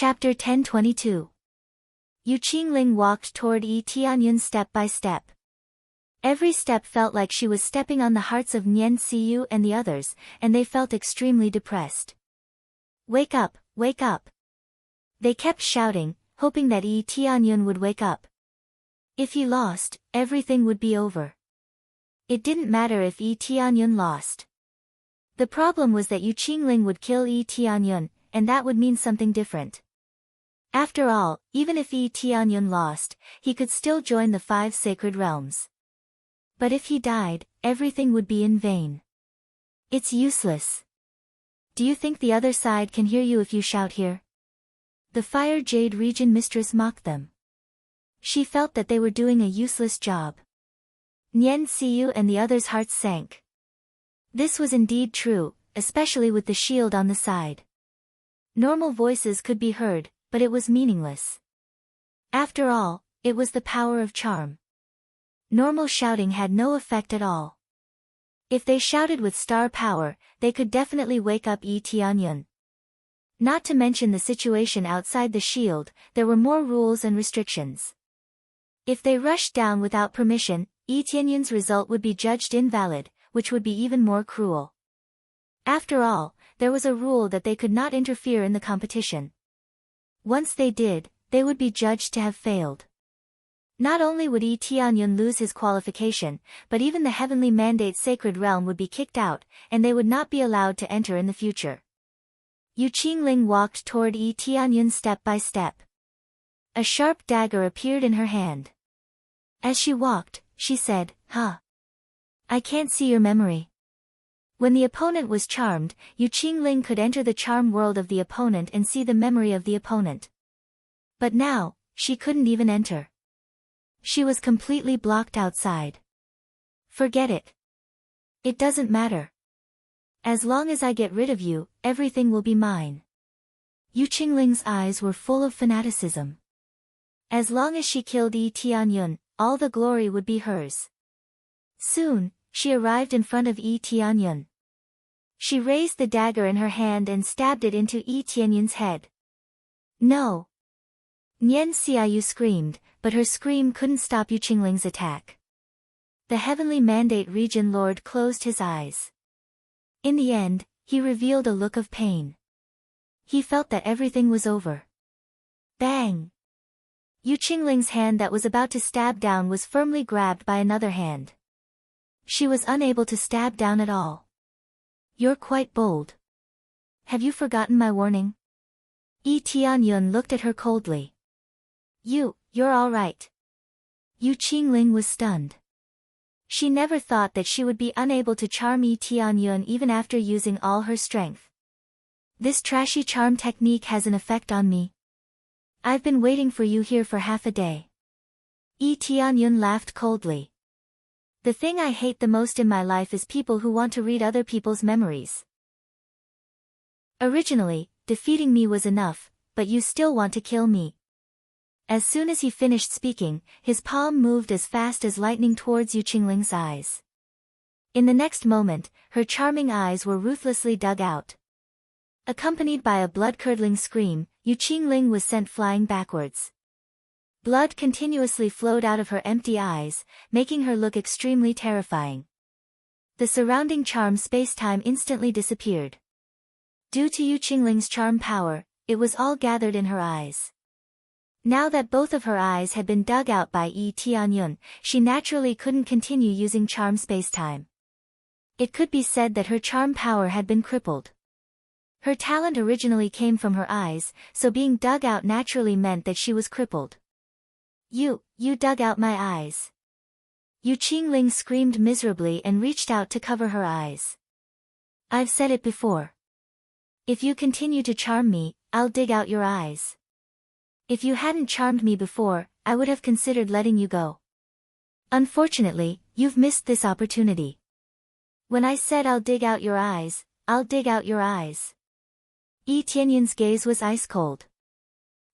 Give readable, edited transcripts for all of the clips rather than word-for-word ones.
Chapter 1022. Yu Qingling walked toward Yi Tianyun step by step. Every step felt like she was stepping on the hearts of Nian Xiyu and the others, and they felt extremely depressed. Wake up, wake up. They kept shouting, hoping that Yi Tianyun would wake up. If he lost, everything would be over. It didn't matter if Yi Tianyun lost. The problem was that Yu Qingling would kill Yi Tianyun, and that would mean something different. After all, even if Yi Tianyun lost, he could still join the 5 sacred realms. But if he died, everything would be in vain. It's useless. Do you think the other side can hear you if you shout here? The Fire Jade Region Mistress mocked them. She felt that they were doing a useless job. Nian Xiyu and the others' hearts sank. This was indeed true, especially with the shield on the side. Normal voices could be heard, but it was meaningless. After all, it was the power of charm. Normal shouting had no effect at all. If they shouted with star power, they could definitely wake up Yi Tianyun. Not to mention the situation outside the shield, there were more rules and restrictions. If they rushed down without permission, Yi Tianyun's result would be judged invalid, which would be even more cruel. After all, there was a rule that they could not interfere in the competition. Once they did, they would be judged to have failed. Not only would Yi Tianyun lose his qualification, but even the Heavenly Mandate Sacred Realm would be kicked out, and they would not be allowed to enter in the future. Yu Qingling walked toward Yi Tianyun step by step. A sharp dagger appeared in her hand. As she walked, she said, I can't see your memory. When the opponent was charmed, Yu Qingling could enter the charm world of the opponent and see the memory of the opponent. But now, she couldn't even enter. She was completely blocked outside. Forget it. It doesn't matter. As long as I get rid of you, everything will be mine. Yu Qingling's eyes were full of fanaticism. As long as she killed Yi Tianyun, all the glory would be hers. Soon, she arrived in front of Yi Tianyun. She raised the dagger in her hand and stabbed it into Yi Tianyun's head. No! Nian Xiyu screamed, but her scream couldn't stop Yu Qingling's attack. The Heavenly Mandate Region Lord closed his eyes. In the end, he revealed a look of pain. He felt that everything was over. Bang! Yu Qingling's hand that was about to stab down was firmly grabbed by another hand. She was unable to stab down at all. You're quite bold. Have you forgotten my warning? Yi Tianyun looked at her coldly. You're all right. Yu Qingling was stunned. She never thought that she would be unable to charm Yi Tianyun even after using all her strength. This trashy charm technique has an effect on me. I've been waiting for you here for half a day. Yi Tianyun laughed coldly. The thing I hate the most in my life is people who want to read other people's memories. Originally, defeating me was enough, but you still want to kill me. As soon as he finished speaking, his palm moved as fast as lightning towards Yu Qingling's eyes. In the next moment, her charming eyes were ruthlessly dug out. Accompanied by a blood-curdling scream, Yu Qingling was sent flying backwards. Blood continuously flowed out of her empty eyes, making her look extremely terrifying. The surrounding charm space-time instantly disappeared. Due to Yu Qingling's charm power, it was all gathered in her eyes. Now that both of her eyes had been dug out by Yi Tianyun, she naturally couldn't continue using charm space-time. It could be said that her charm power had been crippled. Her talent originally came from her eyes, so being dug out naturally meant that she was crippled. You dug out my eyes. Yu Qingling screamed miserably and reached out to cover her eyes. I've said it before. If you continue to charm me, I'll dig out your eyes. If you hadn't charmed me before, I would have considered letting you go. Unfortunately, you've missed this opportunity. When I said I'll dig out your eyes, I'll dig out your eyes. Yi Tianyun's gaze was ice cold.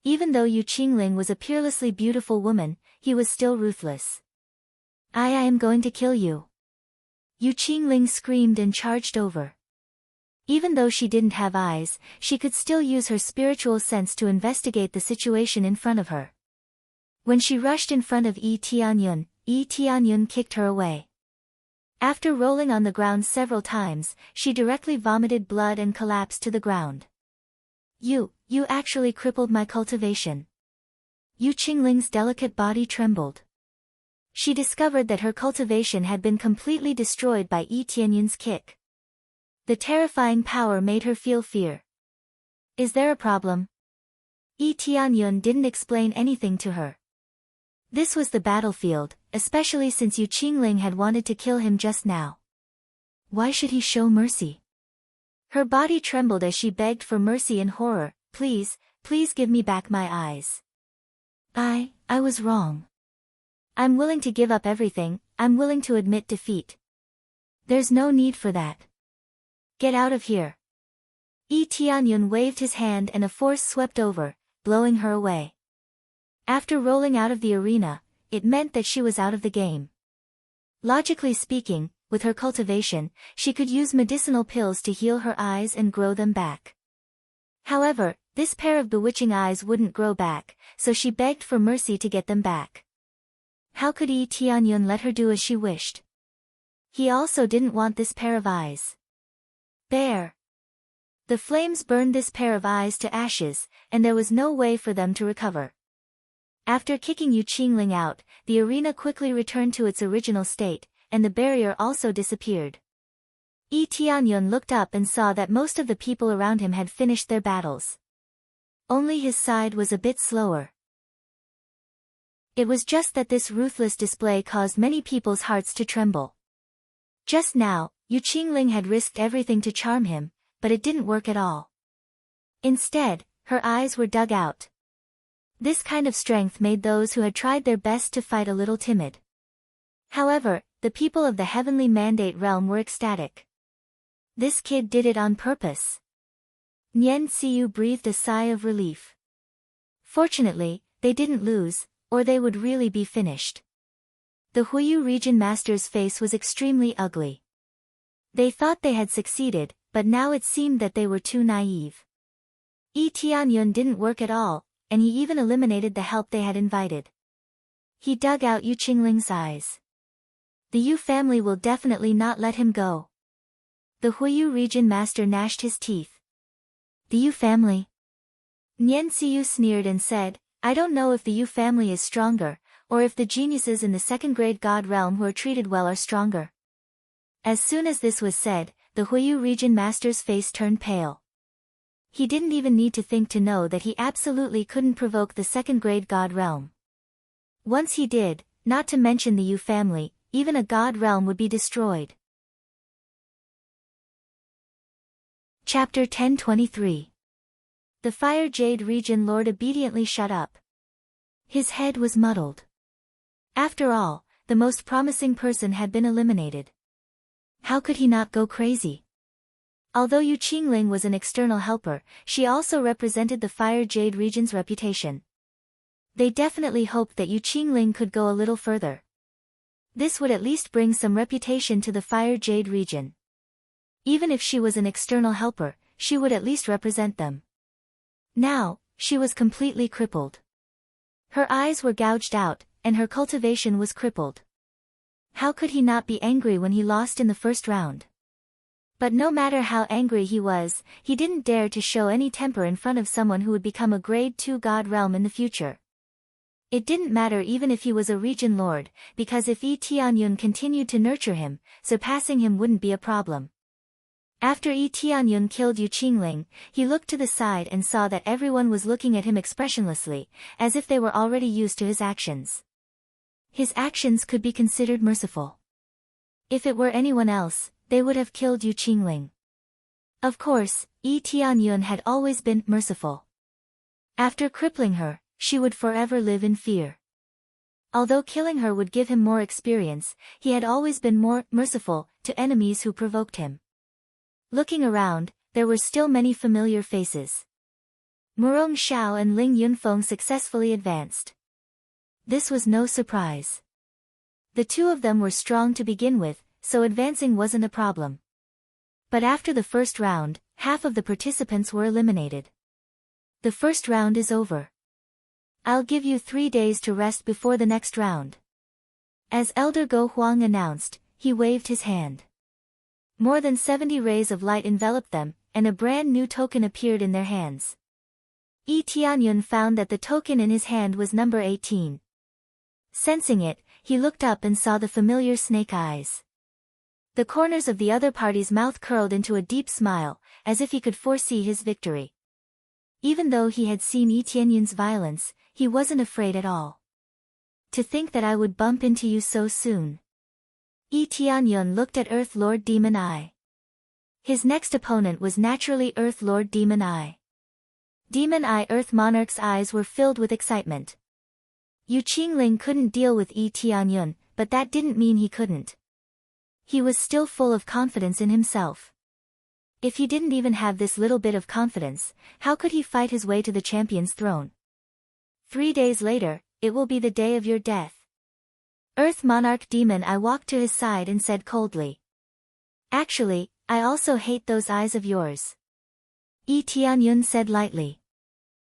Even though Yu Qingling was a peerlessly beautiful woman, he was still ruthless. I am going to kill you. Yu Qingling screamed and charged over. Even though she didn't have eyes, she could still use her spiritual sense to investigate the situation in front of her. When she rushed in front of Yi Tianyun kicked her away. After rolling on the ground several times, she directly vomited blood and collapsed to the ground. You actually crippled my cultivation. Yu Qingling's delicate body trembled. She discovered that her cultivation had been completely destroyed by Yi Tianyun's kick. The terrifying power made her feel fear. Is there a problem? Yi Tianyun didn't explain anything to her. This was the battlefield, especially since Yu Qingling had wanted to kill him just now. Why should he show mercy? Her body trembled as she begged for mercy in horror. Please give me back my eyes. I was wrong. I'm willing to give up everything, I'm willing to admit defeat. There's no need for that. Get out of here. Yi Tianyun waved his hand and a force swept over, blowing her away. After rolling out of the arena, it meant that she was out of the game. Logically speaking, with her cultivation, she could use medicinal pills to heal her eyes and grow them back. However, this pair of bewitching eyes wouldn't grow back, so she begged for mercy to get them back. How could Yi Tianyun let her do as she wished? He also didn't want this pair of eyes. Bear. The flames burned this pair of eyes to ashes, and there was no way for them to recover. After kicking Yu Qingling out, the arena quickly returned to its original state, and the barrier also disappeared. Yi Tianyun looked up and saw that most of the people around him had finished their battles. Only his side was a bit slower. It was just that this ruthless display caused many people's hearts to tremble. Just now, Yu Qingling had risked everything to charm him, but it didn't work at all. Instead, her eyes were dug out. This kind of strength made those who had tried their best to fight a little timid. However, the people of the Heavenly Mandate realm were ecstatic. This kid did it on purpose. Nian Xiu breathed a sigh of relief. Fortunately, they didn't lose, or they would really be finished. The Huiyu region master's face was extremely ugly. They thought they had succeeded, but now it seemed that they were too naive. Yi Tianyun didn't work at all, and he even eliminated the help they had invited. He dug out Yu Qingling's eyes. The Yu family will definitely not let him go. The Huiyu region master gnashed his teeth. The Yu family? Nian Xiu sneered and said, I don't know if the Yu family is stronger, or if the geniuses in the second-grade god realm who are treated well are stronger. As soon as this was said, the Huiyu region master's face turned pale. He didn't even need to think to know that he absolutely couldn't provoke the second-grade god realm. Once he did, not to mention the Yu family, even a god realm would be destroyed. Chapter 1023. The Fire Jade region lord obediently shut up. His head was muddled. After all, the most promising person had been eliminated. How could he not go crazy? Although Yu Qingling was an external helper, she also represented the Fire Jade region's reputation. They definitely hoped that Yu Qingling could go a little further. This would at least bring some reputation to the Fire Jade region. Even if she was an external helper, she would at least represent them. Now, she was completely crippled. Her eyes were gouged out, and her cultivation was crippled. How could he not be angry when he lost in the first round? But no matter how angry he was, he didn't dare to show any temper in front of someone who would become a grade 2 god realm in the future. It didn't matter even if he was a region lord, because if Yi Tianyun continued to nurture him, surpassing him wouldn't be a problem. After Yi Tianyun killed Yu Qingling, he looked to the side and saw that everyone was looking at him expressionlessly, as if they were already used to his actions. His actions could be considered merciful. If it were anyone else, they would have killed Yu Qingling. Of course, Yi Tianyun had always been merciful. After crippling her, she would forever live in fear. Although killing her would give him more experience, he had always been more merciful to enemies who provoked him. Looking around, there were still many familiar faces. Murong Xiao and Ling Yunfeng successfully advanced. This was no surprise. The two of them were strong to begin with, so advancing wasn't a problem. But after the first round, half of the participants were eliminated. The first round is over. I'll give you 3 days to rest before the next round. As Elder Go Huang announced, he waved his hand. More than 70 rays of light enveloped them, and a brand new token appeared in their hands. Yi Tianyun found that the token in his hand was number 18. Sensing it, he looked up and saw the familiar snake eyes. The corners of the other party's mouth curled into a deep smile, as if he could foresee his victory. Even though he had seen Yi Tianyun's violence, he wasn't afraid at all. To think that I would bump into you so soon. Yi Tianyun looked at Earth Lord Demon Eye. His next opponent was naturally Earth Lord Demon Eye. Demon Eye Earth Monarch's eyes were filled with excitement. Yu Qingling couldn't deal with Yi Tianyun, but that didn't mean he couldn't. He was still full of confidence in himself. If he didn't even have this little bit of confidence, how could he fight his way to the champion's throne? 3 days later, it will be the day of your death. Earth Monarch Demon Eye walked to his side and said coldly. Actually, I also hate those eyes of yours. Yi Tianyun said lightly.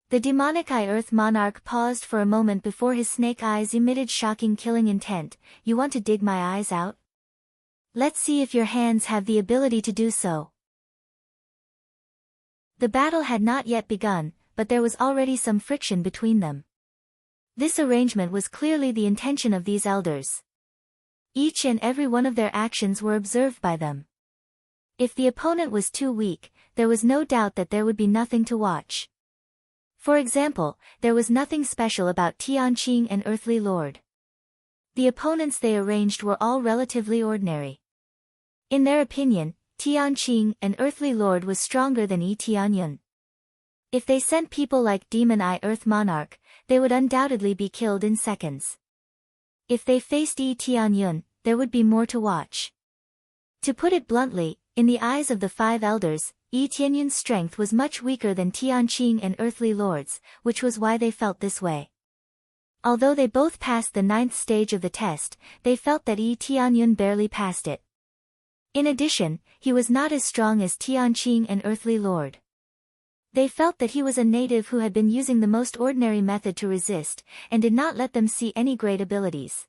The demonic Eye Earth Monarch paused for a moment before his snake eyes emitted shocking killing intent. You want to dig my eyes out? Let's see if your hands have the ability to do so. The battle had not yet begun, but there was already some friction between them. This arrangement was clearly the intention of these elders. Each and every one of their actions were observed by them. If the opponent was too weak, there was no doubt that there would be nothing to watch. For example, there was nothing special about Tianqing and Earthly Lord. The opponents they arranged were all relatively ordinary. In their opinion, Tianqing, an Earthly Lord, was stronger than Yi Tianyun. If they sent people like Demon Eye Earth Monarch, they would undoubtedly be killed in seconds. If they faced Yi Tianyun, there would be more to watch. To put it bluntly, in the eyes of the 5 elders, Yi Tianyun's strength was much weaker than Tianqing and Earthly Lord's, which was why they felt this way. Although they both passed the 9th stage of the test, they felt that Yi Tianyun barely passed it. In addition, he was not as strong as Tianqing and Earthly Lord. They felt that he was a native who had been using the most ordinary method to resist, and did not let them see any great abilities.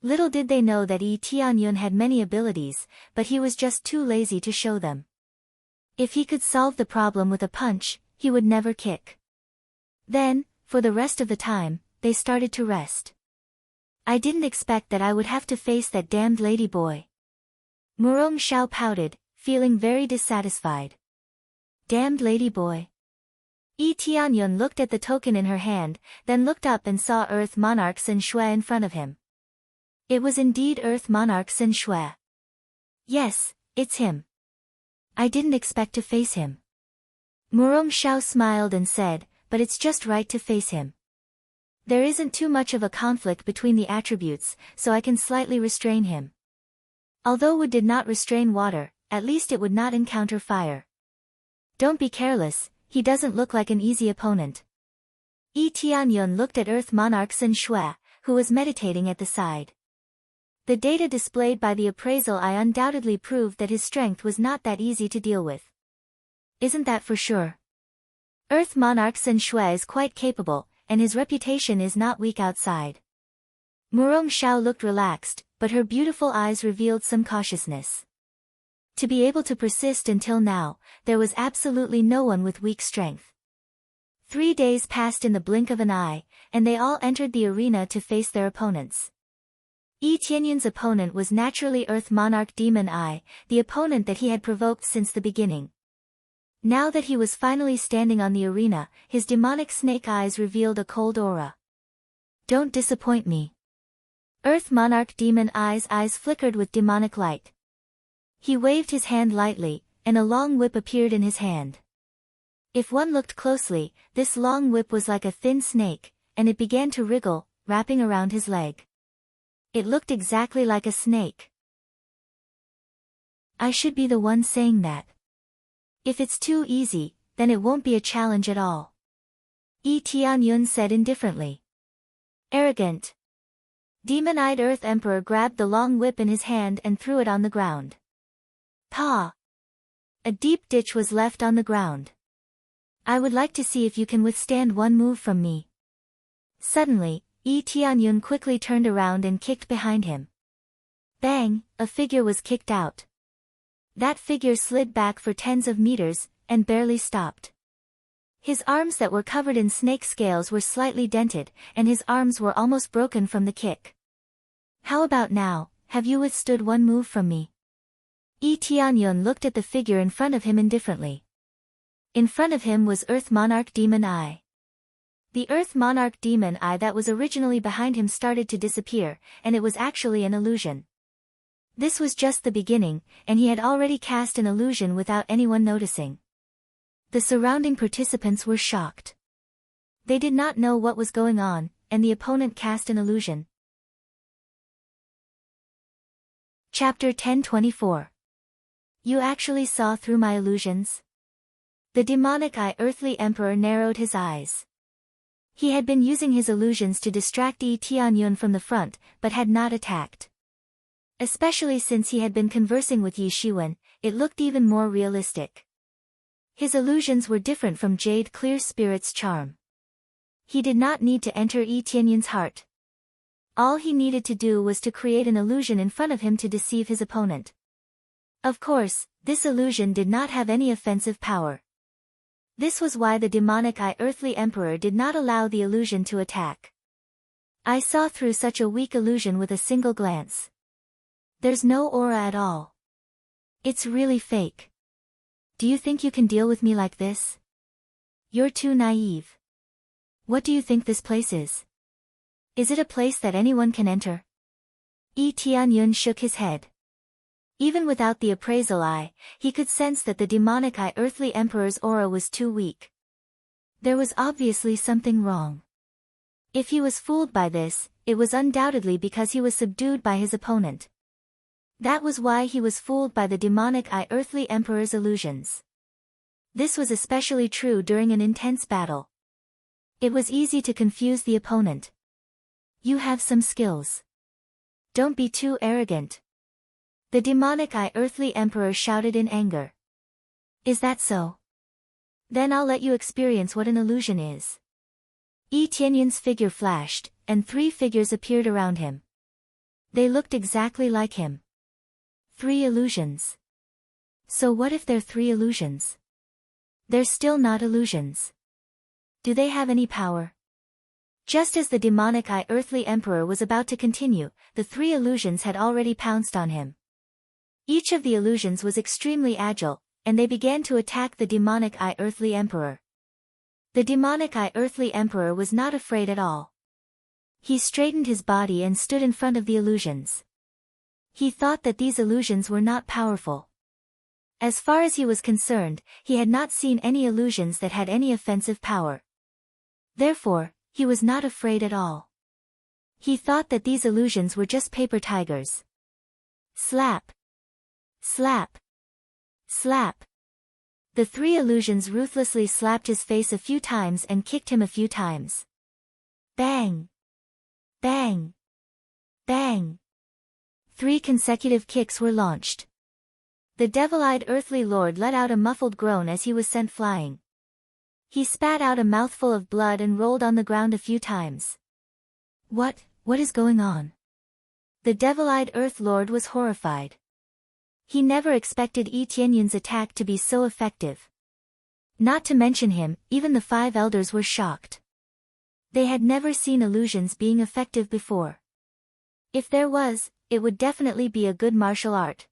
Little did they know that Yi Tianyun had many abilities, but he was just too lazy to show them. If he could solve the problem with a punch, he would never kick. Then, for the rest of the time, they started to rest. I didn't expect that I would have to face that damned lady boy. Murong Xiao pouted, feeling very dissatisfied. Damned lady boy. Yi Tianyun looked at the token in her hand, then looked up and saw Earth Monarch Sun Shui in front of him. It was indeed Earth Monarch Sun Shui. Yes, it's him. I didn't expect to face him. Murong Xiao smiled and said, but it's just right to face him. There isn't too much of a conflict between the attributes, so I can slightly restrain him. Although wood did not restrain water, at least it would not encounter fire. Don't be careless, he doesn't look like an easy opponent. Yi Tianyun looked at Earth Monarch Sun Shui, who was meditating at the side. The data displayed by the appraisal eye undoubtedly proved that his strength was not that easy to deal with. Isn't that for sure? Earth Monarch Sun Shui is quite capable, and his reputation is not weak outside. Murong Xiao looked relaxed, but her beautiful eyes revealed some cautiousness. To be able to persist until now, there was absolutely no one with weak strength. 3 days passed in the blink of an eye, and they all entered the arena to face their opponents. Yi Tianyun's opponent was naturally Earth Monarch Demon Eye, the opponent that he had provoked since the beginning. Now that he was finally standing on the arena, his demonic snake eyes revealed a cold aura. Don't disappoint me. Earth Monarch Demon Eye's eyes flickered with demonic light. He waved his hand lightly, and a long whip appeared in his hand. If one looked closely, this long whip was like a thin snake, and it began to wriggle, wrapping around his leg. It looked exactly like a snake. I should be the one saying that. If it's too easy, then it won't be a challenge at all. Yi Tianyun said indifferently. Arrogant. Demon-eyed Earth Emperor grabbed the long whip in his hand and threw it on the ground. Pa! A deep ditch was left on the ground. I would like to see if you can withstand one move from me. Suddenly, Yi Tianyun quickly turned around and kicked behind him. Bang! A figure was kicked out. That figure slid back for tens of meters, and barely stopped. His arms that were covered in snake scales were slightly dented, and his arms were almost broken from the kick. How about now, have you withstood one move from me? Yi Tianyun looked at the figure in front of him indifferently. In front of him was Earth Monarch Demon Eye. The Earth Monarch Demon Eye that was originally behind him started to disappear, and it was actually an illusion. This was just the beginning, and he had already cast an illusion without anyone noticing. The surrounding participants were shocked. They did not know what was going on, and the opponent cast an illusion. Chapter 1024. You actually saw through my illusions? The demonic eye Earthly Emperor narrowed his eyes. He had been using his illusions to distract Yi Tianyun from the front, but had not attacked. Especially since he had been conversing with Yi Shiwen, it looked even more realistic. His illusions were different from Jade Clear Spirit's charm. He did not need to enter Yi Tianyun's heart. All he needed to do was to create an illusion in front of him to deceive his opponent. Of course, this illusion did not have any offensive power. This was why the demonic eye Earthly Emperor did not allow the illusion to attack. I saw through such a weak illusion with a single glance. There's no aura at all. It's really fake. Do you think you can deal with me like this? You're too naive. What do you think this place is? Is it a place that anyone can enter? Yi Tianyun shook his head. Even without the appraisal eye, he could sense that the demonic eye Earthly Emperor's aura was too weak. There was obviously something wrong. If he was fooled by this, it was undoubtedly because he was subdued by his opponent. That was why he was fooled by the demonic eye Earthly Emperor's illusions. This was especially true during an intense battle. It was easy to confuse the opponent. You have some skills. Don't be too arrogant. The demonic eye Earthly Emperor shouted in anger. Is that so? Then I'll let you experience what an illusion is. Yi Tianyun's figure flashed, and 3 figures appeared around him. They looked exactly like him. 3 illusions. So what if they're 3 illusions? They're still not illusions. Do they have any power? Just as the demonic eye Earthly Emperor was about to continue, the 3 illusions had already pounced on him. Each of the illusions was extremely agile, and they began to attack the demonic eye Earthly Emperor. The demonic eye Earthly Emperor was not afraid at all. He straightened his body and stood in front of the illusions. He thought that these illusions were not powerful. As far as he was concerned, he had not seen any illusions that had any offensive power. Therefore, he was not afraid at all. He thought that these illusions were just paper tigers. Slap! Slap! Slap! The 3 illusions ruthlessly slapped his face a few times and kicked him a few times. Bang! Bang! Bang! 3 consecutive kicks were launched. The devil-eyed Earthly Lord let out a muffled groan as he was sent flying. He spat out a mouthful of blood and rolled on the ground a few times. What is going on? The devil-eyed Earth Lord was horrified. He never expected Yi Tianyun's attack to be so effective. Not to mention him, even the 5 elders were shocked. They had never seen illusions being effective before. If there was, it would definitely be a good martial art.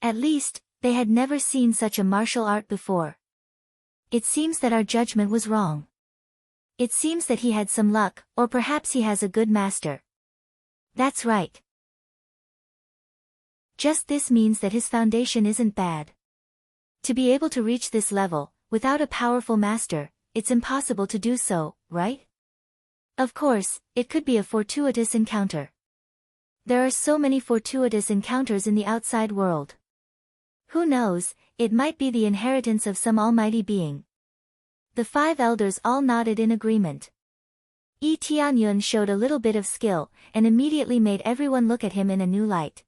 At least, they had never seen such a martial art before. It seems that our judgment was wrong. It seems that he had some luck, or perhaps he has a good master. That's right. Just this means that his foundation isn't bad. To be able to reach this level, without a powerful master, it's impossible to do so, right? Of course, it could be a fortuitous encounter. There are so many fortuitous encounters in the outside world. Who knows, it might be the inheritance of some almighty being. The 5 elders all nodded in agreement. Yi Tianyun showed a little bit of skill, and immediately made everyone look at him in a new light.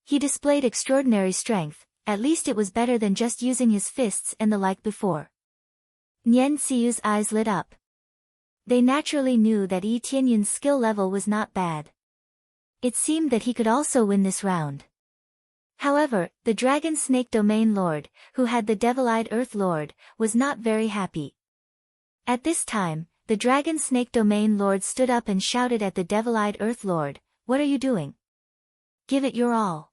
He displayed extraordinary strength, at least it was better than just using his fists and the like before. Nian Xiyu's eyes lit up. They naturally knew that Yi Tianyun's skill level was not bad. It seemed that he could also win this round. However, the Dragon Snake Domain Lord, who had the Devil-Eyed Earth Lord, was not very happy. At this time, the Dragon Snake Domain Lord stood up and shouted at the Devil-Eyed Earth Lord, "What are you doing? Give it your all."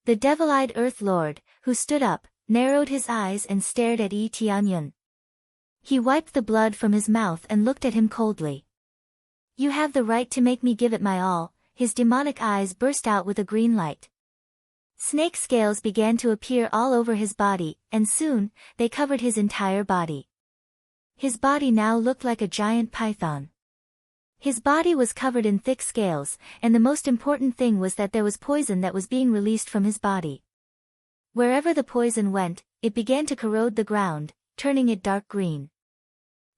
The Devil-Eyed Earth Lord, who stood up, narrowed his eyes and stared at Yi Tianyun. He wiped the blood from his mouth and looked at him coldly. "You have the right to make me give it my all." His demonic eyes burst out with a green light. Snake scales began to appear all over his body, and soon, they covered his entire body. His body now looked like a giant python. His body was covered in thick scales, and the most important thing was that there was poison that was being released from his body. Wherever the poison went, it began to corrode the ground, turning it dark green.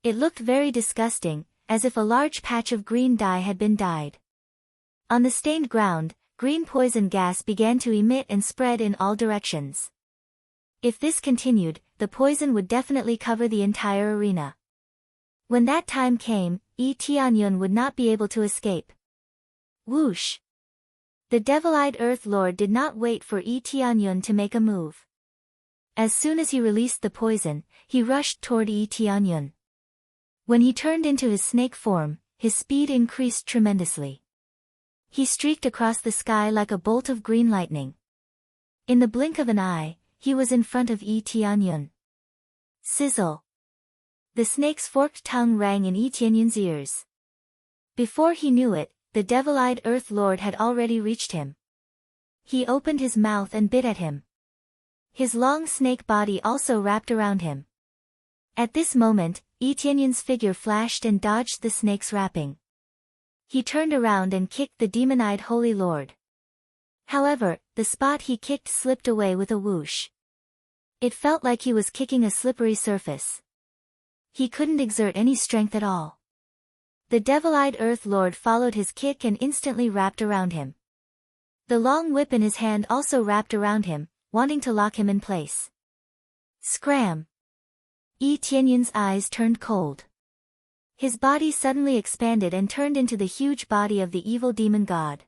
It looked very disgusting, as if a large patch of green dye had been dyed. On the stained ground, green poison gas began to emit and spread in all directions. If this continued, the poison would definitely cover the entire arena. When that time came, Yi Tianyun would not be able to escape. Whoosh! The Devil-Eyed Earth Lord did not wait for Yi Tianyun to make a move. As soon as he released the poison, he rushed toward Yi Tianyun. When he turned into his snake form, his speed increased tremendously. He streaked across the sky like a bolt of green lightning. In the blink of an eye, he was in front of Yi Tianyun. Sizzle! The snake's forked tongue rang in Yi Tianyun's ears. Before he knew it, the Devil-Eyed Earth Lord had already reached him. He opened his mouth and bit at him. His long snake body also wrapped around him. At this moment, Yi Tianyun's figure flashed and dodged the snake's wrapping. He turned around and kicked the demon-eyed Holy Lord. However, the spot he kicked slipped away with a whoosh. It felt like he was kicking a slippery surface. He couldn't exert any strength at all. The Devil-Eyed Earth Lord followed his kick and instantly wrapped around him. The long whip in his hand also wrapped around him, wanting to lock him in place. Scram! Yi Tianyun's eyes turned cold. His body suddenly expanded and turned into the huge body of the evil demon god.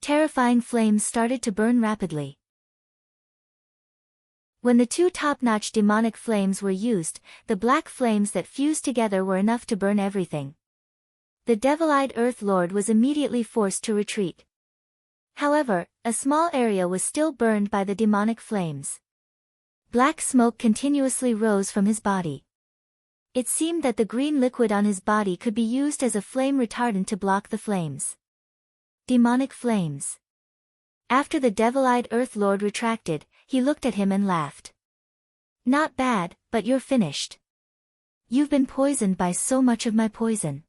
Terrifying flames started to burn rapidly. When the two top-notch demonic flames were used, the black flames that fused together were enough to burn everything. The Devil-Eyed Earth Lord was immediately forced to retreat. However, a small area was still burned by the demonic flames. Black smoke continuously rose from his body. It seemed that the green liquid on his body could be used as a flame retardant to block the flames. Demonic flames. After the Devil-Eyed Earth Lord retracted, he looked at him and laughed. Not bad, but you're finished. You've been poisoned by so much of my poison.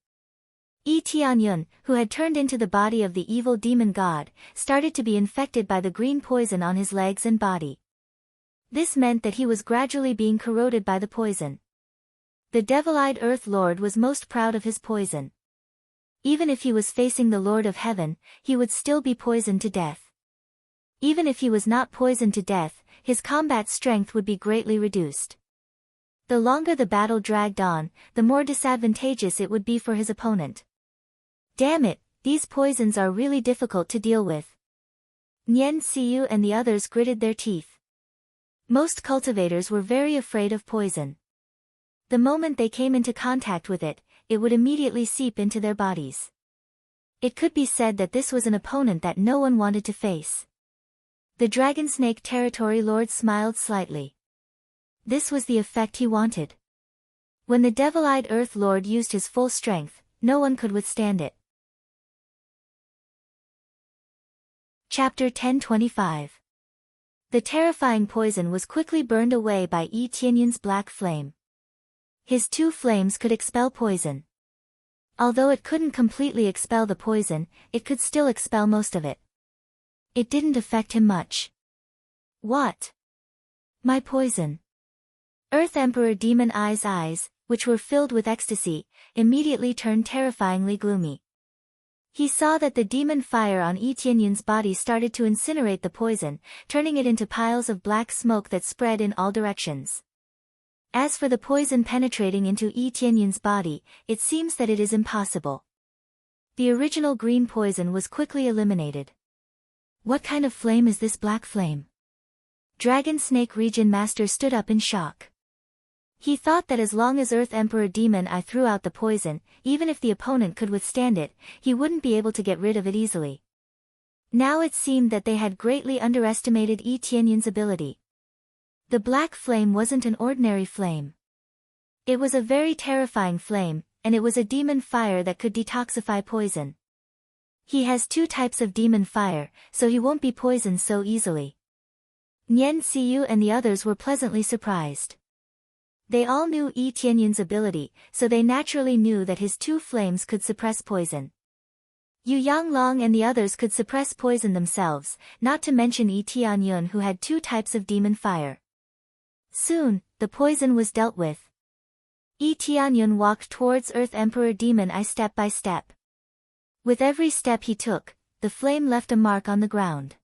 Yi Tianyun, who had turned into the body of the evil demon god, started to be infected by the green poison on his legs and body. This meant that he was gradually being corroded by the poison. The Devil-Eyed Earth Lord was most proud of his poison. Even if he was facing the Lord of Heaven, he would still be poisoned to death. Even if he was not poisoned to death, his combat strength would be greatly reduced. The longer the battle dragged on, the more disadvantageous it would be for his opponent. Damn it, these poisons are really difficult to deal with. Nian Xiyu and the others gritted their teeth. Most cultivators were very afraid of poison. The moment they came into contact with it, it would immediately seep into their bodies. It could be said that this was an opponent that no one wanted to face. The Dragon Snake Territory Lord smiled slightly. This was the effect he wanted. When the Devil-Eyed Earth Lord used his full strength, no one could withstand it. Chapter 1025. The terrifying poison was quickly burned away by Yi Tianyun's black flame. His two flames could expel poison. Although it couldn't completely expel the poison, it could still expel most of it. It didn't affect him much. What? My poison. Earth Emperor Demon Eye's eyes, which were filled with ecstasy, immediately turned terrifyingly gloomy. He saw that the demon fire on Yi Tianyun's body started to incinerate the poison, turning it into piles of black smoke that spread in all directions. As for the poison penetrating into Yi Tianyun's body, it seems that it is impossible. The original green poison was quickly eliminated. What kind of flame is this black flame? Dragon Snake Region Master stood up in shock. He thought that as long as Earth Emperor Demon Eye threw out the poison, even if the opponent could withstand it, he wouldn't be able to get rid of it easily. Now it seemed that they had greatly underestimated Yi Tianyun's ability. The black flame wasn't an ordinary flame. It was a very terrifying flame, and it was a demon fire that could detoxify poison. He has 2 types of demon fire, so he won't be poisoned so easily. Nian Xiyu and the others were pleasantly surprised. They all knew Yi Tianyun's ability, so they naturally knew that his 2 flames could suppress poison. Yu Yanglong and the others could suppress poison themselves, not to mention Yi Tianyun who had 2 types of demon fire. Soon, the poison was dealt with. Yi Tianyun walked towards Earth Emperor Demon Eye step by step. With every step he took, the flame left a mark on the ground.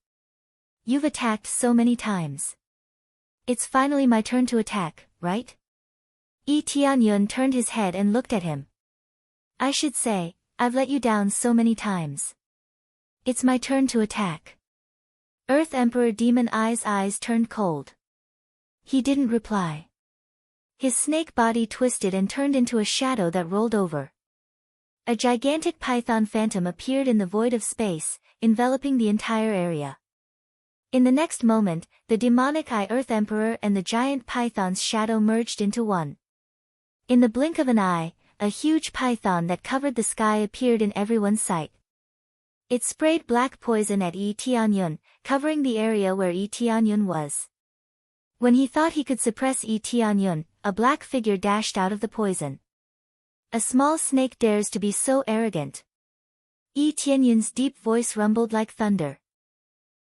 You've attacked so many times. It's finally my turn to attack, right? Yi Tianyun turned his head and looked at him. I should say, I've let you down so many times. It's my turn to attack. Earth Emperor Demon Eye's eyes turned cold. He didn't reply. His snake body twisted and turned into a shadow that rolled over. A gigantic python phantom appeared in the void of space, enveloping the entire area. In the next moment, the demonic Eye Earth Emperor and the giant python's shadow merged into one. In the blink of an eye, a huge python that covered the sky appeared in everyone's sight. It sprayed black poison at Yi Tianyun, covering the area where Yi Tianyun was. When he thought he could suppress Yi Tianyun, a black figure dashed out of the poison. A small snake dares to be so arrogant. Yi Tianyun's deep voice rumbled like thunder.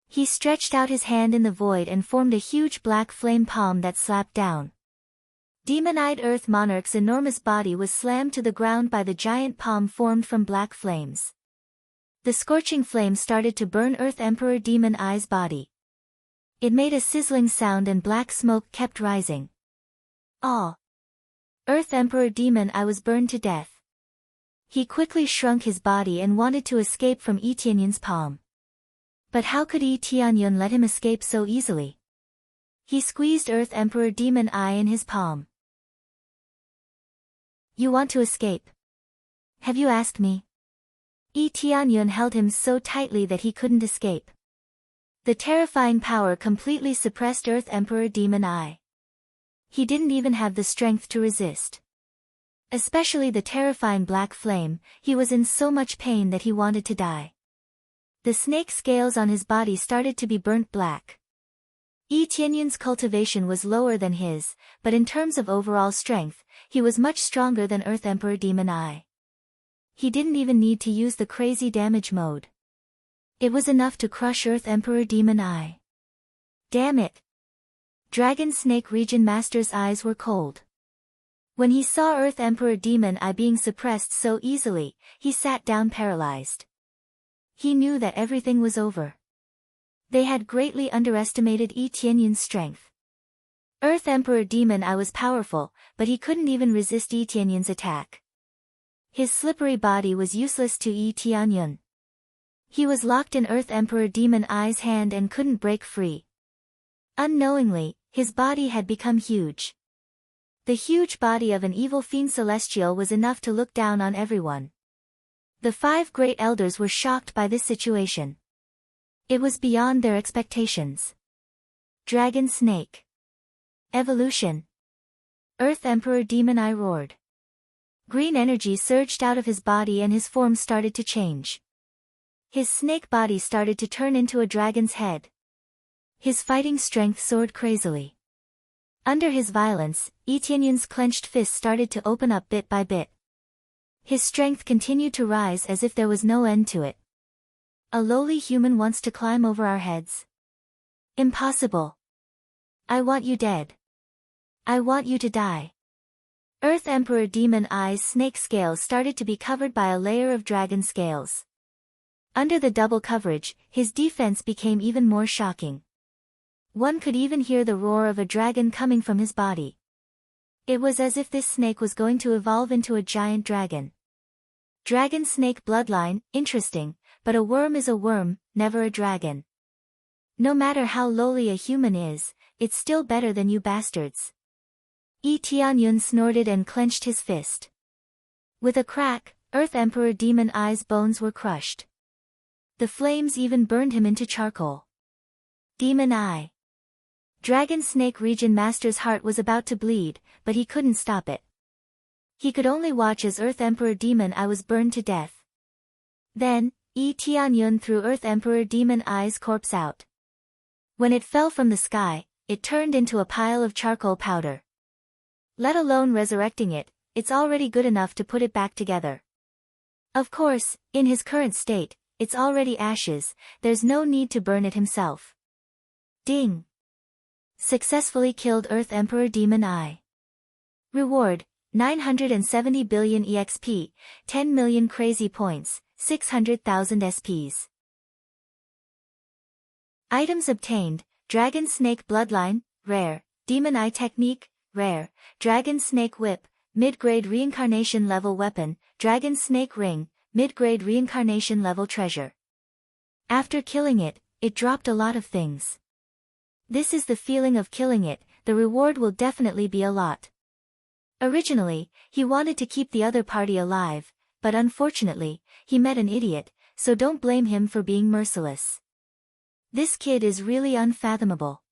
He stretched out his hand in the void and formed a huge black flame palm that slapped down. Demon-eyed Earth Monarch's enormous body was slammed to the ground by the giant palm formed from black flames. The scorching flame started to burn Earth Emperor Demon Eye's body. It made a sizzling sound and black smoke kept rising. Ah! Earth Emperor Demon Eye was burned to death. He quickly shrunk his body and wanted to escape from Yi Tianyun's palm. But how could Yi Tianyun let him escape so easily? He squeezed Earth Emperor Demon Eye in his palm. You want to escape? Have you asked me? Yi Tianyun held him so tightly that he couldn't escape. The terrifying power completely suppressed Earth Emperor Demon Eye. He didn't even have the strength to resist. Especially the terrifying black flame, he was in so much pain that he wanted to die. The snake scales on his body started to be burnt black. Yi Tianyun's cultivation was lower than his, but in terms of overall strength, he was much stronger than Earth Emperor Demon Eye. He didn't even need to use the crazy damage mode. It was enough to crush Earth Emperor Demon Eye. Damn it! Dragon Snake Region Master's eyes were cold. When he saw Earth Emperor Demon Eye being suppressed so easily, he sat down paralyzed. He knew that everything was over. They had greatly underestimated Yi Tianyun's strength. Earth Emperor Demon Eye was powerful, but he couldn't even resist Yi Tianyun's attack. His slippery body was useless to Yi Tianyun. He was locked in Earth Emperor Demon Eye's hand and couldn't break free. Unknowingly, his body had become huge. The huge body of an evil fiend celestial was enough to look down on everyone. The 5 great elders were shocked by this situation. It was beyond their expectations. Dragon Snake. Evolution. Earth Emperor Demon Eye roared. Green energy surged out of his body and his form started to change. His snake body started to turn into a dragon's head. His fighting strength soared crazily. Under his violence, Yi Tianyun's clenched fists started to open up bit by bit. His strength continued to rise as if there was no end to it. A lowly human wants to climb over our heads. Impossible. I want you dead. I want you to die. Earth Emperor Demon Eye's snake scales started to be covered by a layer of dragon scales. Under the double coverage, his defense became even more shocking. One could even hear the roar of a dragon coming from his body. It was as if this snake was going to evolve into a giant dragon. Dragon-snake bloodline, interesting, but a worm is a worm, never a dragon. No matter how lowly a human is, it's still better than you bastards. Yi Tianyun snorted and clenched his fist. With a crack, Earth Emperor Demon Eye's bones were crushed. The flames even burned him into charcoal. Demon Eye. Dragon Snake Region Master's heart was about to bleed, but he couldn't stop it. He could only watch as Earth Emperor Demon Eye was burned to death. Then, Yi Tianyun threw Earth Emperor Demon Eye's corpse out. When it fell from the sky, it turned into a pile of charcoal powder. Let alone resurrecting it, it's already good enough to put it back together. Of course, in his current state, it's already ashes, there's no need to burn it himself. Ding! Successfully killed Earth Emperor Demon Eye. Reward, 970 billion EXP, 10 million crazy points, 600,000 SPs. Items obtained, Dragon Snake Bloodline, Rare, Demon Eye Technique, Rare, Dragon Snake Whip, Mid-grade Reincarnation Level Weapon, Dragon Snake Ring, Mid-grade Reincarnation Level Treasure. After killing it, it dropped a lot of things. This is the feeling of killing it, the reward will definitely be a lot. Originally, he wanted to keep the other party alive, but unfortunately, he met an idiot, so don't blame him for being merciless. This kid is really unfathomable.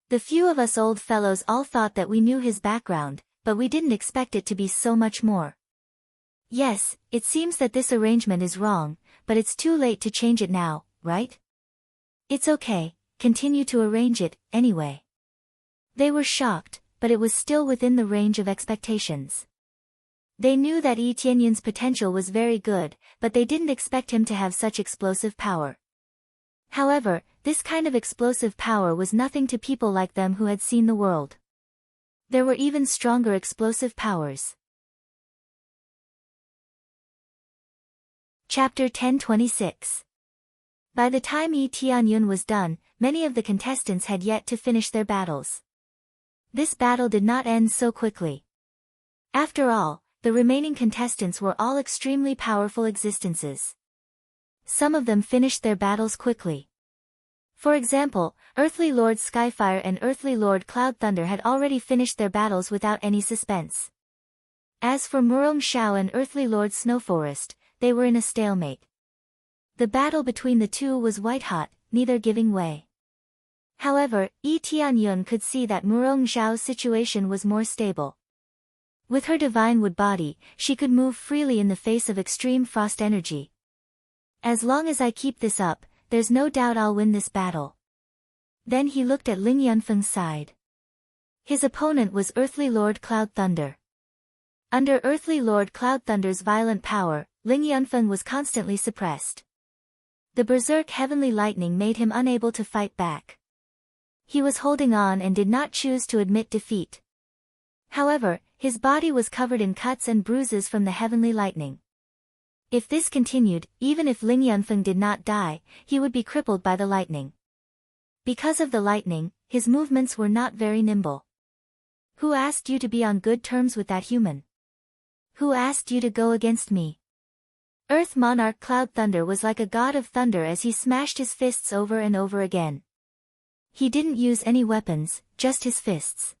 The few of us old fellows all thought that we knew his background, but we didn't expect it to be so much more. Yes, it seems that this arrangement is wrong, but it's too late to change it now, right? It's okay, continue to arrange it, anyway. They were shocked, but it was still within the range of expectations. They knew that Yi Tianyun's potential was very good, but they didn't expect him to have such explosive power. However, this kind of explosive power was nothing to people like them who had seen the world. There were even stronger explosive powers. Chapter 1026. By the time Yi Tianyun was done, many of the contestants had yet to finish their battles. This battle did not end so quickly. After all, the remaining contestants were all extremely powerful existences. Some of them finished their battles quickly. For example, Earthly Lord Skyfire and Earthly Lord Cloud Thunder had already finished their battles without any suspense. As for Murong Xiao and Earthly Lord Snowforest, they were in a stalemate. The battle between the two was white-hot, neither giving way. However, Yi Tianyun could see that Murong Xiao's situation was more stable. With her divine wood body, she could move freely in the face of extreme frost energy. As long as I keep this up, there's no doubt I'll win this battle. Then he looked at Ling Yunfeng's side. His opponent was Earthly Lord Cloud Thunder. Under Earthly Lord Cloud Thunder's violent power, Ling Yunfeng was constantly suppressed. The berserk heavenly lightning made him unable to fight back. He was holding on and did not choose to admit defeat. However, his body was covered in cuts and bruises from the heavenly lightning. If this continued, even if Ling Yunfeng did not die, he would be crippled by the lightning. Because of the lightning, his movements were not very nimble. Who asked you to be on good terms with that human? Who asked you to go against me? Earth Monarch Cloud Thunder was like a god of thunder as he smashed his fists over and over again. He didn't use any weapons, just his fists.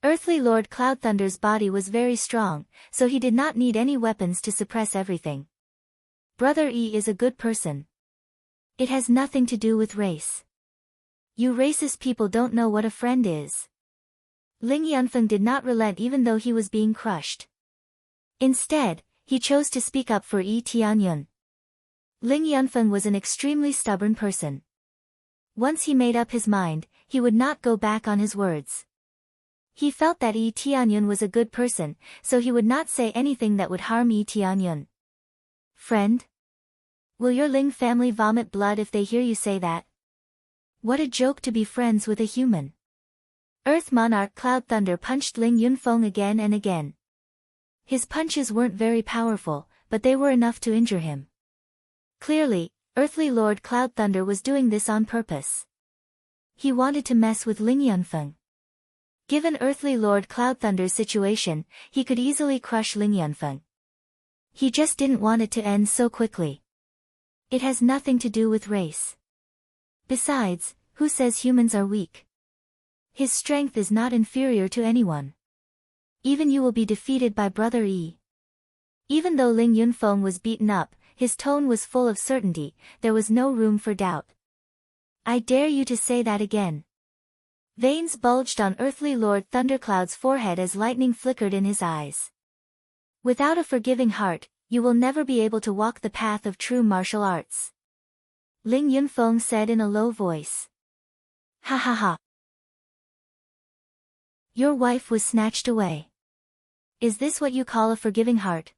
Earthly Lord Cloud Thunder's body was very strong, so he did not need any weapons to suppress everything. Brother E is a good person. It has nothing to do with race. You racist people don't know what a friend is. Ling Yunfeng did not relent even though he was being crushed. Instead, he chose to speak up for Yi Tianyun. Ling Yunfeng was an extremely stubborn person. Once he made up his mind, he would not go back on his words. He felt that Yi Tianyun was a good person, so he would not say anything that would harm Yi Tianyun. Friend? Will your Ling family vomit blood if they hear you say that? What a joke to be friends with a human. Earth Monarch Cloud Thunder punched Ling Yunfeng again and again. His punches weren't very powerful, but they were enough to injure him. Clearly, Earthly Lord Cloud Thunder was doing this on purpose. He wanted to mess with Ling Yunfeng. Given Earthly Lord Cloud Thunder's situation, he could easily crush Ling Yunfeng. He just didn't want it to end so quickly. It has nothing to do with race. Besides, who says humans are weak? His strength is not inferior to anyone. Even you will be defeated by Brother Yi. Even though Ling Yunfeng was beaten up, his tone was full of certainty, there was no room for doubt. I dare you to say that again. Veins bulged on Earthly Lord Thundercloud's forehead as lightning flickered in his eyes. Without a forgiving heart, you will never be able to walk the path of true martial arts. Ling Yunfeng said in a low voice. Ha ha ha. Your wife was snatched away. Is this what you call a forgiving heart?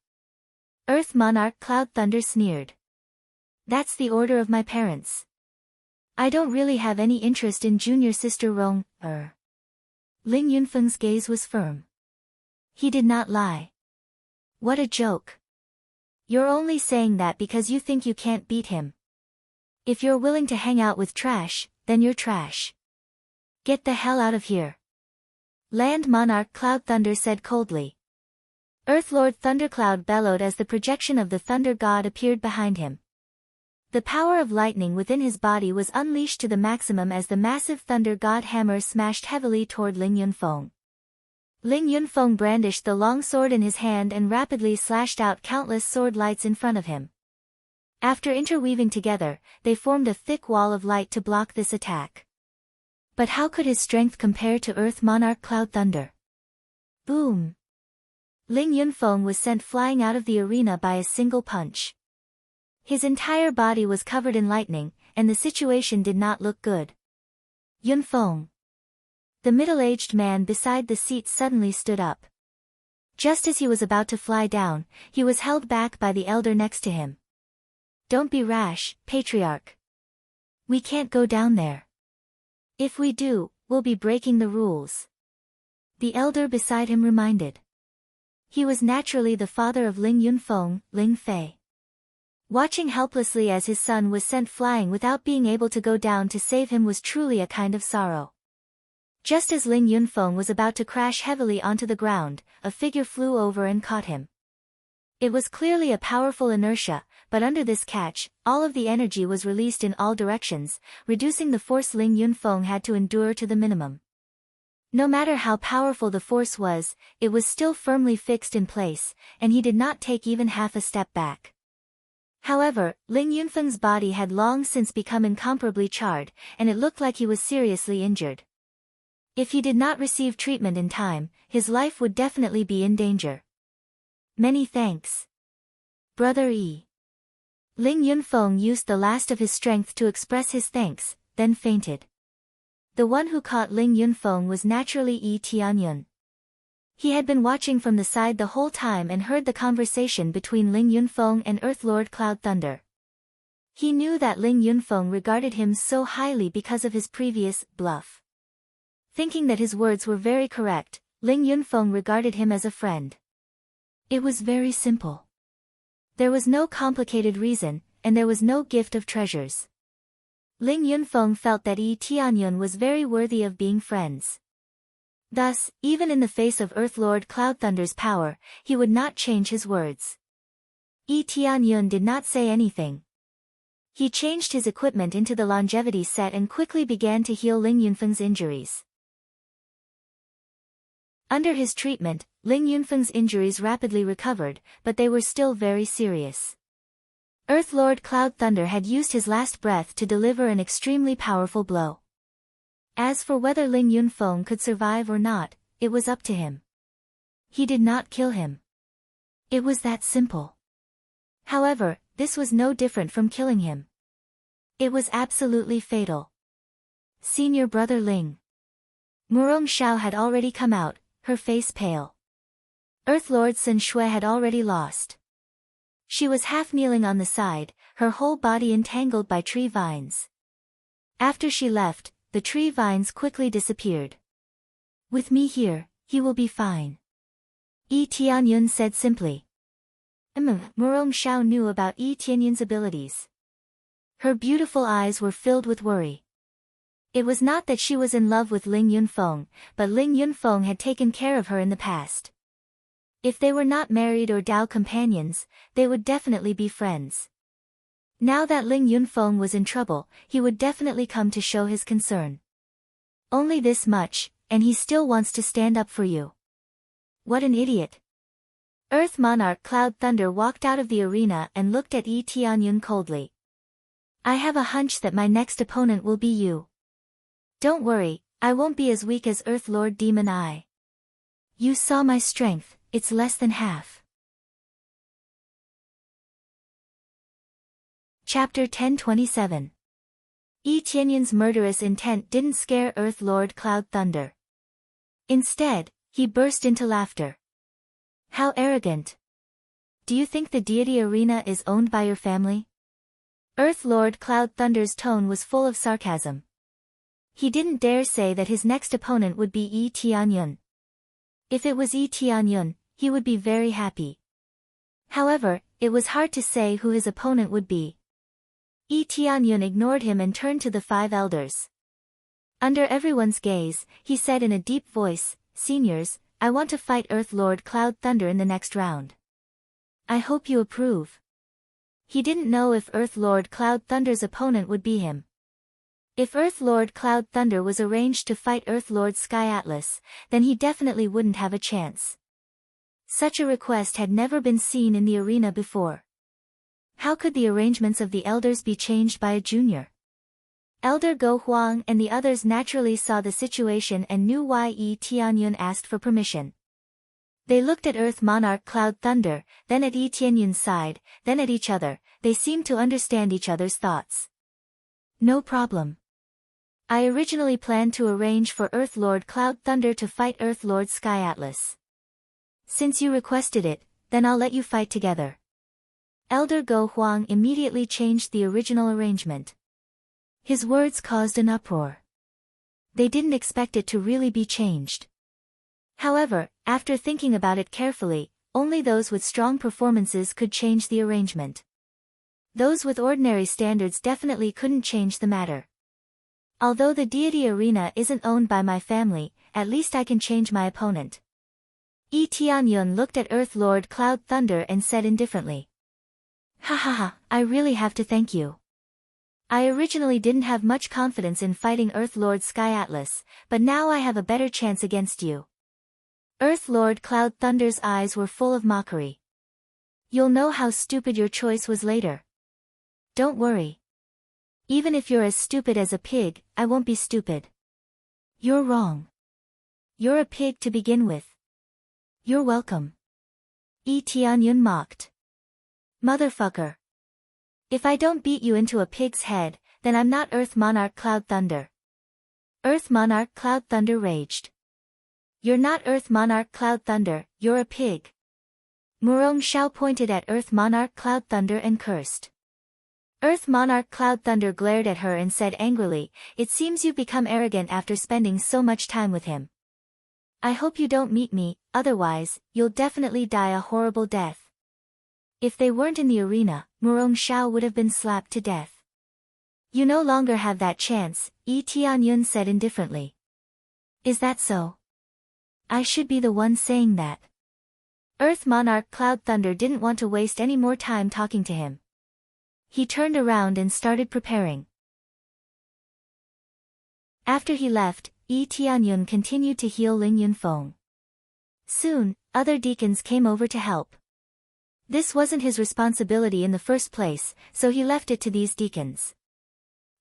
Earth Monarch Cloud Thunder sneered. That's the order of my parents. I don't really have any interest in junior sister Rong, Ling Yunfeng's gaze was firm. He did not lie. What a joke. You're only saying that because you think you can't beat him. If you're willing to hang out with trash, then you're trash. Get the hell out of here. Land Monarch Cloud Thunder said coldly. Earth Lord Thundercloud bellowed as the projection of the Thunder God appeared behind him. The power of lightning within his body was unleashed to the maximum as the massive Thunder God hammer smashed heavily toward Ling Yunfeng. Ling Yunfeng brandished the long sword in his hand and rapidly slashed out countless sword lights in front of him. After interweaving together, they formed a thick wall of light to block this attack. But how could his strength compare to Earth Monarch Cloud Thunder? Boom! Ling Yunfeng was sent flying out of the arena by a single punch. His entire body was covered in lightning, and the situation did not look good. Yunfeng. The middle-aged man beside the seat suddenly stood up. Just as he was about to fly down, he was held back by the elder next to him. Don't be rash, Patriarch. We can't go down there. If we do, we'll be breaking the rules. The elder beside him reminded. He was naturally the father of Ling Yunfeng, Ling Fei. Watching helplessly as his son was sent flying without being able to go down to save him was truly a kind of sorrow. Just as Ling Yunfeng was about to crash heavily onto the ground, a figure flew over and caught him. It was clearly a powerful inertia, but under this catch, all of the energy was released in all directions, reducing the force Ling Yunfeng had to endure to the minimum. No matter how powerful the force was, it was still firmly fixed in place, and he did not take even half a step back. However, Ling Yunfeng's body had long since become incomparably charred, and it looked like he was seriously injured. If he did not receive treatment in time, his life would definitely be in danger. Many thanks. Brother Yi. Ling Yunfeng used the last of his strength to express his thanks, then fainted. The one who caught Ling Yunfeng was naturally Yi Tianyun. He had been watching from the side the whole time and heard the conversation between Ling Yunfeng and Earth Lord Cloud Thunder. He knew that Ling Yunfeng regarded him so highly because of his previous bluff. Thinking that his words were very correct, Ling Yunfeng regarded him as a friend. It was very simple. There was no complicated reason, and there was no gift of treasures. Ling Yunfeng felt that Yi Tianyun was very worthy of being friends. Thus, even in the face of Earth Lord Cloud Thunder's power, he would not change his words. Yi Tianyun did not say anything. He changed his equipment into the longevity set and quickly began to heal Ling Yunfeng's injuries. Under his treatment, Ling Yunfeng's injuries rapidly recovered, but they were still very serious. Earth Lord Cloud Thunder had used his last breath to deliver an extremely powerful blow. As for whether Ling Yunfeng could survive or not, it was up to him. He did not kill him. It was that simple. However, this was no different from killing him. It was absolutely fatal. Senior Brother Ling. Murong Xiao had already come out, her face pale. Earth Lord Sun Shui had already lost. She was half kneeling on the side, her whole body entangled by tree vines. After she left, the tree vines quickly disappeared. With me here, he will be fine. Yi Tianyun said simply. Murong Xiao knew about Yi Tianyun's abilities. Her beautiful eyes were filled with worry. It was not that she was in love with Ling Yunfeng, but Ling Yunfeng had taken care of her in the past. If they were not married or Dao companions, they would definitely be friends. Now that Ling Yunfeng was in trouble, he would definitely come to show his concern. Only this much, and he still wants to stand up for you. What an idiot. Earth Monarch Cloud Thunder walked out of the arena and looked at Yi Tianyun coldly. I have a hunch that my next opponent will be you. Don't worry, I won't be as weak as Earth Lord Demon Eye. You saw my strength, it's less than half. Chapter 1027. Yi Tianyun's murderous intent didn't scare Earth Lord Cloud Thunder. Instead, he burst into laughter. How arrogant. Do you think the deity arena is owned by your family? Earth Lord Cloud Thunder's tone was full of sarcasm. He didn't dare say that his next opponent would be Yi Tianyun. If it was Yi Tianyun, he would be very happy. However, it was hard to say who his opponent would be. Yi Tianyun ignored him and turned to the 5 elders. Under everyone's gaze, he said in a deep voice, Seniors, I want to fight Earth Lord Cloud Thunder in the next round. I hope you approve. He didn't know if Earth Lord Cloud Thunder's opponent would be him. If Earth Lord Cloud Thunder was arranged to fight Earth Lord Sky Atlas, then he definitely wouldn't have a chance. Such a request had never been seen in the arena before. How could the arrangements of the elders be changed by a junior? Elder Go Huang and the others naturally saw the situation and knew why Yi Tianyun asked for permission. They looked at Earth Monarch Cloud Thunder, then at Yi Tianyun's side, then at each other. They seemed to understand each other's thoughts. No problem. I originally planned to arrange for Earth Lord Cloud Thunder to fight Earth Lord Sky Atlas. Since you requested it, then I'll let you fight together. Elder Go Huang immediately changed the original arrangement. His words caused an uproar. They didn't expect it to really be changed. However, after thinking about it carefully, only those with strong performances could change the arrangement. Those with ordinary standards definitely couldn't change the matter. Although the deity arena isn't owned by my family, at least I can change my opponent. Yi Tianyun looked at Earth Lord Cloud Thunder and said indifferently. Ha ha ha, I really have to thank you. I originally didn't have much confidence in fighting Earth Lord Sky Atlas, but now I have a better chance against you. Earth Lord Cloud Thunder's eyes were full of mockery. You'll know how stupid your choice was later. Don't worry. Even if you're as stupid as a pig, I won't be stupid. You're wrong. You're a pig to begin with. You're welcome. Yi Tianyun mocked. Motherfucker. If I don't beat you into a pig's head, then I'm not Earth Monarch Cloud Thunder. Earth Monarch Cloud Thunder raged. You're not Earth Monarch Cloud Thunder, you're a pig. Murong Shao pointed at Earth Monarch Cloud Thunder and cursed. Earth Monarch Cloud Thunder glared at her and said angrily, It seems you've become arrogant after spending so much time with him. I hope you don't meet me, otherwise, you'll definitely die a horrible death. If they weren't in the arena, Murong Shao would have been slapped to death. You no longer have that chance, Yi Tianyun said indifferently. Is that so? I should be the one saying that. Earth Monarch Cloud Thunder didn't want to waste any more time talking to him. He turned around and started preparing. After he left, Yi Tianyun continued to heal Ling Yunfeng. Soon, other deacons came over to help. This wasn't his responsibility in the first place, so he left it to these deacons.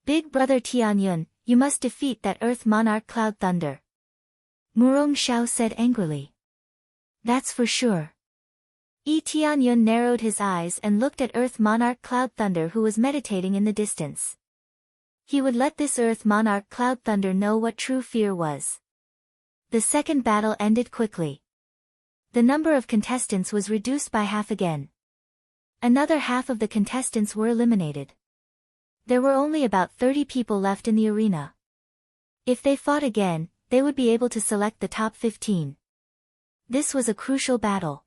Big brother Tianyun, you must defeat that Earth Monarch Cloud Thunder. Murong Shao said angrily. That's for sure. Yi Tianyun narrowed his eyes and looked at Earth Monarch Cloud Thunder who was meditating in the distance. He would let this Earth Monarch Cloud Thunder know what true fear was. The second battle ended quickly. The number of contestants was reduced by half again. Another half of the contestants were eliminated. There were only about 30 people left in the arena. If they fought again, they would be able to select the top 15. This was a crucial battle.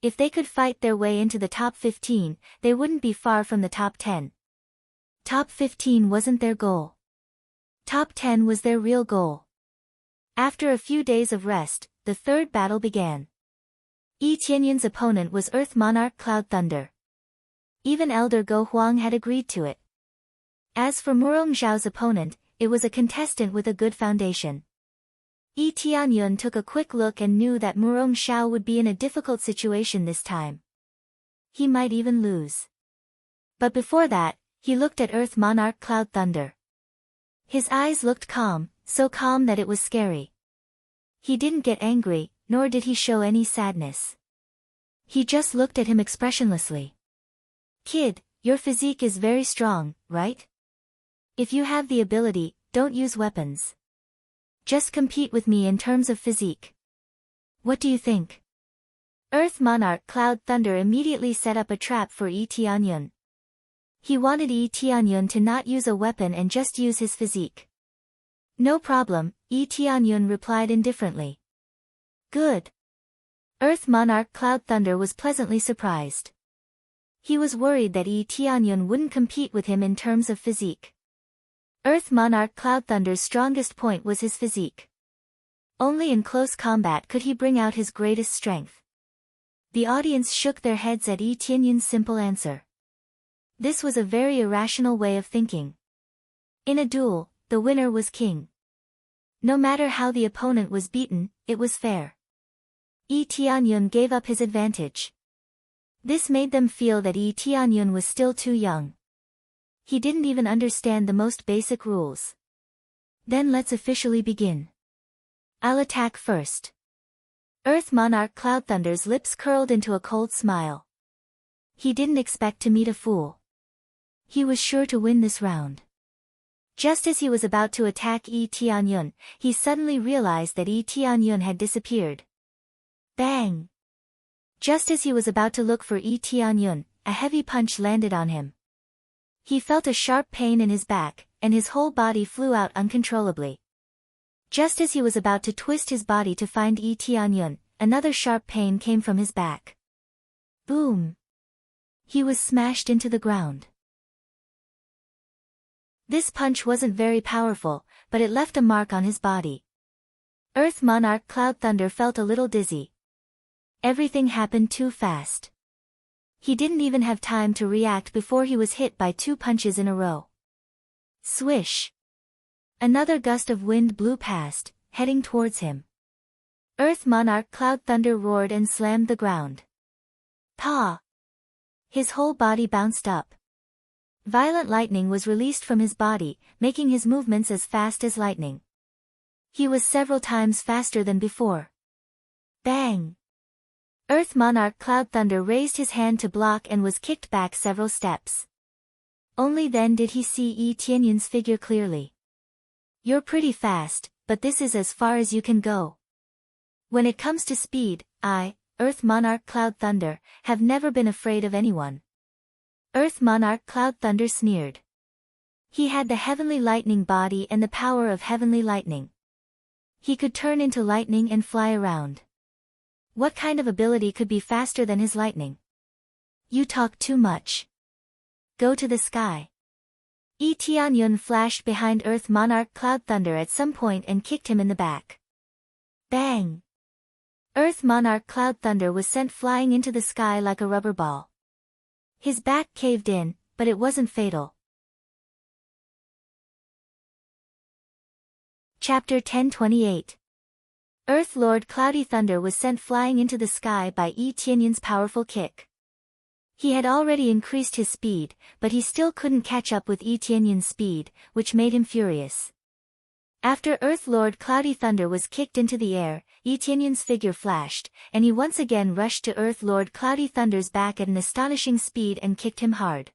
If they could fight their way into the top 15, they wouldn't be far from the top 10. Top 15 wasn't their goal. Top 10 was their real goal. After a few days of rest, the third battle began. Yi Tianyun's opponent was Earth Monarch Cloud Thunder. Even Elder Go Huang had agreed to it. As for Murong Zhao's opponent, it was a contestant with a good foundation. Yi Tianyun took a quick look and knew that Murong Zhao would be in a difficult situation this time. He might even lose. But before that, he looked at Earth Monarch Cloud Thunder. His eyes looked calm, so calm that it was scary. He didn't get angry, nor did he show any sadness. He just looked at him expressionlessly. Kid, your physique is very strong, right? If you have the ability, don't use weapons. Just compete with me in terms of physique. What do you think? Earth Monarch Cloud Thunder immediately set up a trap for Yi Tianyun. He wanted Yi Tianyun to not use a weapon and just use his physique. No problem, Yi Tianyun replied indifferently. Good. Earth Monarch Cloud Thunder was pleasantly surprised. He was worried that Yi Tianyun wouldn't compete with him in terms of physique. Earth Monarch Cloud Thunder's strongest point was his physique. Only in close combat could he bring out his greatest strength. The audience shook their heads at Yi Tianyun's simple answer. This was a very irrational way of thinking. In a duel, the winner was king. No matter how the opponent was beaten, it was fair. Yi Tianyun gave up his advantage. This made them feel that Yi Tianyun was still too young. He didn't even understand the most basic rules. Then let's officially begin. I'll attack first. Earth Monarch Cloud Thunder's lips curled into a cold smile. He didn't expect to meet a fool. He was sure to win this round. Just as he was about to attack Yi Tianyun, he suddenly realized that Yi Tianyun had disappeared. Bang! Just as he was about to look for Yi Tianyun, a heavy punch landed on him. He felt a sharp pain in his back, and his whole body flew out uncontrollably. Just as he was about to twist his body to find Yi Tianyun, another sharp pain came from his back. Boom! He was smashed into the ground. This punch wasn't very powerful, but it left a mark on his body. Earth Monarch Cloud Thunder felt a little dizzy. Everything happened too fast. He didn't even have time to react before he was hit by 2 punches in a row. Swish! Another gust of wind blew past, heading towards him. Earth Monarch Cloud Thunder roared and slammed the ground. Pa! His whole body bounced up. Violent lightning was released from his body, making his movements as fast as lightning. He was several times faster than before. Bang! Earth Monarch Cloud Thunder raised his hand to block and was kicked back several steps. Only then did he see Yi Tianyun's figure clearly. You're pretty fast, but this is as far as you can go. When it comes to speed, I, Earth Monarch Cloud Thunder, have never been afraid of anyone. Earth Monarch Cloud Thunder sneered. He had the heavenly lightning body and the power of heavenly lightning. He could turn into lightning and fly around. What kind of ability could be faster than his lightning? You talk too much. Go to the sky. Yi Tianyun flashed behind Earth Monarch Cloud Thunder at some point and kicked him in the back. Bang! Earth Monarch Cloud Thunder was sent flying into the sky like a rubber ball. His back caved in, but it wasn't fatal. Chapter 1028. Earth Lord Cloudy Thunder was sent flying into the sky by Yi Tianyun's powerful kick. He had already increased his speed, but he still couldn't catch up with Yi Tianyun's speed, which made him furious. After Earth Lord Cloudy Thunder was kicked into the air, Yi Tianyun's figure flashed, and he once again rushed to Earth Lord Cloudy Thunder's back at an astonishing speed and kicked him hard.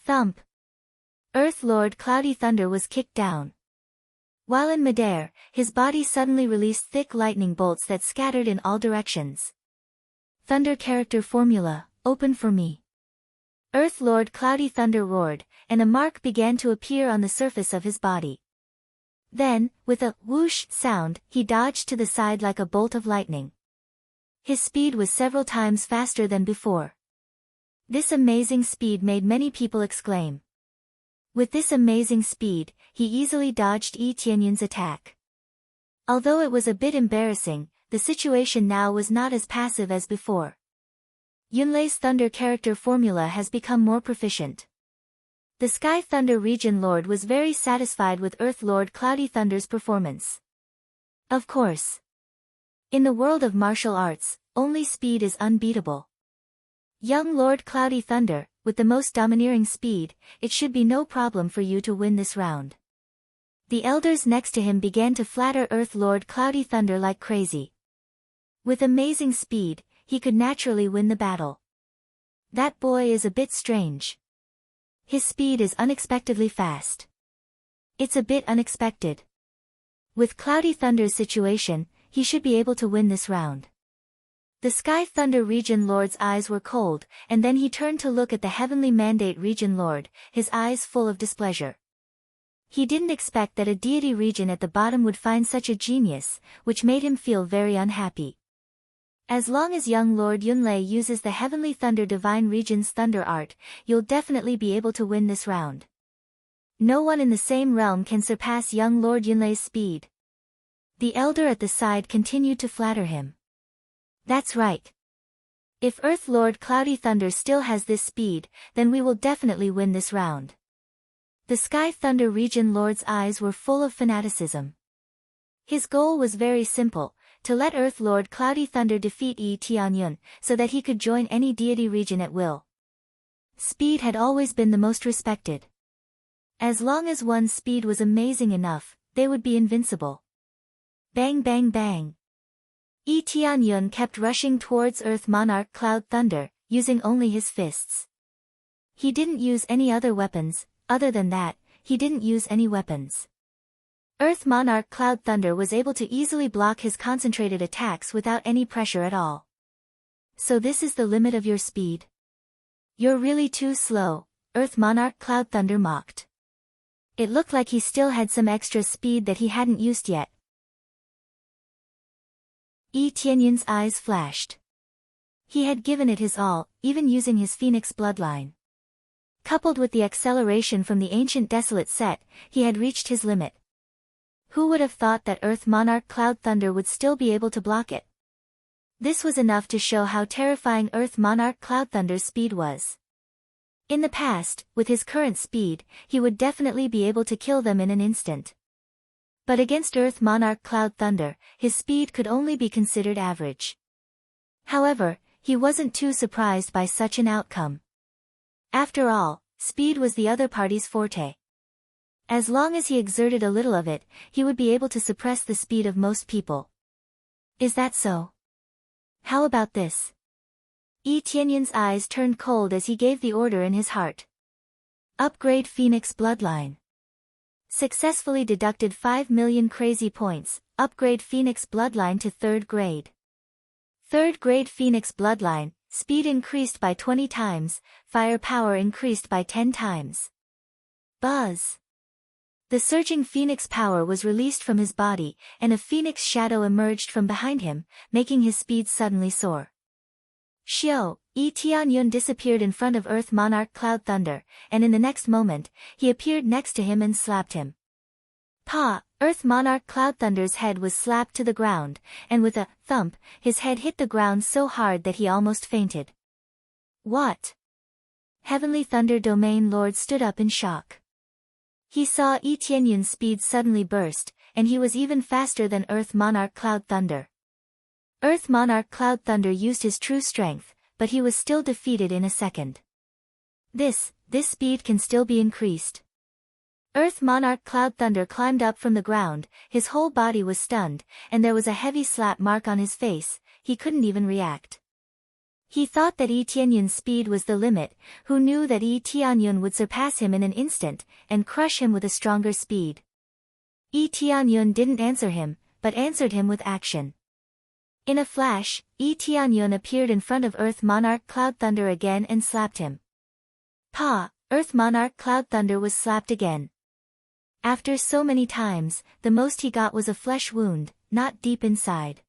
Thump! Earth Lord Cloudy Thunder was kicked down. While in midair, his body suddenly released thick lightning bolts that scattered in all directions. Thunder character formula, open for me. Earth Lord Cloudy Thunder roared, and a mark began to appear on the surface of his body. Then, with a whoosh sound, he dodged to the side like a bolt of lightning. His speed was several times faster than before. This amazing speed made many people exclaim. With this amazing speed, he easily dodged Yi Tianyun's attack. Although it was a bit embarrassing, the situation now was not as passive as before. Yunlei's thunder character formula has become more proficient. The Sky Thunder Region Lord was very satisfied with Earth Lord Cloudy Thunder's performance. Of course. In the world of martial arts, only speed is unbeatable. Young Lord Cloudy Thunder, with the most domineering speed, it should be no problem for you to win this round. The elders next to him began to flatter Earth Lord Cloudy Thunder like crazy. With amazing speed, he could naturally win the battle. That boy is a bit strange. His speed is unexpectedly fast. It's a bit unexpected. With Cloudy Thunder's situation, he should be able to win this round. The Sky Thunder Region Lord's eyes were cold, and then he turned to look at the Heavenly Mandate Region Lord, his eyes full of displeasure. He didn't expect that a deity region at the bottom would find such a genius, which made him feel very unhappy. As long as young Lord Yunlei uses the Heavenly Thunder Divine Region's Thunder Art, you'll definitely be able to win this round. No one in the same realm can surpass young Lord Yunlei's speed. The elder at the side continued to flatter him. That's right. If Earth Lord Cloudy Thunder still has this speed, then we will definitely win this round. The Sky Thunder Region Lord's eyes were full of fanaticism. His goal was very simple, to let Earth Lord Cloudy Thunder defeat Yi Tianyun, so that he could join any deity region at will. Speed had always been the most respected. As long as one's speed was amazing enough, they would be invincible. Bang bang bang. Yi Tianyun kept rushing towards Earth Monarch Cloud Thunder, using only his fists. He didn't use any other weapons. Other than that, he didn't use any weapons. Earth Monarch Cloud Thunder was able to easily block his concentrated attacks without any pressure at all. So this is the limit of your speed? You're really too slow, Earth Monarch Cloud Thunder mocked. It looked like he still had some extra speed that he hadn't used yet. Yi Tianyun's eyes flashed. He had given it his all, even using his Phoenix bloodline. Coupled with the acceleration from the ancient Desolate set, he had reached his limit. Who would have thought that Earth Monarch Cloud Thunder would still be able to block it? This was enough to show how terrifying Earth Monarch Cloud Thunder's speed was. In the past, with his current speed, he would definitely be able to kill them in an instant. But against Earth Monarch Cloud Thunder, his speed could only be considered average. However, he wasn't too surprised by such an outcome. After all, speed was the other party's forte. As long as he exerted a little of it, he would be able to suppress the speed of most people. Is that so? How about this? Yi Tianyun's eyes turned cold as he gave the order in his heart. Upgrade Phoenix Bloodline. Successfully deducted 5 million crazy points, upgrade Phoenix Bloodline to 3rd grade. 3rd grade Phoenix Bloodline. Speed increased by 20 times, firepower increased by 10 times. Buzz! The surging phoenix power was released from his body, and a phoenix shadow emerged from behind him, making his speed suddenly soar. Xiao, Yi Tianyun disappeared in front of Earth Monarch Cloud Thunder, and in the next moment, he appeared next to him and slapped him. Pa! Earth Monarch Cloud Thunder's head was slapped to the ground, and with a thump, his head hit the ground so hard that he almost fainted. What? Heavenly Thunder Domain Lord stood up in shock. He saw Yi Tianyun's speed suddenly burst, and he was even faster than Earth Monarch Cloud Thunder. Earth Monarch Cloud Thunder used his true strength, but he was still defeated in a second. This speed can still be increased. Earth Monarch Cloud Thunder climbed up from the ground, his whole body was stunned, and there was a heavy slap mark on his face. He couldn't even react. He thought that Yi Tianyun's speed was the limit, who knew that Yi Tianyun would surpass him in an instant, and crush him with a stronger speed. Yi Tianyun didn't answer him, but answered him with action. In a flash, Yi Tianyun appeared in front of Earth Monarch Cloud Thunder again and slapped him. Pa! Earth Monarch Cloud Thunder was slapped again. After so many times, the most he got was a flesh wound, not deep inside.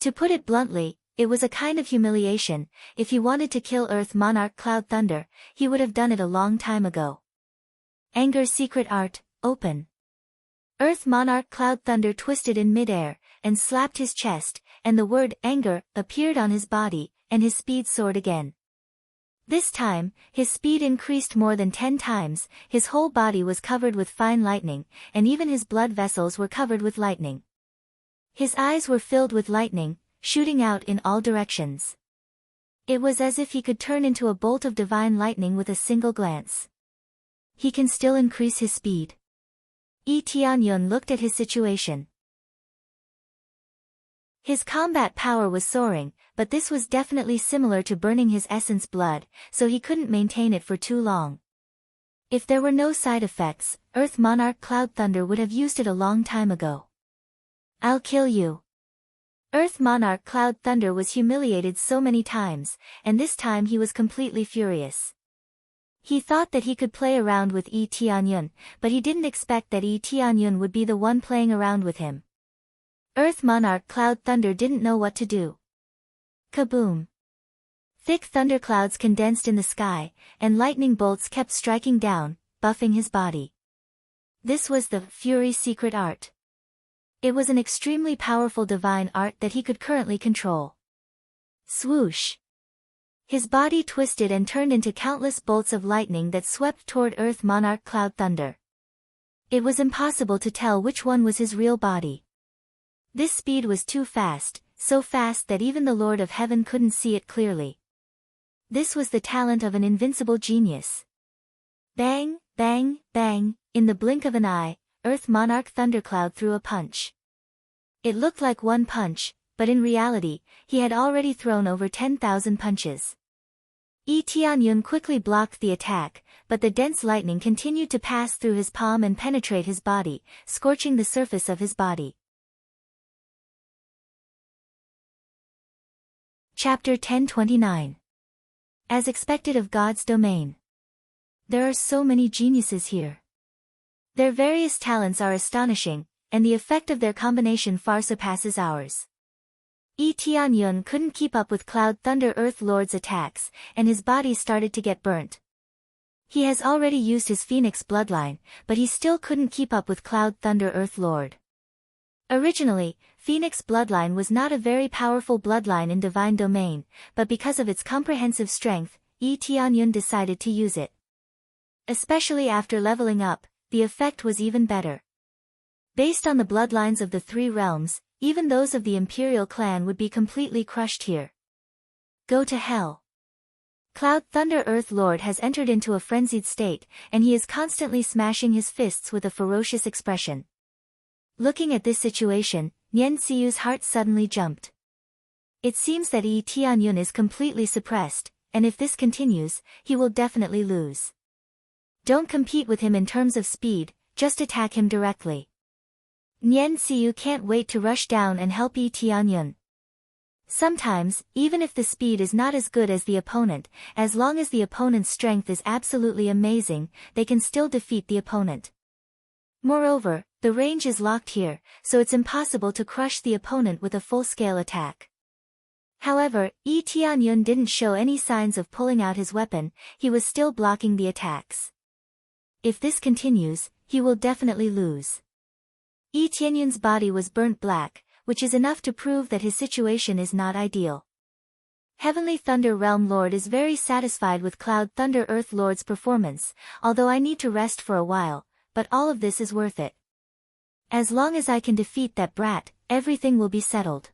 To put it bluntly, it was a kind of humiliation. If he wanted to kill Earth Monarch Cloud Thunder, he would have done it a long time ago. Anger secret art, open. Earth Monarch Cloud Thunder twisted in midair, and slapped his chest, and the word anger appeared on his body, and his speed soared again. This time, his speed increased more than 10 times, his whole body was covered with fine lightning, and even his blood vessels were covered with lightning. His eyes were filled with lightning, shooting out in all directions. It was as if he could turn into a bolt of divine lightning with a single glance. He can still increase his speed. Yi Tianyun looked at his situation. His combat power was soaring, but this was definitely similar to burning his essence blood, so he couldn't maintain it for too long. If there were no side effects, Earth Monarch Cloud Thunder would have used it a long time ago. I'll kill you. Earth Monarch Cloud Thunder was humiliated so many times, and this time he was completely furious. He thought that he could play around with Yi Tianyun, but he didn't expect that Yi Tianyun would be the one playing around with him. Earth Monarch Cloud Thunder didn't know what to do. Kaboom! Thick thunderclouds condensed in the sky, and lightning bolts kept striking down, buffing his body. This was the Fury Secret Art. It was an extremely powerful divine art that he could currently control. Swoosh! His body twisted and turned into countless bolts of lightning that swept toward Earth Monarch Cloud Thunder. It was impossible to tell which one was his real body. This speed was too fast, so fast that even the Lord of Heaven couldn't see it clearly. This was the talent of an invincible genius. Bang, bang, bang, in the blink of an eye, Earth Monarch Thundercloud threw a punch. It looked like one punch, but in reality, he had already thrown over 10,000 punches. Yi Tianyun quickly blocked the attack, but the dense lightning continued to pass through his palm and penetrate his body, scorching the surface of his body. Chapter 1029. As expected of God's domain. There are so many geniuses here. Their various talents are astonishing, and the effect of their combination far surpasses ours. Yi Tianyun couldn't keep up with Cloud Thunder Earth Lord's attacks, and his body started to get burnt. He has already used his Phoenix bloodline, but he still couldn't keep up with Cloud Thunder Earth Lord. Originally, Phoenix bloodline was not a very powerful bloodline in Divine Domain, but because of its comprehensive strength, Yi Tianyun decided to use it. Especially after leveling up, the effect was even better. Based on the bloodlines of the three realms, even those of the Imperial clan would be completely crushed here. Go to hell. Cloud Thunder Earth Lord has entered into a frenzied state, and he is constantly smashing his fists with a ferocious expression. Looking at this situation, Nian Xiyu's heart suddenly jumped. It seems that Yi Tianyun is completely suppressed, and if this continues, he will definitely lose. Don't compete with him in terms of speed, just attack him directly. Nian Xiyu can't wait to rush down and help Yi Tianyun. Sometimes, even if the speed is not as good as the opponent, as long as the opponent's strength is absolutely amazing, they can still defeat the opponent. Moreover, the range is locked here, so it's impossible to crush the opponent with a full-scale attack. However, Yi Tianyun didn't show any signs of pulling out his weapon, he was still blocking the attacks. If this continues, he will definitely lose. Yi Tianyun's body was burnt black, which is enough to prove that his situation is not ideal. Heavenly Thunder Realm Lord is very satisfied with Cloud Thunder Earth Lord's performance, although I need to rest for a while, but all of this is worth it. As long as I can defeat that brat, everything will be settled.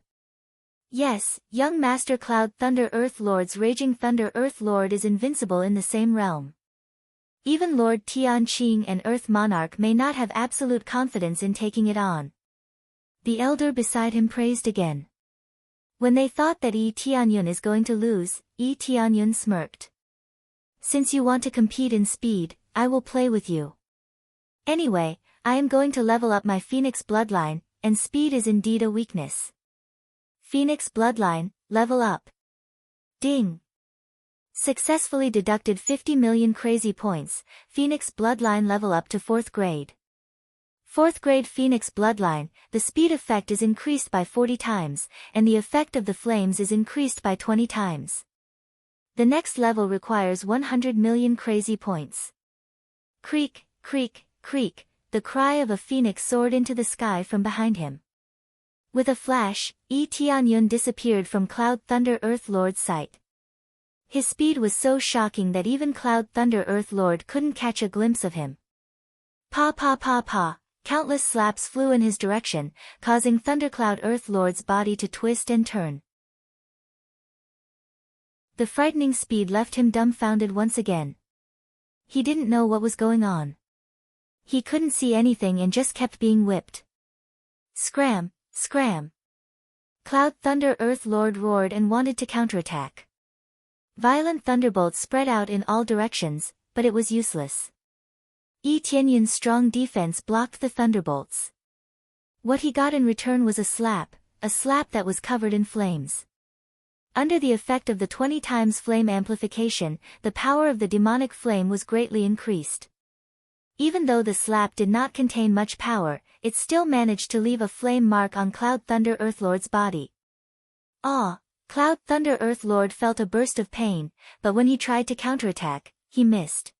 Yes, young Master Cloud Thunder Earth Lord's Raging Thunder Earth Lord is invincible in the same realm. Even Lord Tian Qing and Earth Monarch may not have absolute confidence in taking it on. The elder beside him praised again. When they thought that Yi Tianyun is going to lose, Yi Tianyun smirked. Since you want to compete in speed, I will play with you. Anyway, I am going to level up my Phoenix bloodline, and speed is indeed a weakness. Phoenix bloodline, level up. Ding. Successfully deducted 50 million crazy points, Phoenix bloodline level up to 4th grade. 4th grade Phoenix bloodline, the speed effect is increased by 40 times, and the effect of the flames is increased by 20 times. The next level requires 100 million crazy points. Creak, Creak, creak, the cry of a phoenix soared into the sky from behind him. With a flash, Tianyun disappeared from Cloud Thunder Earth Lord's sight. His speed was so shocking that even Cloud Thunder Earth Lord couldn't catch a glimpse of him. Pa pa pa pa, countless slaps flew in his direction, causing Thundercloud Earth Lord's body to twist and turn. The frightening speed left him dumbfounded once again. He didn't know what was going on. He couldn't see anything and just kept being whipped. Scram, scram. Cloud Thunder Earth Lord roared and wanted to counterattack. Violent thunderbolts spread out in all directions, but it was useless. Tianyun's strong defense blocked the thunderbolts. What he got in return was a slap that was covered in flames. Under the effect of the 20 times flame amplification, the power of the demonic flame was greatly increased. Even though the slap did not contain much power, it still managed to leave a flame mark on Cloud Thunder Earthlord's body. Ah! Cloud Thunder Earthlord felt a burst of pain, but when he tried to counterattack, he missed.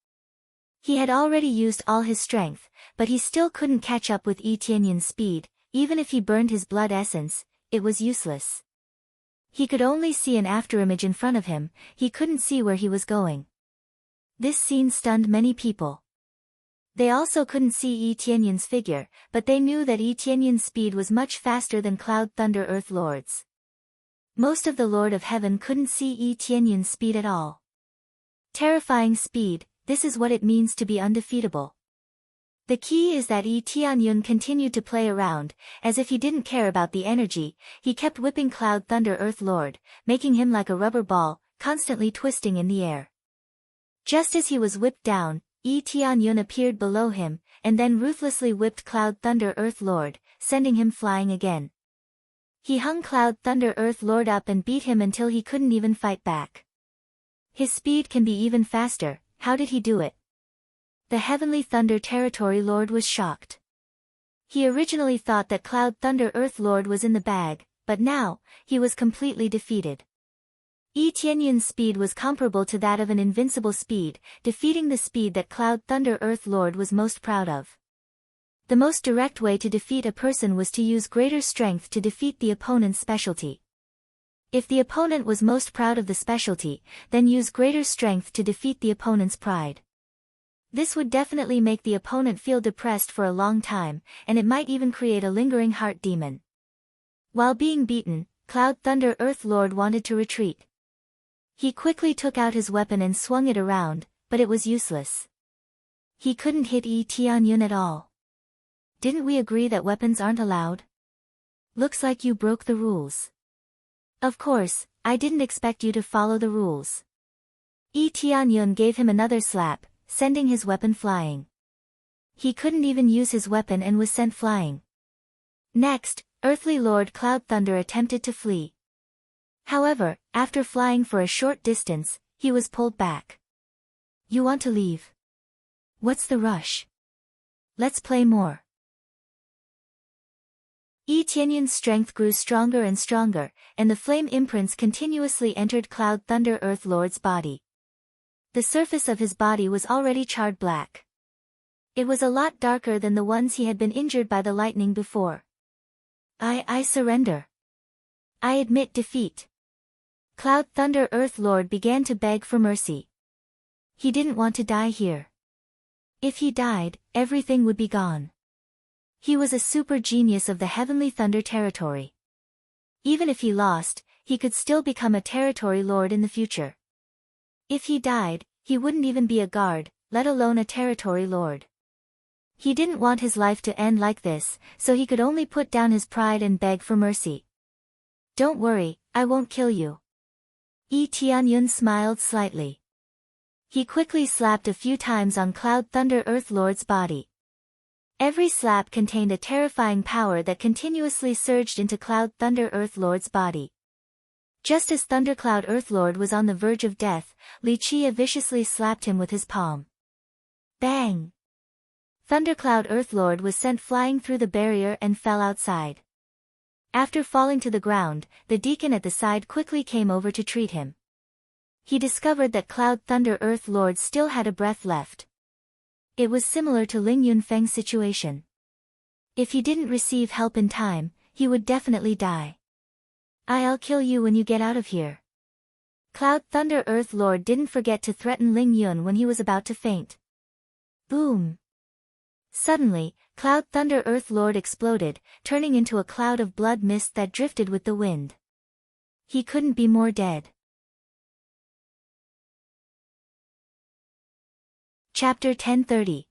He had already used all his strength, but he still couldn't catch up with Tianyun's speed. Even if he burned his blood essence, it was useless. He could only see an afterimage in front of him, he couldn't see where he was going. This scene stunned many people. They also couldn't see Tianyun's figure, but they knew that Tianyun's speed was much faster than Cloud Thunder Earth Lord's. Most of the Lord of Heaven couldn't see Tianyun's speed at all. Terrifying speed, this is what it means to be undefeatable. The key is that Tianyun continued to play around, as if he didn't care about the energy. He kept whipping Cloud Thunder Earth Lord, making him like a rubber ball, constantly twisting in the air. Just as he was whipped down, Tianyun appeared below him, and then ruthlessly whipped Cloud Thunder Earth Lord, sending him flying again. He hung Cloud Thunder Earth Lord up and beat him until he couldn't even fight back. His speed can be even faster. How did he do it? The Heavenly Thunder Territory Lord was shocked. He originally thought that Cloud Thunder Earth Lord was in the bag, but now, he was completely defeated. Tianyun's speed was comparable to that of an invincible speed, defeating the speed that Cloud Thunder Earth Lord was most proud of. The most direct way to defeat a person was to use greater strength to defeat the opponent's specialty. If the opponent was most proud of the specialty, then use greater strength to defeat the opponent's pride. This would definitely make the opponent feel depressed for a long time, and it might even create a lingering heart demon. While being beaten, Cloud Thunder Earth Lord wanted to retreat. He quickly took out his weapon and swung it around, but it was useless. He couldn't hit Tianyun at all. Didn't we agree that weapons aren't allowed? Looks like you broke the rules. Of course, I didn't expect you to follow the rules. Tianyun gave him another slap, sending his weapon flying. He couldn't even use his weapon and was sent flying. Next, Earthly Lord Cloud Thunder attempted to flee. However, after flying for a short distance, he was pulled back. You want to leave? What's the rush? Let's play more. Tianyun's strength grew stronger and stronger, and the flame imprints continuously entered Cloud Thunder Earth Lord's body. The surface of his body was already charred black. It was a lot darker than the ones he had been injured by the lightning before. I surrender. I admit defeat. Cloud Thunder Earth Lord began to beg for mercy. He didn't want to die here. If he died, everything would be gone. He was a super genius of the Heavenly Thunder Territory. Even if he lost, he could still become a territory lord in the future. If he died, he wouldn't even be a guard, let alone a territory lord. He didn't want his life to end like this, so he could only put down his pride and beg for mercy. Don't worry, I won't kill you. Tianyun smiled slightly. He quickly slapped a few times on Cloud Thunder Earth Lord's body. Every slap contained a terrifying power that continuously surged into Cloud Thunder Earth Lord's body. Just as Thundercloud Earth Lord was on the verge of death, Lichia viciously slapped him with his palm. Bang! Thundercloud Earth Lord was sent flying through the barrier and fell outside. After falling to the ground, the deacon at the side quickly came over to treat him. He discovered that Cloud Thunder Earth Lord still had a breath left. It was similar to Ling Yunfeng's situation. If he didn't receive help in time, he would definitely die. I'll kill you when you get out of here. Cloud Thunder Earth Lord didn't forget to threaten Ling Yun when he was about to faint. Boom! Suddenly, Cloud Thunder Earth Lord exploded, turning into a cloud of blood mist that drifted with the wind. He couldn't be more dead. Chapter 1030.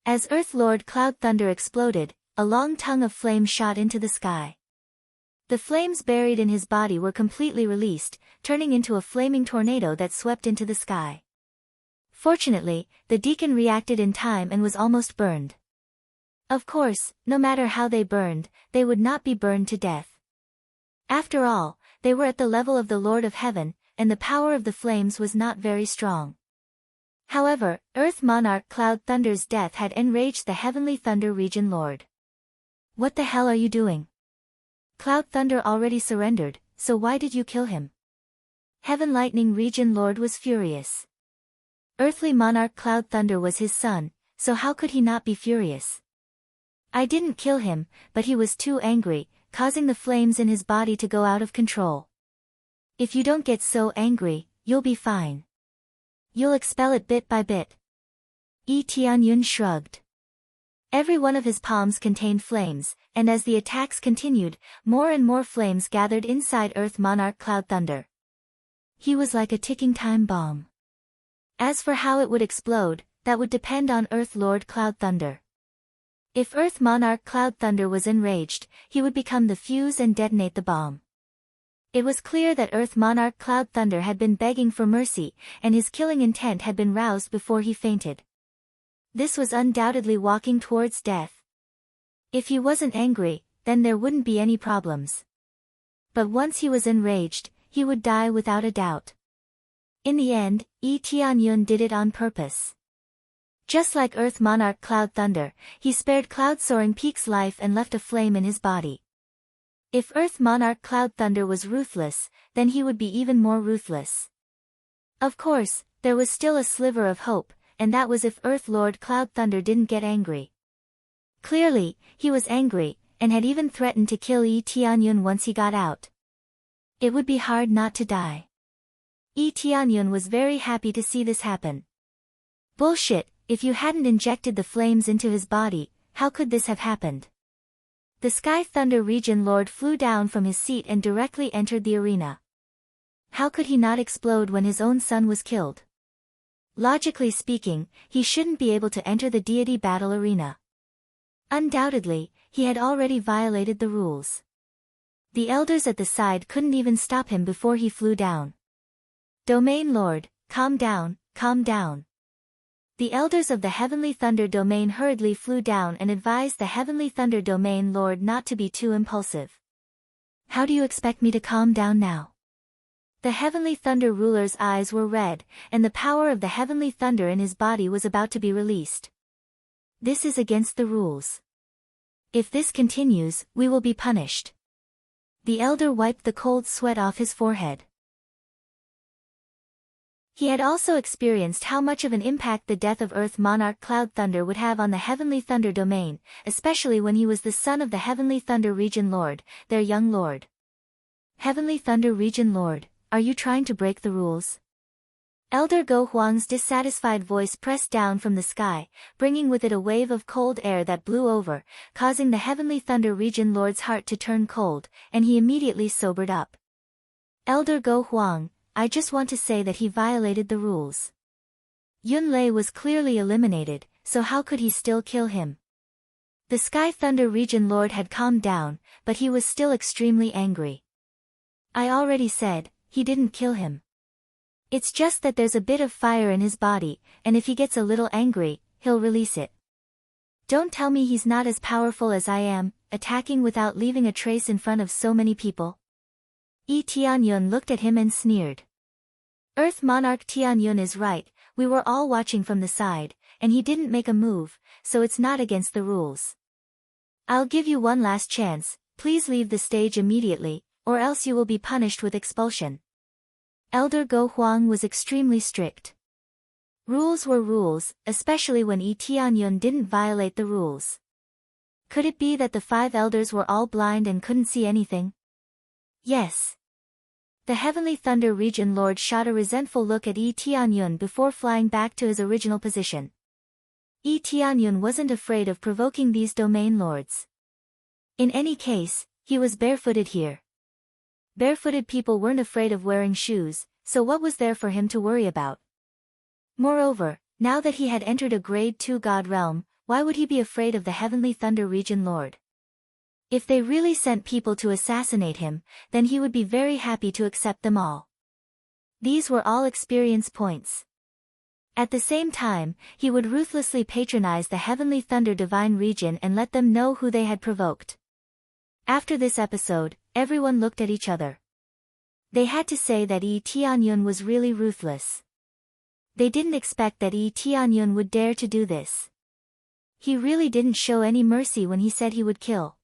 As Earth Lord Cloud Thunder exploded, a long tongue of flame shot into the sky. The flames buried in his body were completely released, turning into a flaming tornado that swept into the sky. Fortunately, the deacon reacted in time and was almost burned. Of course, no matter how they burned, they would not be burned to death. After all, they were at the level of the Lord of Heaven, and the power of the flames was not very strong. However, Earth Monarch Cloud Thunder's death had enraged the Heavenly Thunder Region Lord. What the hell are you doing? Cloud Thunder already surrendered, so why did you kill him? Heaven Lightning Region Lord was furious. Earthly Monarch Cloud Thunder was his son, so how could he not be furious? I didn't kill him, but he was too angry, causing the flames in his body to go out of control. If you don't get so angry, you'll be fine. You'll expel it bit by bit. Yi Tianyun shrugged. Every one of his palms contained flames, and as the attacks continued, more and more flames gathered inside Earth Monarch Cloud Thunder. He was like a ticking time bomb. As for how it would explode, that would depend on Earth Lord Cloud Thunder. If Earth Monarch Cloud Thunder was enraged, he would become the fuse and detonate the bomb. It was clear that Earth Monarch Cloud Thunder had been begging for mercy, and his killing intent had been roused before he fainted. This was undoubtedly walking towards death. If he wasn't angry, then there wouldn't be any problems. But once he was enraged, he would die without a doubt. In the end, Yi Tianyun did it on purpose. Just like Earth Monarch Cloud Thunder, he spared Cloud Soaring Peak's life and left a flame in his body. If Earth Monarch Cloud Thunder was ruthless, then he would be even more ruthless. Of course, there was still a sliver of hope, and that was if Earth Lord Cloud Thunder didn't get angry. Clearly, he was angry, and had even threatened to kill Yi Tianyun once he got out. It would be hard not to die. Yi Tianyun was very happy to see this happen. Bullshit, if you hadn't injected the flames into his body, how could this have happened? The Sky Thunder Region Lord flew down from his seat and directly entered the arena. How could he not explode when his own son was killed? Logically speaking, he shouldn't be able to enter the deity battle arena. Undoubtedly, he had already violated the rules. The elders at the side couldn't even stop him before he flew down. Domain Lord, calm down, calm down. The elders of the Heavenly Thunder Domain hurriedly flew down and advised the Heavenly Thunder Domain Lord not to be too impulsive. How do you expect me to calm down now? The Heavenly Thunder Ruler's eyes were red, and the power of the Heavenly Thunder in his body was about to be released. This is against the rules. If this continues, we will be punished. The elder wiped the cold sweat off his forehead. He had also experienced how much of an impact the death of Earth Monarch Cloud Thunder would have on the Heavenly Thunder Domain, especially when he was the son of the Heavenly Thunder Region Lord, their young lord. Heavenly Thunder Region Lord, are you trying to break the rules? Elder Go Huang's dissatisfied voice pressed down from the sky, bringing with it a wave of cold air that blew over, causing the Heavenly Thunder Region Lord's heart to turn cold, and he immediately sobered up. Elder Go Huang, I just want to say that he violated the rules. Yun Lei was clearly eliminated, so how could he still kill him? The Sky Thunder Region Lord had calmed down, but he was still extremely angry. I already said, he didn't kill him. It's just that there's a bit of fire in his body, and if he gets a little angry, he'll release it. Don't tell me he's not as powerful as I am, attacking without leaving a trace in front of so many people. Yi Tianyun looked at him and sneered. Earth Monarch Tianyun is right, we were all watching from the side, and he didn't make a move, so it's not against the rules. I'll give you one last chance, please leave the stage immediately, or else you will be punished with expulsion. Elder Go Huang was extremely strict. Rules were rules, especially when Yi Tianyun didn't violate the rules. Could it be that the 5 elders were all blind and couldn't see anything? Yes. The Heavenly Thunder Region Lord shot a resentful look at Yi Tianyun before flying back to his original position. Yi Tianyun wasn't afraid of provoking these domain lords. In any case, he was barefooted here. Barefooted people weren't afraid of wearing shoes, so what was there for him to worry about? Moreover, now that he had entered a Grade 2 God realm, why would he be afraid of the Heavenly Thunder Region Lord? If they really sent people to assassinate him, then he would be very happy to accept them all. These were all experience points. At the same time, he would ruthlessly patronize the Heavenly Thunder Divine Region and let them know who they had provoked. After this episode, everyone looked at each other. They had to say that Yi Tianyun was really ruthless. They didn't expect that Yi Tianyun would dare to do this. He really didn't show any mercy when he said he would kill.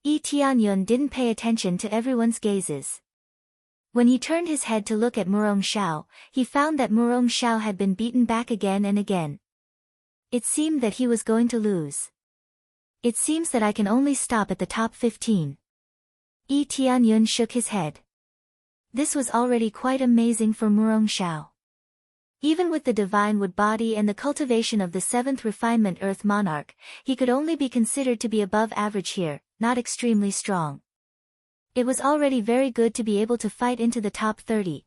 Yi Tianyun didn't pay attention to everyone's gazes. When he turned his head to look at Murong Xiao, he found that Murong Xiao had been beaten back again and again. It seemed that he was going to lose. It seems that I can only stop at the top 15. Yi Tianyun shook his head. This was already quite amazing for Murong Xiao. Even with the divine wood body and the cultivation of the 7th refinement Earth Monarch, he could only be considered to be above average here, not extremely strong. It was already very good to be able to fight into the top 30.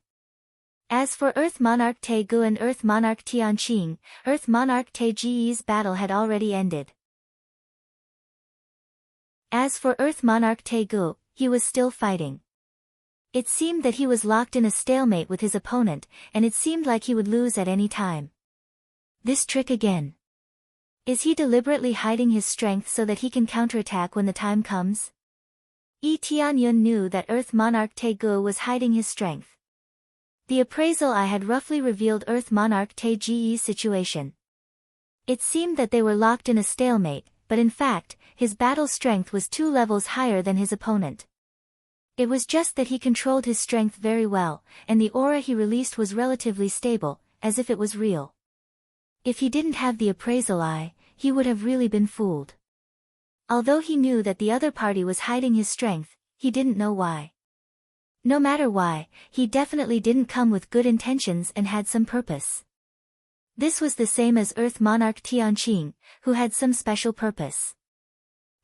As for Earth Monarch Te Gu and Earth Monarch Tianqing, Earth Monarch Te Ji's battle had already ended. As for Earth Monarch Te Gu, he was still fighting. It seemed that he was locked in a stalemate with his opponent, and it seemed like he would lose at any time. This trick again. Is he deliberately hiding his strength so that he can counterattack when the time comes? Yi Tianyun knew that Earth Monarch Te Gu was hiding his strength. The appraisal eye had roughly revealed Earth Monarch Te Ji's situation. It seemed that they were locked in a stalemate, but in fact, his battle strength was 2 levels higher than his opponent. It was just that he controlled his strength very well, and the aura he released was relatively stable, as if it was real. If he didn't have the appraisal eye, he would have really been fooled. Although he knew that the other party was hiding his strength, he didn't know why. No matter why, he definitely didn't come with good intentions and had some purpose. This was the same as Earth Monarch Tianqing, who had some special purpose.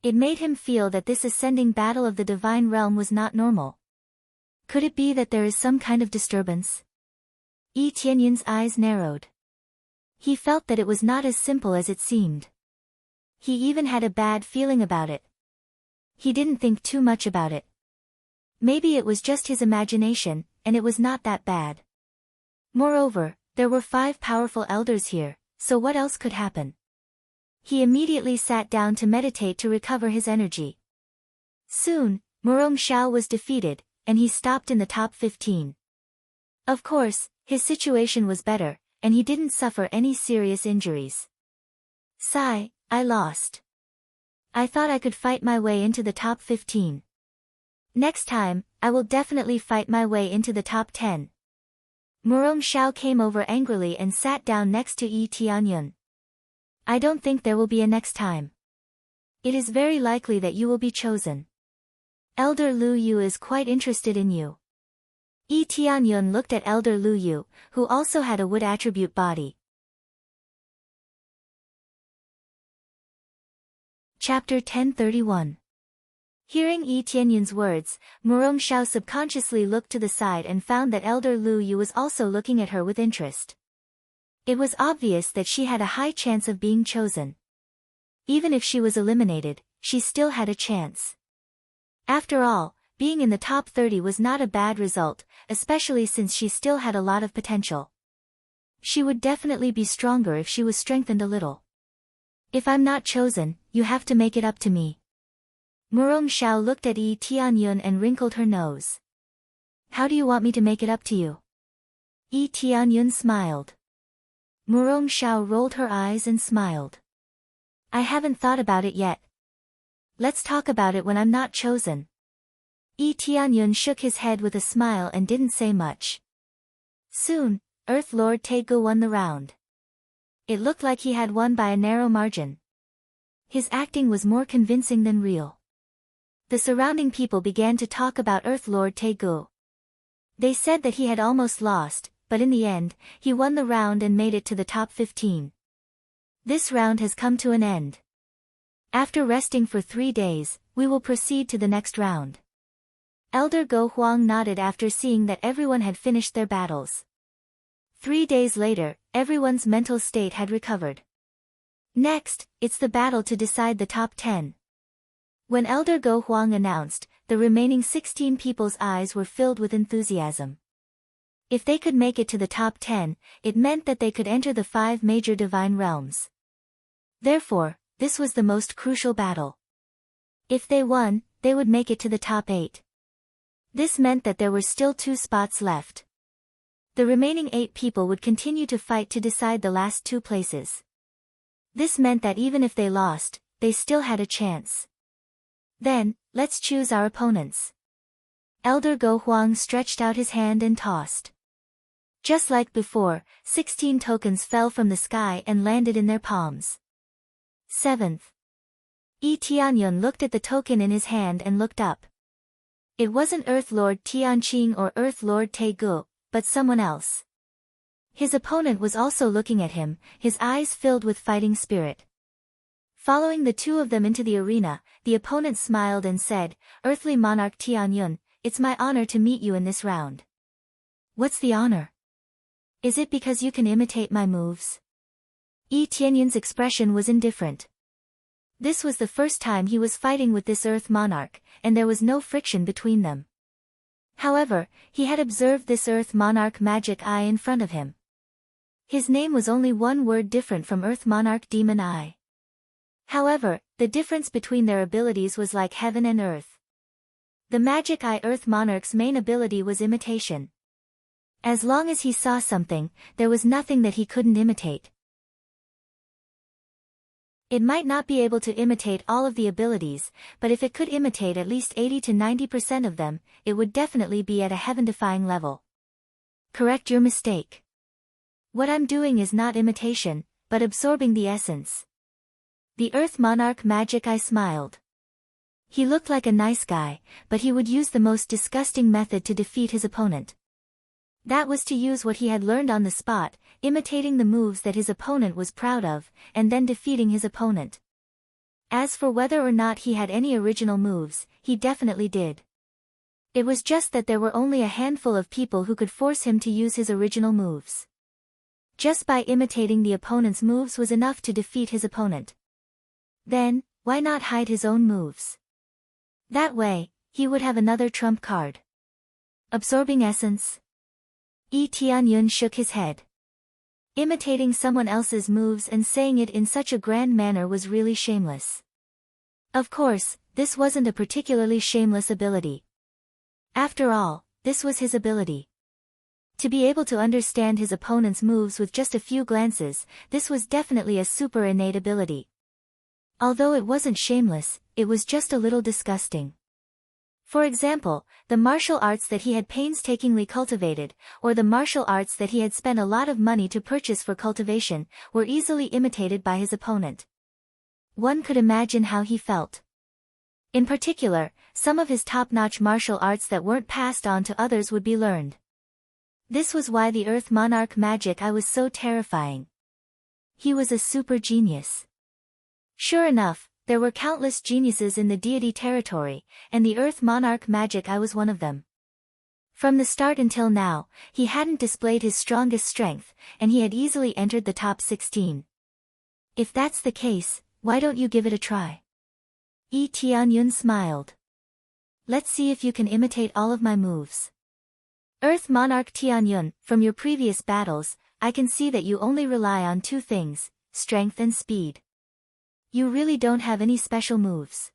It made him feel that this ascending battle of the divine realm was not normal. Could it be that there is some kind of disturbance? Yi Tianyun's eyes narrowed. He felt that it was not as simple as it seemed. He even had a bad feeling about it. He didn't think too much about it. Maybe it was just his imagination, and it was not that bad. Moreover, there were 5 powerful elders here, so what else could happen? He immediately sat down to meditate to recover his energy. Soon, Murong Xiao was defeated, and he stopped in the top 15. Of course, his situation was better, and he didn't suffer any serious injuries. Sigh, I lost. I thought I could fight my way into the top 15. Next time, I will definitely fight my way into the top 10. Murong Xiao came over angrily and sat down next to Yi Tianyun. I don't think there will be a next time. It is very likely that you will be chosen. Elder Lu Yu is quite interested in you. Yi Tianyun looked at Elder Lu Yu, who also had a wood attribute body. Chapter 1031. Hearing Yi Tianyun's words, Murong Xiao subconsciously looked to the side and found that Elder Lu Yu was also looking at her with interest. It was obvious that she had a high chance of being chosen. Even if she was eliminated, she still had a chance. After all, being in the top 30 was not a bad result, especially since she still had a lot of potential. She would definitely be stronger if she was strengthened a little. If I'm not chosen, you have to make it up to me. Murong Xiao looked at Yi Tianyun and wrinkled her nose. How do you want me to make it up to you? Yi Tianyun smiled. Murong Xiao rolled her eyes and smiled. I haven't thought about it yet. Let's talk about it when I'm not chosen. Yi Tianyun shook his head with a smile and didn't say much. Soon, Earth Lord Te Gu won the round. It looked like he had won by a narrow margin. His acting was more convincing than real. The surrounding people began to talk about Earth Lord Taegu. They said that he had almost lost, but in the end, he won the round and made it to the top 15. This round has come to an end. After resting for 3 days, we will proceed to the next round. Elder Go Huang nodded after seeing that everyone had finished their battles. 3 days later, everyone's mental state had recovered. Next, it's the battle to decide the top 10. When Elder Go Huang announced, the remaining 16 people's eyes were filled with enthusiasm. If they could make it to the top 10, it meant that they could enter the 5 major divine realms. Therefore, this was the most crucial battle. If they won, they would make it to the top 8. This meant that there were still 2 spots left. The remaining 8 people would continue to fight to decide the last 2 places. This meant that even if they lost, they still had a chance. Then, let's choose our opponents. Elder Go Huang stretched out his hand and tossed. Just like before, 16 tokens fell from the sky and landed in their palms. 7th. Yi Tianyun looked at the token in his hand and looked up. It wasn't Earth Lord Tianqing or Earth Lord Taegu, but someone else. His opponent was also looking at him, his eyes filled with fighting spirit. Following the 2 of them into the arena, the opponent smiled and said, "Earthly Monarch Tianyun, it's my honor to meet you in this round." "What's the honor? Is it because you can imitate my moves?" Yi Tianyun's expression was indifferent. This was the first time he was fighting with this Earth Monarch, and there was no friction between them. However, he had observed this Earth Monarch Magic Eye in front of him. His name was only 1 word different from Earth Monarch Demon Eye. However, the difference between their abilities was like heaven and earth. The Magic Eye Earth Monarch's main ability was imitation. As long as he saw something, there was nothing that he couldn't imitate. It might not be able to imitate all of the abilities, but if it could imitate at least 80 to 90% of them, it would definitely be at a heaven-defying level. Correct your mistake. What I'm doing is not imitation, but absorbing the essence. The Earth Monarch Magic Eye smiled. He looked like a nice guy, but he would use the most disgusting method to defeat his opponent. That was to use what he had learned on the spot, imitating the moves that his opponent was proud of, and then defeating his opponent. As for whether or not he had any original moves, he definitely did. It was just that there were only a handful of people who could force him to use his original moves. Just by imitating the opponent's moves was enough to defeat his opponent. Then, why not hide his own moves? That way, he would have another trump card. Absorbing essence. Yi Tianyun shook his head. Imitating someone else's moves and saying it in such a grand manner was really shameless. Of course, this wasn't a particularly shameless ability. After all, this was his ability. To be able to understand his opponent's moves with just a few glances, this was definitely a super innate ability. Although it wasn't shameless, it was just a little disgusting. For example, the martial arts that he had painstakingly cultivated, or the martial arts that he had spent a lot of money to purchase for cultivation, were easily imitated by his opponent. One could imagine how he felt. In particular, some of his top-notch martial arts that weren't passed on to others would be learned. This was why the Earth Monarch Magic Eye was so terrifying. He was a super genius. Sure enough, there were countless geniuses in the deity territory, and the Earth Monarch Magic Eye was one of them. From the start until now, he hadn't displayed his strongest strength, and he had easily entered the top 16. If that's the case, why don't you give it a try? Yi Tianyun smiled. Let's see if you can imitate all of my moves. Earth Monarch Tianyun, from your previous battles, I can see that you only rely on 2 things, strength and speed. You really don't have any special moves.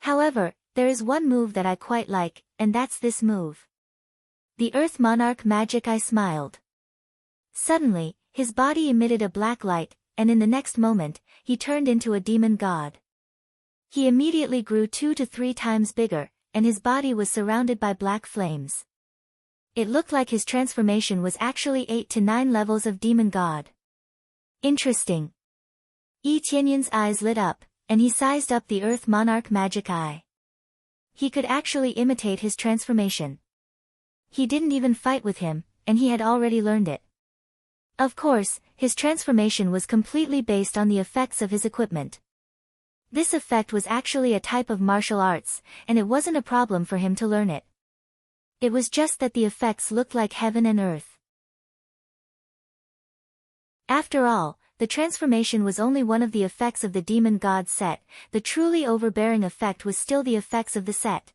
However, there is one move that I quite like, and that's this move. The Earth Monarch Magic Eye smiled. Suddenly, his body emitted a black light, and in the next moment, he turned into a demon god. He immediately grew 2 to 3 times bigger, and his body was surrounded by black flames. It looked like his transformation was actually 8 to 9 levels of demon god. Interesting. Yi Tianyun's eyes lit up, and he sized up the Earth Monarch magic eye. He could actually imitate his transformation. He didn't even fight with him, and he had already learned it. Of course, his transformation was completely based on the effects of his equipment. This effect was actually a type of martial arts, and it wasn't a problem for him to learn it. It was just that the effects looked like heaven and earth. After all, the transformation was only one of the effects of the demon god set. The truly overbearing effect was still the effects of the set.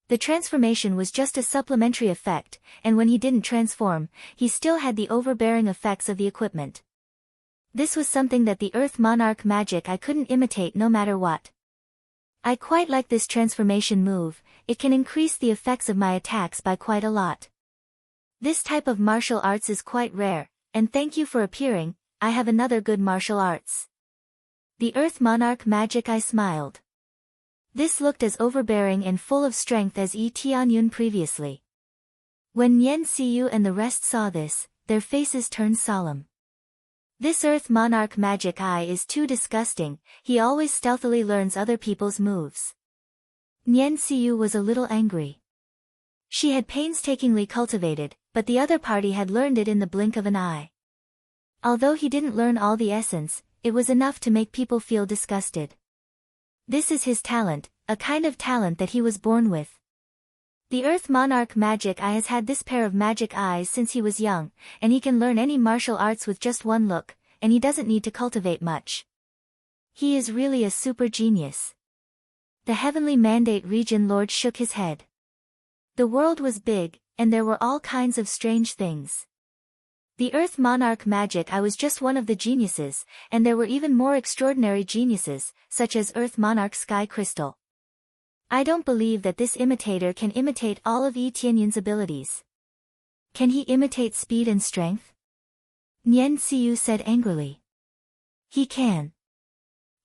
The transformation was just a supplementary effect, and when he didn't transform, he still had the overbearing effects of the equipment. This was something that the Earth Monarch magic I couldn't imitate no matter what. I quite like this transformation move. It can increase the effects of my attacks by quite a lot. This type of martial arts is quite rare, and thank you for appearing. I have another good martial arts. The Earth Monarch magic I smiled. This looked as overbearing and full of strength as Yi Tianyun previously. When Nian Xiyu and the rest saw this, their faces turned solemn. This Earth Monarch magic eye is too disgusting. He always stealthily learns other people's moves. Nian Xiyu was a little angry. She had painstakingly cultivated, but the other party had learned it in the blink of an eye. Although he didn't learn all the essence, it was enough to make people feel disgusted. This is his talent, a kind of talent that he was born with. The Earth Monarch magic eye has had this pair of magic eyes since he was young, and he can learn any martial arts with just one look, and he doesn't need to cultivate much. He is really a super genius. The Heavenly Mandate Region Lord shook his head. The world was big, and there were all kinds of strange things. The Earth Monarch magic eye was just one of the geniuses, and there were even more extraordinary geniuses, such as Earth Monarch Sky Crystal. I don't believe that this imitator can imitate all of Yi Tianyun's abilities. Can he imitate speed and strength? Nian Xiyu said angrily. He can.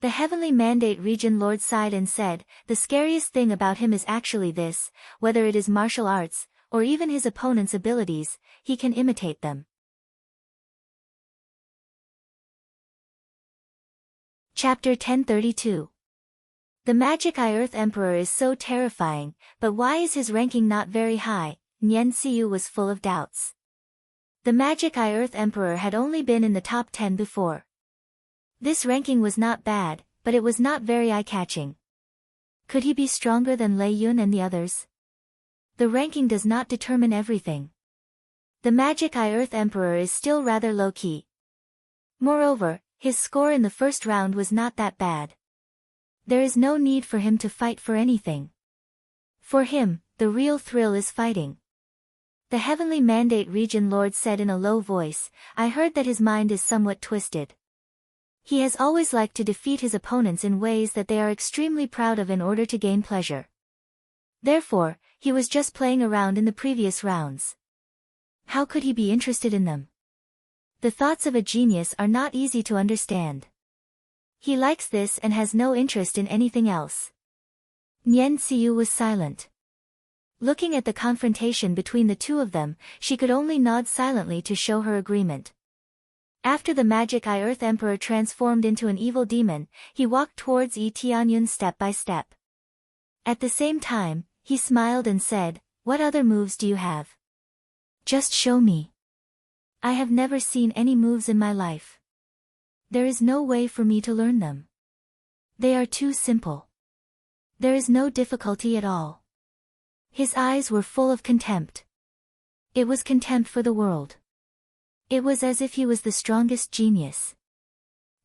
The Heavenly Mandate Region Lord sighed and said, the scariest thing about him is actually this, whether it is martial arts, or even his opponent's abilities, he can imitate them. Chapter 1032. The Magic Eye Earth Emperor is so terrifying, but why is his ranking not very high? Nian Xiyu was full of doubts. The Magic Eye Earth Emperor had only been in the top 10 before. This ranking was not bad, but it was not very eye-catching. Could he be stronger than Lei Yun and the others? The ranking does not determine everything. The Magic Eye Earth Emperor is still rather low-key. Moreover, his score in the first round was not that bad. There is no need for him to fight for anything. For him, the real thrill is fighting. The Heavenly Mandate Region Lord said in a low voice, I heard that his mind is somewhat twisted. He has always liked to defeat his opponents in ways that they are extremely proud of in order to gain pleasure. Therefore, he was just playing around in the previous rounds. How could he be interested in them? The thoughts of a genius are not easy to understand. He likes this and has no interest in anything else. Nian Xiyu was silent. Looking at the confrontation between the two of them, she could only nod silently to show her agreement. After the Magic Eye Earth Emperor transformed into an evil demon, he walked towards Yi Tianyun step by step. At the same time, he smiled and said, what other moves do you have? Just show me. I have never seen any moves in my life. There is no way for me to learn them. They are too simple. There is no difficulty at all. His eyes were full of contempt. It was contempt for the world. It was as if he was the strongest genius.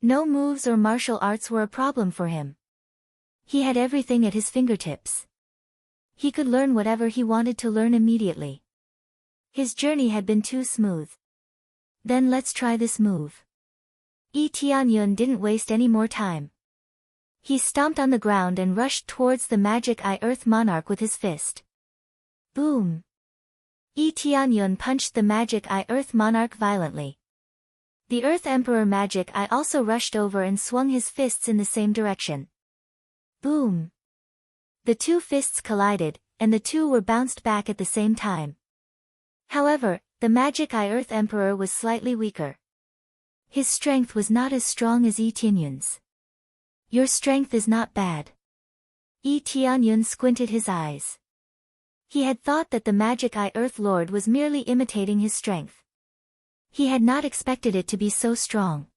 No moves or martial arts were a problem for him. He had everything at his fingertips. He could learn whatever he wanted to learn immediately. His journey had been too smooth. Then let's try this move. Yi Tianyun didn't waste any more time. He stomped on the ground and rushed towards the Magic Eye Earth Monarch with his fist. Boom! Yi Tianyun punched the Magic Eye Earth Monarch violently. The Earth Emperor Magic Eye also rushed over and swung his fists in the same direction. Boom! The two fists collided, and the two were bounced back at the same time. However, the Magic Eye Earth Emperor was slightly weaker. His strength was not as strong as Yi Tianyun's. Your strength is not bad. Yi Tianyun squinted his eyes. He had thought that the Magic Eye Earth Lord was merely imitating his strength. He had not expected it to be so strong.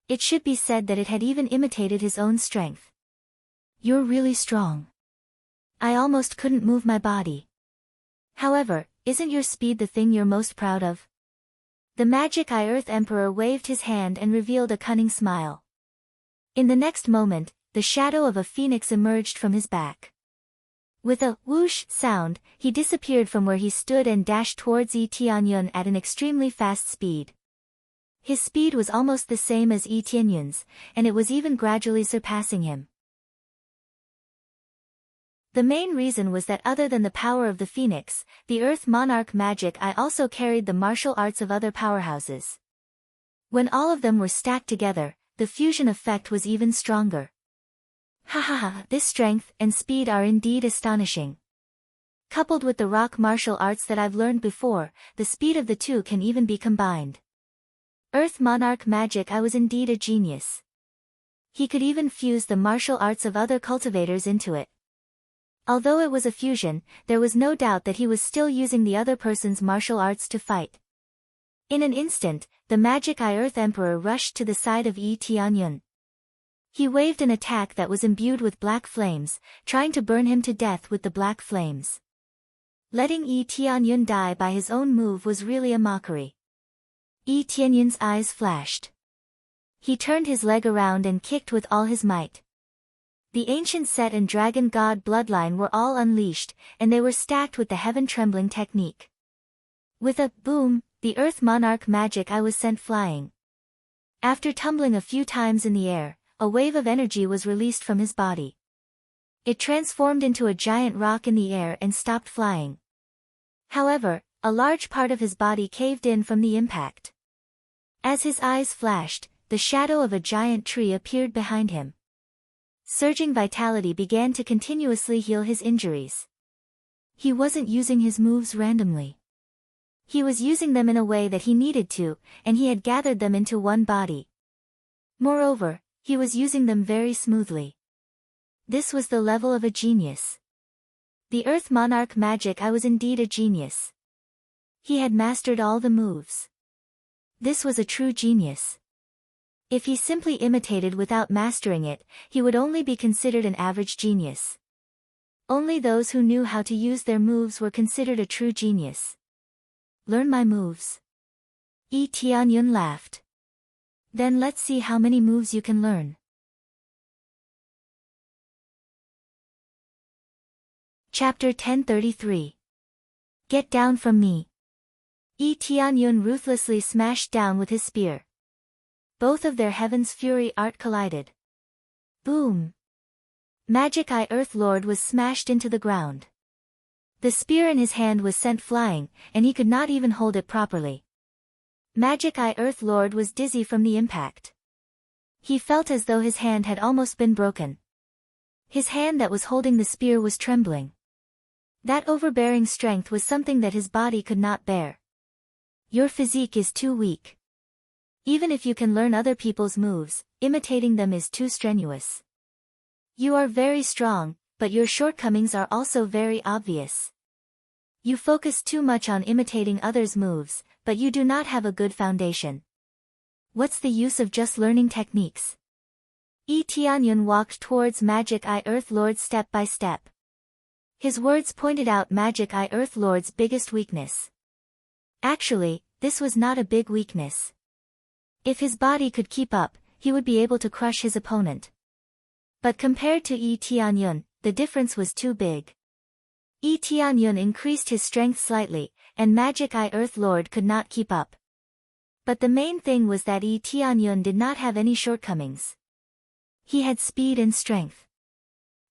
It should be said that it had even imitated his own strength. You're really strong. I almost couldn't move my body. However, isn't your speed the thing you're most proud of? The Magic Eye Earth Emperor waved his hand and revealed a cunning smile. In the next moment, the shadow of a phoenix emerged from his back. With a whoosh sound, he disappeared from where he stood and dashed towards Yi Tianyun at an extremely fast speed. His speed was almost the same as Yi Tianyun's, and it was even gradually surpassing him. The main reason was that other than the power of the Phoenix, the Earth Monarch Magic Eye also carried the martial arts of other powerhouses. When all of them were stacked together, the fusion effect was even stronger. Ha ha ha, this strength and speed are indeed astonishing. Coupled with the rock martial arts that I've learned before, the speed of the two can even be combined. Earth Monarch Magic Eye was indeed a genius. He could even fuse the martial arts of other cultivators into it. Although it was a fusion, there was no doubt that he was still using the other person's martial arts to fight. In an instant, the Magic Eye Earth Emperor rushed to the side of Yi Tianyun. He waved an attack that was imbued with black flames, trying to burn him to death with the black flames. Letting Yi Tianyun die by his own move was really a mockery. Yi Tianyun's eyes flashed. He turned his leg around and kicked with all his might. The ancient Set and Dragon God bloodline were all unleashed, and they were stacked with the heaven-trembling technique. With a boom, the Earth Monarch Magic Eye was sent flying. After tumbling a few times in the air, a wave of energy was released from his body. It transformed into a giant rock in the air and stopped flying. However, a large part of his body caved in from the impact. As his eyes flashed, the shadow of a giant tree appeared behind him. Surging vitality began to continuously heal his injuries. He wasn't using his moves randomly. He was using them in a way that he needed to, and he had gathered them into one body. Moreover, he was using them very smoothly. This was the level of a genius. The Earth Monarch Magic Eye was indeed a genius. He had mastered all the moves. This was a true genius. If he simply imitated without mastering it, he would only be considered an average genius. Only those who knew how to use their moves were considered a true genius. Learn my moves. Yi Tianyun laughed. Then let's see how many moves you can learn. Chapter 1033. Get down from me. Yi Tianyun ruthlessly smashed down with his spear. Both of their Heaven's Fury art collided. Boom! Magic Eye Earth Lord was smashed into the ground. The spear in his hand was sent flying, and he could not even hold it properly. Magic Eye Earth Lord was dizzy from the impact. He felt as though his hand had almost been broken. His hand that was holding the spear was trembling. That overbearing strength was something that his body could not bear. Your physique is too weak. Even if you can learn other people's moves, imitating them is too strenuous. You are very strong, but your shortcomings are also very obvious. You focus too much on imitating others' moves, but you do not have a good foundation. What's the use of just learning techniques? Yi Tianyun walked towards Magic Eye Earth Lord step by step. His words pointed out Magic Eye Earth Lord's biggest weakness. Actually, this was not a big weakness. If his body could keep up, he would be able to crush his opponent. But compared to Yi Tianyun, the difference was too big. Yi Tianyun increased his strength slightly, and Magic Eye Earth Lord could not keep up. But the main thing was that Yi Tianyun did not have any shortcomings. He had speed and strength.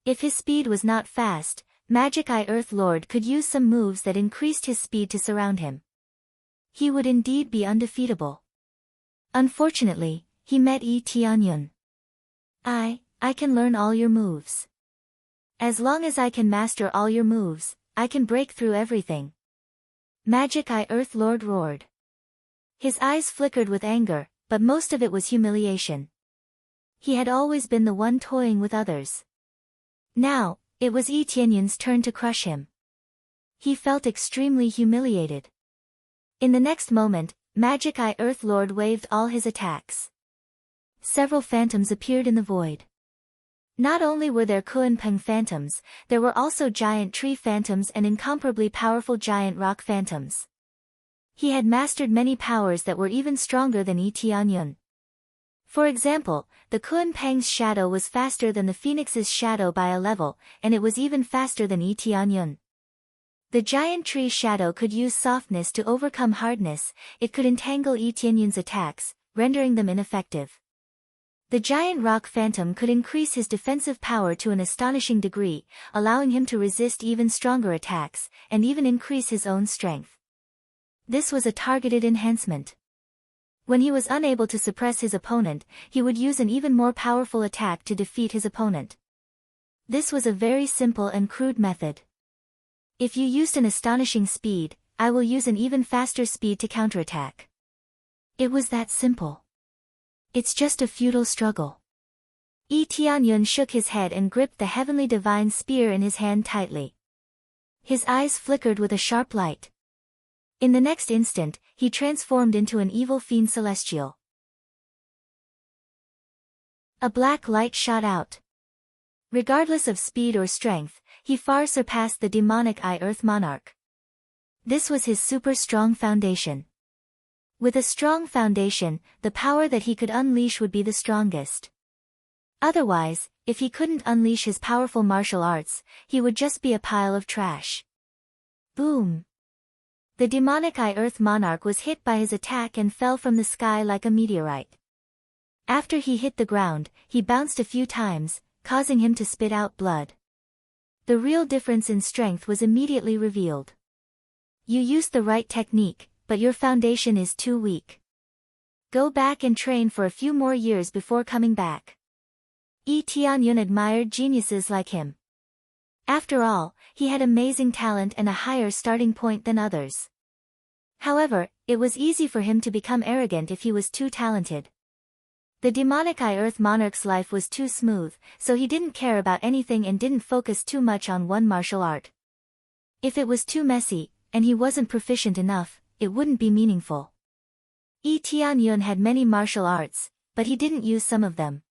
If his speed was not fast, Magic Eye Earth Lord could use some moves that increased his speed to surround him. He would indeed be undefeatable. Unfortunately, he met Yi Tianyun. I can learn all your moves. As long as I can master all your moves, I can break through everything. Magic Eye Earth Lord roared. His eyes flickered with anger, but most of it was humiliation. He had always been the one toying with others. Now, it was Yi Tianyun's turn to crush him. He felt extremely humiliated. In the next moment, Magic Eye Earth Lord waved all his attacks. Several phantoms appeared in the void. Not only were there Kuan-Peng phantoms, there were also giant tree phantoms and incomparably powerful giant rock phantoms. He had mastered many powers that were even stronger than Yi Tianyun. For example, the Kuan-Peng's shadow was faster than the Phoenix's shadow by a level, and it was even faster than Yi Tianyun. The giant tree shadow could use softness to overcome hardness, it could entangle Yi Tianyun's attacks, rendering them ineffective. The giant rock phantom could increase his defensive power to an astonishing degree, allowing him to resist even stronger attacks, and even increase his own strength. This was a targeted enhancement. When he was unable to suppress his opponent, he would use an even more powerful attack to defeat his opponent. This was a very simple and crude method. If you used an astonishing speed, I will use an even faster speed to counterattack. It was that simple. It's just a futile struggle. Yi Tianyun shook his head and gripped the heavenly divine spear in his hand tightly. His eyes flickered with a sharp light. In the next instant, he transformed into an evil fiend celestial. A black light shot out. Regardless of speed or strength, he far surpassed the demonic Eye Earth Monarch. This was his super strong foundation. With a strong foundation, the power that he could unleash would be the strongest. Otherwise, if he couldn't unleash his powerful martial arts, he would just be a pile of trash. Boom! The demonic Eye Earth Monarch was hit by his attack and fell from the sky like a meteorite. After he hit the ground, he bounced a few times, causing him to spit out blood. The real difference in strength was immediately revealed. You used the right technique, but your foundation is too weak. Go back and train for a few more years before coming back. Yi Tianyun admired geniuses like him. After all, he had amazing talent and a higher starting point than others. However, it was easy for him to become arrogant if he was too talented. The demonic Eye Earth Monarch's life was too smooth, so he didn't care about anything and didn't focus too much on one martial art. If it was too messy, and he wasn't proficient enough, it wouldn't be meaningful. Yi Tianyun had many martial arts, but he didn't use some of them.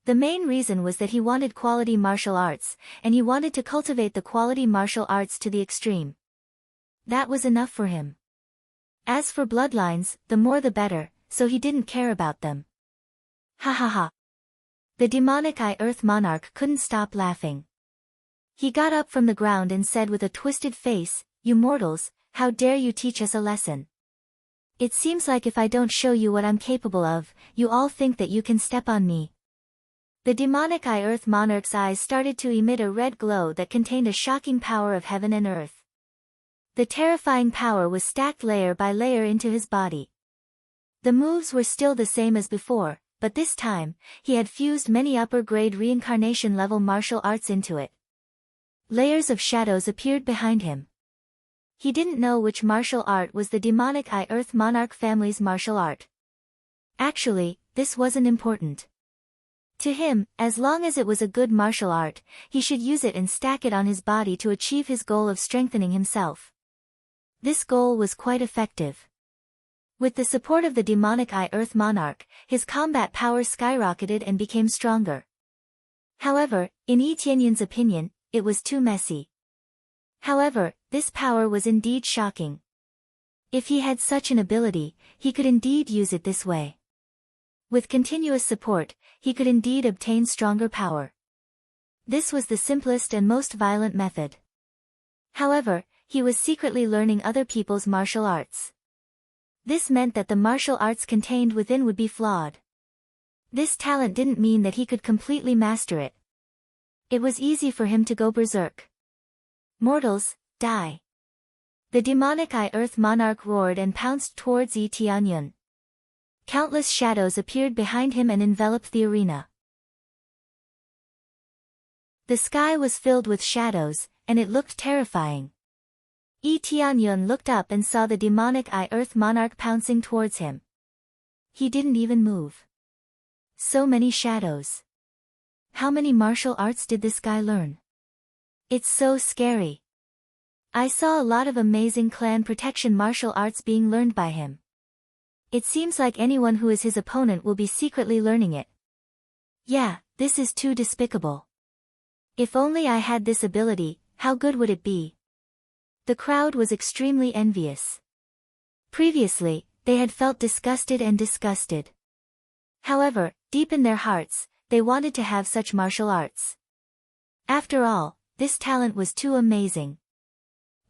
The main reason was that he wanted quality martial arts, and he wanted to cultivate the quality martial arts to the extreme. That was enough for him. As for bloodlines, the more the better, so he didn't care about them. Ha ha ha. The demonic Eye Earth Monarch couldn't stop laughing. He got up from the ground and said with a twisted face, "You mortals, how dare you teach us a lesson? It seems like if I don't show you what I'm capable of, you all think that you can step on me." The demonic Eye Earth Monarch's eyes started to emit a red glow that contained a shocking power of heaven and earth. The terrifying power was stacked layer by layer into his body. The moves were still the same as before, but this time, he had fused many upper-grade reincarnation level martial arts into it. Layers of shadows appeared behind him. He didn't know which martial art was the demonic Eye Earth Monarch family's martial art. Actually, this wasn't important. To him, as long as it was a good martial art, he should use it and stack it on his body to achieve his goal of strengthening himself. This goal was quite effective. With the support of the demonic Eye Earth Monarch, his combat power skyrocketed and became stronger. However, in Yi Tianyun's opinion, it was too messy. However, this power was indeed shocking. If he had such an ability, he could indeed use it this way. With continuous support, he could indeed obtain stronger power. This was the simplest and most violent method. However, he was secretly learning other people's martial arts. This meant that the martial arts contained within would be flawed. This talent didn't mean that he could completely master it. It was easy for him to go berserk. Mortals, die. The demonic Eye Earth Monarch roared and pounced towards Yi Tianyun. Countless shadows appeared behind him and enveloped the arena. The sky was filled with shadows, and it looked terrifying. Yi Tianyun looked up and saw the demonic Eye Earth Monarch pouncing towards him. He didn't even move. So many shadows. How many martial arts did this guy learn? It's so scary. I saw a lot of amazing clan protection martial arts being learned by him. It seems like anyone who is his opponent will be secretly learning it. Yeah, this is too despicable. If only I had this ability, how good would it be? The crowd was extremely envious. Previously, they had felt disgusted and disgusted. However, deep in their hearts, they wanted to have such martial arts. After all, this talent was too amazing.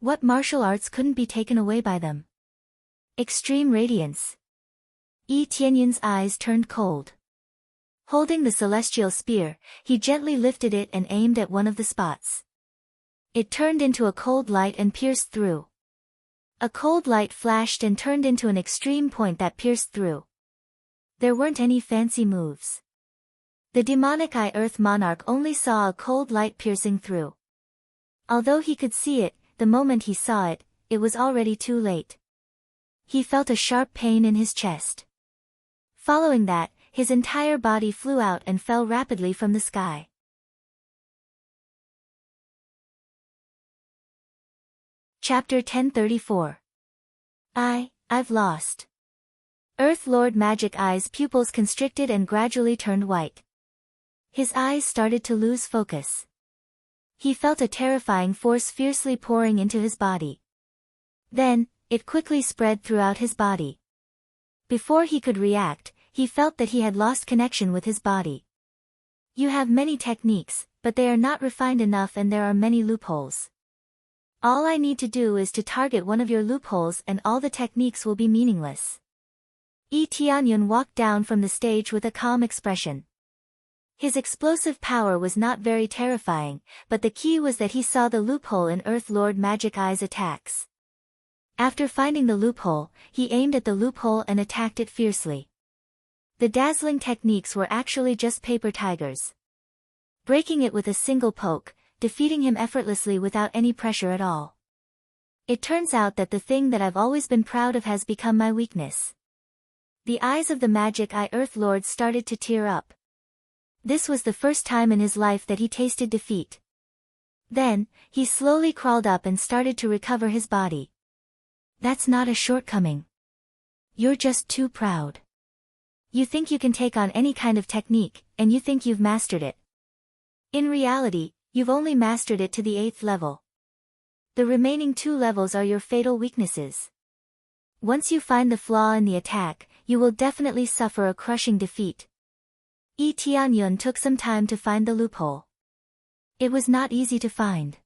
What martial arts couldn't be taken away by them? Extreme radiance. Yi Tianyun's eyes turned cold. Holding the celestial spear, he gently lifted it and aimed at one of the spots. It turned into a cold light and pierced through. A cold light flashed and turned into an extreme point that pierced through. There weren't any fancy moves. The demonic Eye Earth Monarch only saw a cold light piercing through. Although he could see it, the moment he saw it, it was already too late. He felt a sharp pain in his chest. Following that, his entire body flew out and fell rapidly from the sky. Chapter 1034. I've lost. Earth Lord Magic Eye's pupils constricted and gradually turned white. His eyes started to lose focus. He felt a terrifying force fiercely pouring into his body. Then, it quickly spread throughout his body. Before he could react, he felt that he had lost connection with his body. You have many techniques, but they are not refined enough and there are many loopholes. All I need to do is to target one of your loopholes and all the techniques will be meaningless. Yi Tianyun walked down from the stage with a calm expression. His explosive power was not very terrifying, but the key was that he saw the loophole in Earth Lord Magic Eye's attacks. After finding the loophole, he aimed at the loophole and attacked it fiercely. The dazzling techniques were actually just paper tigers. Breaking it with a single poke, defeating him effortlessly without any pressure at all. It turns out that the thing that I've always been proud of has become my weakness. The eyes of the Magic Eye Earth Lord started to tear up. This was the first time in his life that he tasted defeat. Then, he slowly crawled up and started to recover his body. That's not a shortcoming. You're just too proud. You think you can take on any kind of technique, and you think you've mastered it. In reality, you've only mastered it to the 8th level. The remaining 2 levels are your fatal weaknesses. Once you find the flaw in the attack, you will definitely suffer a crushing defeat. Yi Tianyun took some time to find the loophole. It was not easy to find.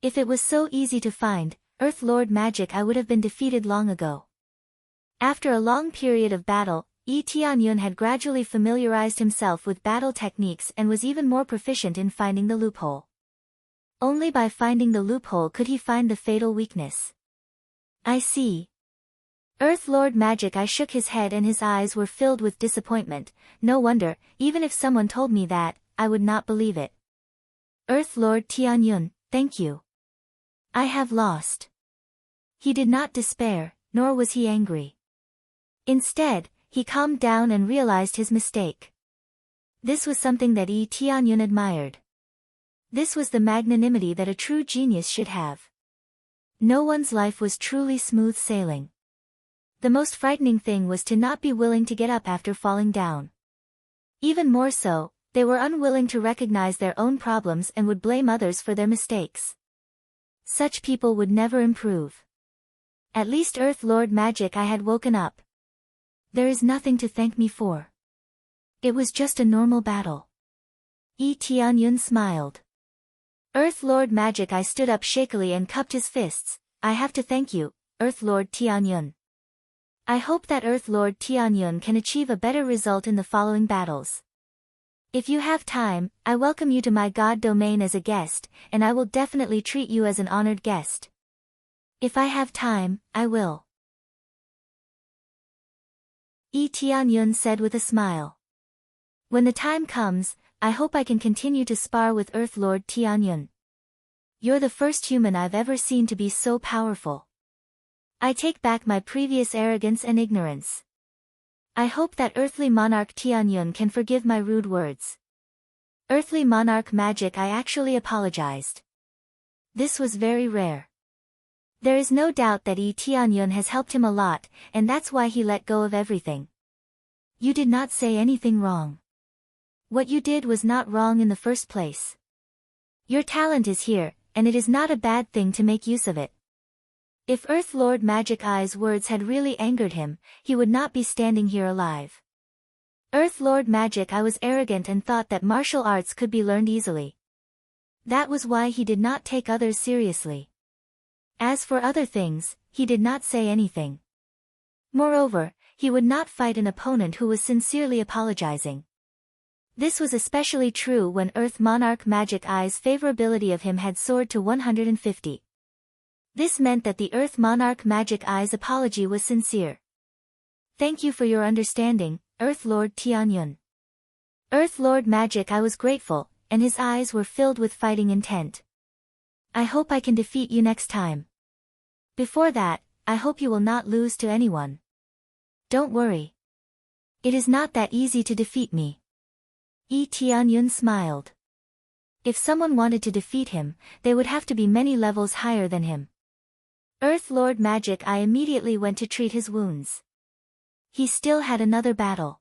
If it was so easy to find, Earth Lord Magic Eye would have been defeated long ago. After a long period of battle, Yi Tianyun had gradually familiarized himself with battle techniques and was even more proficient in finding the loophole. Only by finding the loophole could he find the fatal weakness. I see. Earth Lord Magic Eye shook his head and his eyes were filled with disappointment. No wonder, even if someone told me that, I would not believe it. Earth Lord Tianyun, thank you. I have lost. He did not despair, nor was he angry. Instead, he calmed down and realized his mistake. This was something that Yi Tianyun admired. This was the magnanimity that a true genius should have. No one's life was truly smooth sailing. The most frightening thing was to not be willing to get up after falling down. Even more so, they were unwilling to recognize their own problems and would blame others for their mistakes. Such people would never improve. At least Earth Lord Magic Eye had woken up. There is nothing to thank me for. It was just a normal battle. Yi Tianyun smiled. Earth Lord Magic Eye stood up shakily and cupped his fists. I have to thank you, Earth Lord Tianyun. I hope that Earth Lord Tianyun can achieve a better result in the following battles. If you have time, I welcome you to my god domain as a guest, and I will definitely treat you as an honored guest. If I have time, I will. Yi Tianyun said with a smile. When the time comes, I hope I can continue to spar with Earth Lord Tianyun. You're the first human I've ever seen to be so powerful. I take back my previous arrogance and ignorance. I hope that Earthly Monarch Tianyun can forgive my rude words. Earthly Monarch Magic, I actually apologized. This was very rare. There is no doubt that Tianyun has helped him a lot, and that's why he let go of everything. You did not say anything wrong. What you did was not wrong in the first place. Your talent is here, and it is not a bad thing to make use of it. If Earth Lord Magic Eye's words had really angered him, he would not be standing here alive. Earth Lord Magic Eye was arrogant and thought that martial arts could be learned easily. That was why he did not take others seriously. As for other things, he did not say anything. Moreover, he would not fight an opponent who was sincerely apologizing. This was especially true when Earth Monarch Magic Eye's favorability of him had soared to 150. This meant that the Earth Monarch Magic Eye's apology was sincere. Thank you for your understanding, Earth Lord Tianyun. Earth Lord Magic Eye was grateful, and his eyes were filled with fighting intent. I hope I can defeat you next time. Before that, I hope you will not lose to anyone. Don't worry. It is not that easy to defeat me. Tianyun smiled. If someone wanted to defeat him, they would have to be many levels higher than him. Earth Lord Magic Eye immediately went to treat his wounds. He still had another battle.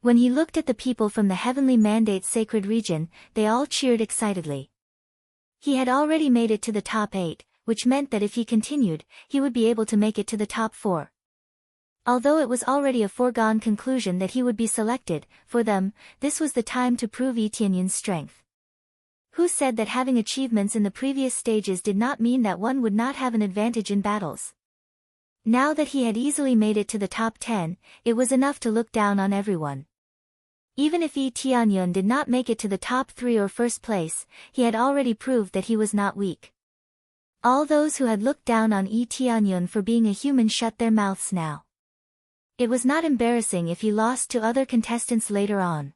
When he looked at the people from the Heavenly Mandate Sacred Region, they all cheered excitedly. He had already made it to the top 8, which meant that if he continued, he would be able to make it to the top 4. Although it was already a foregone conclusion that he would be selected, for them, this was the time to prove Tianyun's strength. Who said that having achievements in the previous stages did not mean that one would not have an advantage in battles? Now that he had easily made it to the top 10, it was enough to look down on everyone. Even if Tianyun did not make it to the top 3 or first place, he had already proved that he was not weak. All those who had looked down on Tianyun for being a human shut their mouths now. It was not embarrassing if he lost to other contestants later on.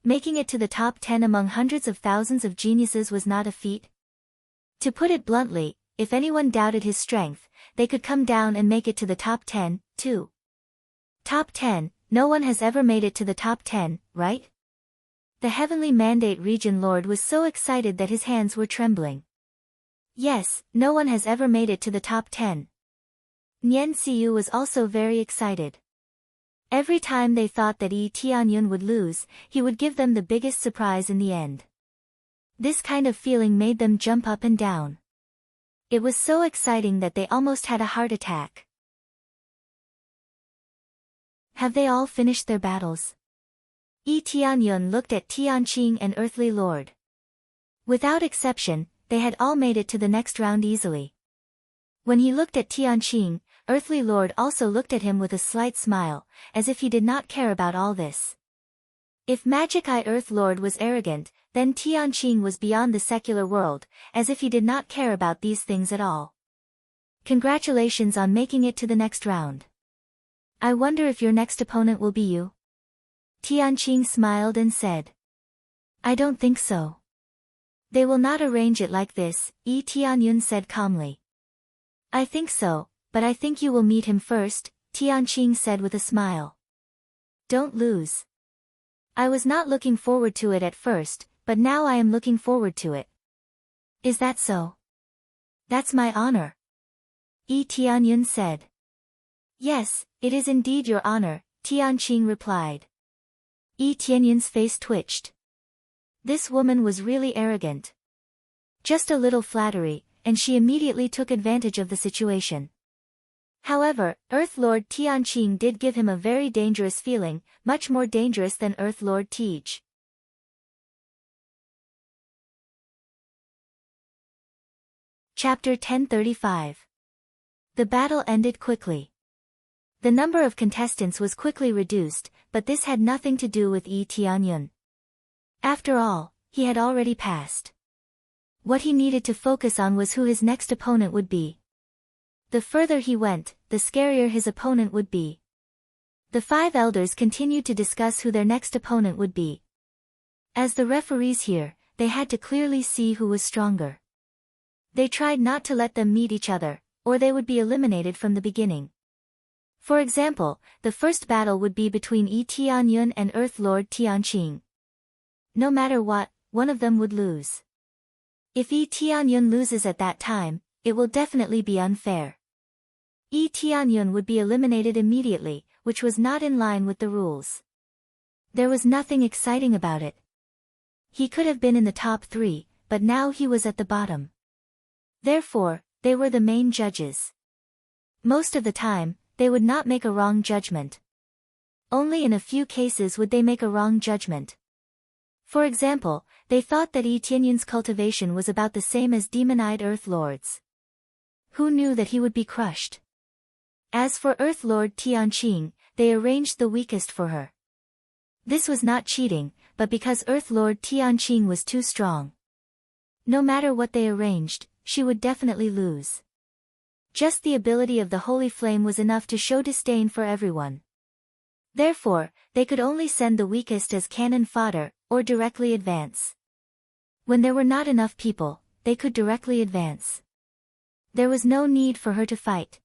Making it to the top 10 among hundreds of thousands of geniuses was not a feat. To put it bluntly, if anyone doubted his strength, they could come down and make it to the top 10, too. Top 10, no one has ever made it to the top 10, right? The Heavenly Mandate Region Lord was so excited that his hands were trembling. Yes, no one has ever made it to the top 10. Nian Xiu was also very excited. Every time they thought that Tianyun would lose, he would give them the biggest surprise in the end. This kind of feeling made them jump up and down. It was so exciting that they almost had a heart attack. Have they all finished their battles? Tianyun looked at Tianqing and Earthly Lord. Without exception, they had all made it to the next round easily. When he looked at Tianqing, Earthly Lord also looked at him with a slight smile, as if he did not care about all this. If Magic Eye Earth Lord was arrogant, then Tianqing was beyond the secular world, as if he did not care about these things at all. Congratulations on making it to the next round. I wonder if your next opponent will be you? Tianqing smiled and said. I don't think so. They will not arrange it like this, Tianyun said calmly. I think so, but I think you will meet him first, Tianqing said with a smile. Don't lose. I was not looking forward to it at first, but now I am looking forward to it. Is that so? That's my honor. Tianyun said. Yes, it is indeed your honor, Tianqing replied. Tianyun's face twitched. This woman was really arrogant. Just a little flattery, and she immediately took advantage of the situation. However, Earth Lord Tianqing did give him a very dangerous feeling, much more dangerous than Earth Lord Tej. Chapter 1035. The battle ended quickly. The number of contestants was quickly reduced, but this had nothing to do with Tianyun. After all, he had already passed. What he needed to focus on was who his next opponent would be. The further he went, the scarier his opponent would be. The 5 elders continued to discuss who their next opponent would be. As the referees here, they had to clearly see who was stronger. They tried not to let them meet each other, or they would be eliminated from the beginning. For example, the first battle would be between Yi Tianyun and Earth Lord Tianqing. No matter what, one of them would lose. If Yi Tianyun loses at that time, it will definitely be unfair. Yi Tianyun would be eliminated immediately, which was not in line with the rules. There was nothing exciting about it. He could have been in the top 3, but now he was at the bottom. Therefore, they were the main judges. Most of the time, they would not make a wrong judgment. Only in a few cases would they make a wrong judgment. For example, they thought that Yi Tianyun's cultivation was about the same as demon-eyed Earth Lord's. Who knew that he would be crushed? As for Earth Lord Tianqing, they arranged the weakest for her. This was not cheating, but because Earth Lord Tianqing was too strong. No matter what they arranged, she would definitely lose. Just the ability of the holy flame was enough to show disdain for everyone. Therefore, they could only send the weakest as cannon fodder, or directly advance. When there were not enough people, they could directly advance. There was no need for her to fight.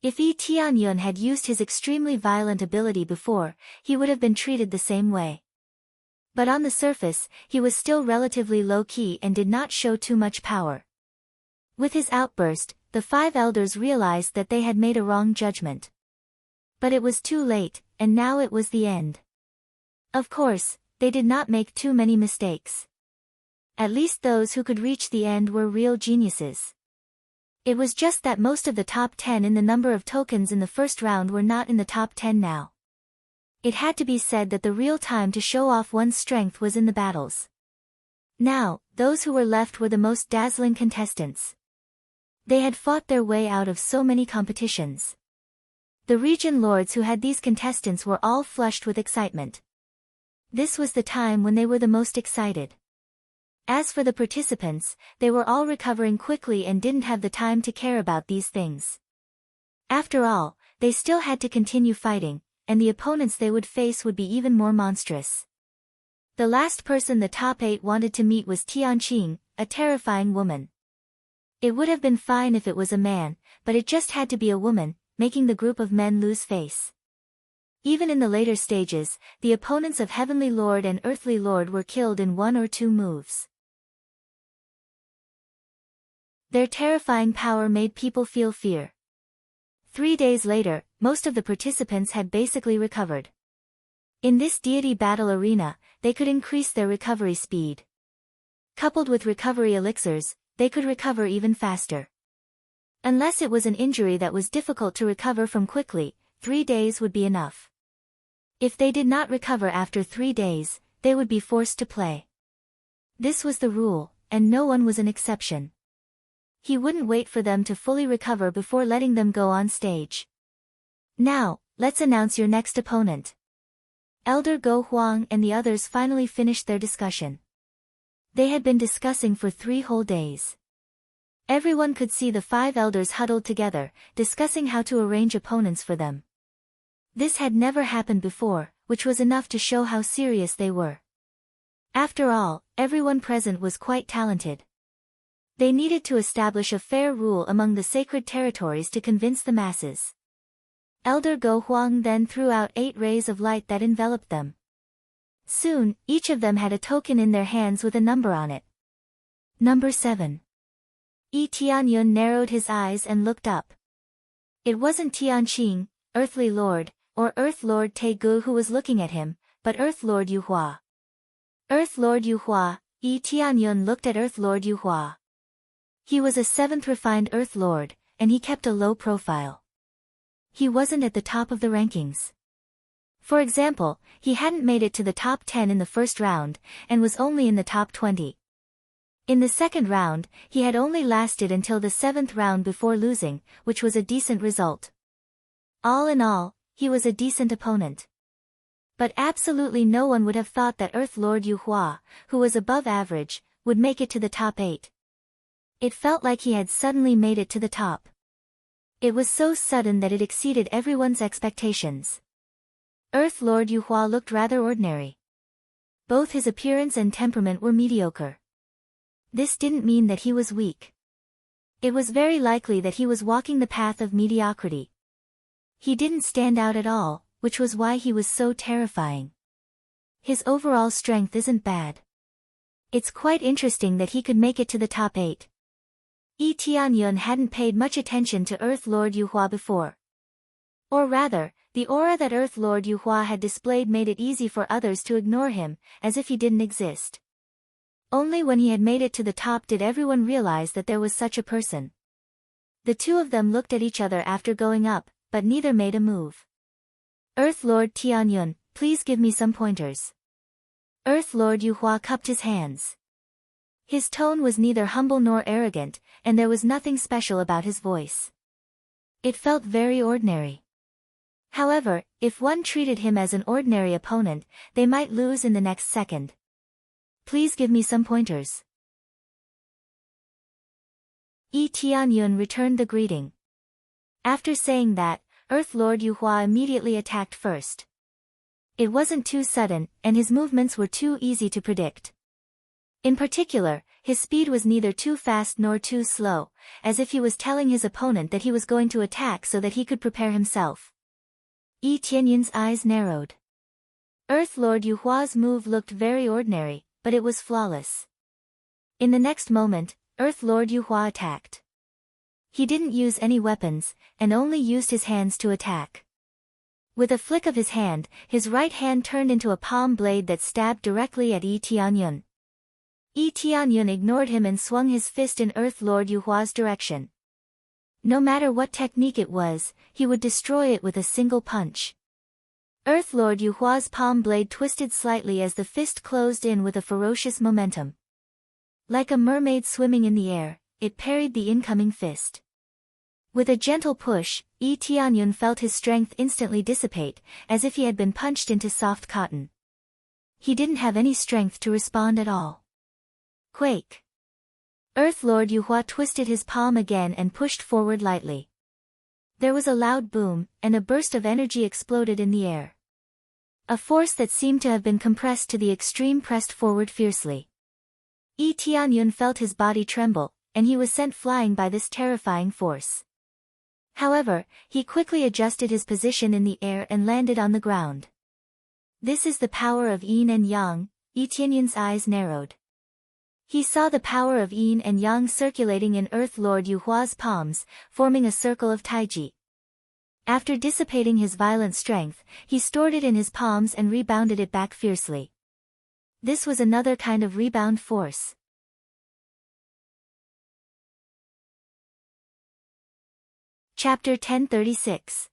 If Yi Tianyun had used his extremely violent ability before, he would have been treated the same way. But on the surface, he was still relatively low-key and did not show too much power. With his outburst, the 5 elders realized that they had made a wrong judgment. But it was too late, and now it was the end. Of course, they did not make too many mistakes. At least those who could reach the end were real geniuses. It was just that most of the top 10 in the number of tokens in the first round were not in the top 10 now. It had to be said that the real time to show off one's strength was in the battles. Now, those who were left were the most dazzling contestants. They had fought their way out of so many competitions. The region lords who had these contestants were all flushed with excitement. This was the time when they were the most excited. As for the participants, they were all recovering quickly and didn't have the time to care about these things. After all, they still had to continue fighting, and the opponents they would face would be even more monstrous. The last person the top 8 wanted to meet was Tianqing, a terrifying woman. It would have been fine if it was a man, but it just had to be a woman, making the group of men lose face. Even in the later stages, the opponents of Heavenly Lord and Earthly Lord were killed in 1 or 2 moves. Their terrifying power made people feel fear. 3 days later, most of the participants had basically recovered. In this deity battle arena, they could increase their recovery speed. Coupled with recovery elixirs, they could recover even faster. Unless it was an injury that was difficult to recover from quickly, 3 days would be enough. If they did not recover after 3 days, they would be forced to play. This was the rule, and no one was an exception. He wouldn't wait for them to fully recover before letting them go on stage. Now, let's announce your next opponent. Elder Go Huang and the others finally finished their discussion. They had been discussing for 3 whole days. Everyone could see the 5 elders huddled together, discussing how to arrange opponents for them. This had never happened before, which was enough to show how serious they were. After all, everyone present was quite talented. They needed to establish a fair rule among the sacred territories to convince the masses. Elder Go Huang then threw out 8 rays of light that enveloped them. Soon, each of them had a token in their hands with a number on it. Number 7. Yi Tianyun narrowed his eyes and looked up. It wasn't Tianqing, Earthly Lord, or Earth Lord Tegu who was looking at him, but Earth Lord Yuhua. Earth Lord Yuhua. Yi Tianyun looked at Earth Lord Yuhua. He was a 7th refined Earth Lord, and he kept a low profile. He wasn't at the top of the rankings. For example, he hadn't made it to the top 10 in the first round, and was only in the top 20. In the second round, he had only lasted until the 7th round before losing, which was a decent result. All in all, he was a decent opponent. But absolutely no one would have thought that Earth Lord Yuhua, who was above average, would make it to the top 8. It felt like he had suddenly made it to the top. It was so sudden that it exceeded everyone's expectations. Earth Lord Yuhua looked rather ordinary. Both his appearance and temperament were mediocre. This didn't mean that he was weak. It was very likely that he was walking the path of mediocrity. He didn't stand out at all, which was why he was so terrifying. His overall strength isn't bad. It's quite interesting that he could make it to the top 8. Yi Tianyun hadn't paid much attention to Earth Lord Yuhua before. Or rather, the aura that Earth Lord Yuhua had displayed made it easy for others to ignore him, as if he didn't exist. Only when he had made it to the top did everyone realize that there was such a person. The two of them looked at each other after going up, but neither made a move. Earth Lord Tianyun, please give me some pointers. Earth Lord Yuhua cupped his hands. His tone was neither humble nor arrogant, and there was nothing special about his voice. It felt very ordinary. However, if one treated him as an ordinary opponent, they might lose in the next second. Please give me some pointers. Yi Tianyun returned the greeting. After saying that, Earth Lord Yuhua immediately attacked first. It wasn't too sudden, and his movements were too easy to predict. In particular, his speed was neither too fast nor too slow, as if he was telling his opponent that he was going to attack so that he could prepare himself. Yi Tianyun's eyes narrowed. Earth Lord Yuhua's move looked very ordinary, but it was flawless. In the next moment, Earth Lord Yuhua attacked. He didn't use any weapons, and only used his hands to attack. With a flick of his hand, his right hand turned into a palm blade that stabbed directly at Yi Tianyun. Yi Tianyun ignored him and swung his fist in Earth Lord Yuhua's direction. No matter what technique it was, he would destroy it with a single punch. Earth Lord Yuhua's palm blade twisted slightly as the fist closed in with a ferocious momentum. Like a mermaid swimming in the air, it parried the incoming fist. With a gentle push, Yi Tianyun felt his strength instantly dissipate, as if he had been punched into soft cotton. He didn't have any strength to respond at all. Quake! Earth Lord Yuhua twisted his palm again and pushed forward lightly. There was a loud boom, and a burst of energy exploded in the air. A force that seemed to have been compressed to the extreme pressed forward fiercely. Yi Tianyun felt his body tremble, and he was sent flying by this terrifying force. However, he quickly adjusted his position in the air and landed on the ground. This is the power of yin and yang. Yi Tianyun's eyes narrowed. He saw the power of yin and yang circulating in Earth Lord Yuhua's palms, forming a circle of taiji. After dissipating his violent strength, he stored it in his palms and rebounded it back fiercely. This was another kind of rebound force. Chapter 1036.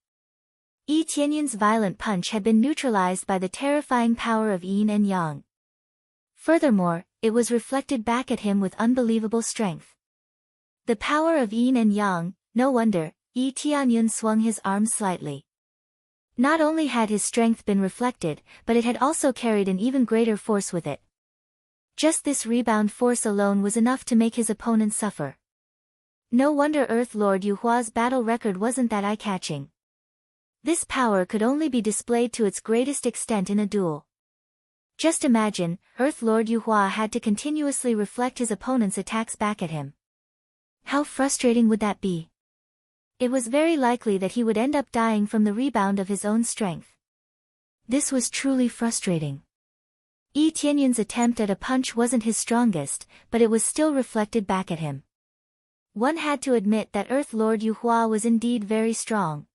Yi Tianyun's violent punch had been neutralized by the terrifying power of yin and yang. Furthermore, it was reflected back at him with unbelievable strength. The power of yin and yang, no wonder, Yi Tianyun swung his arms slightly. Not only had his strength been reflected, but it had also carried an even greater force with it. Just this rebound force alone was enough to make his opponent suffer. No wonder Earth Lord Yuhua's battle record wasn't that eye-catching. This power could only be displayed to its greatest extent in a duel. Just imagine, Earth Lord Yuhua had to continuously reflect his opponent's attacks back at him. How frustrating would that be? It was very likely that he would end up dying from the rebound of his own strength. This was truly frustrating. Yi Tianyun's attempt at a punch wasn't his strongest, but it was still reflected back at him. One had to admit that Earth Lord Yuhua was indeed very strong.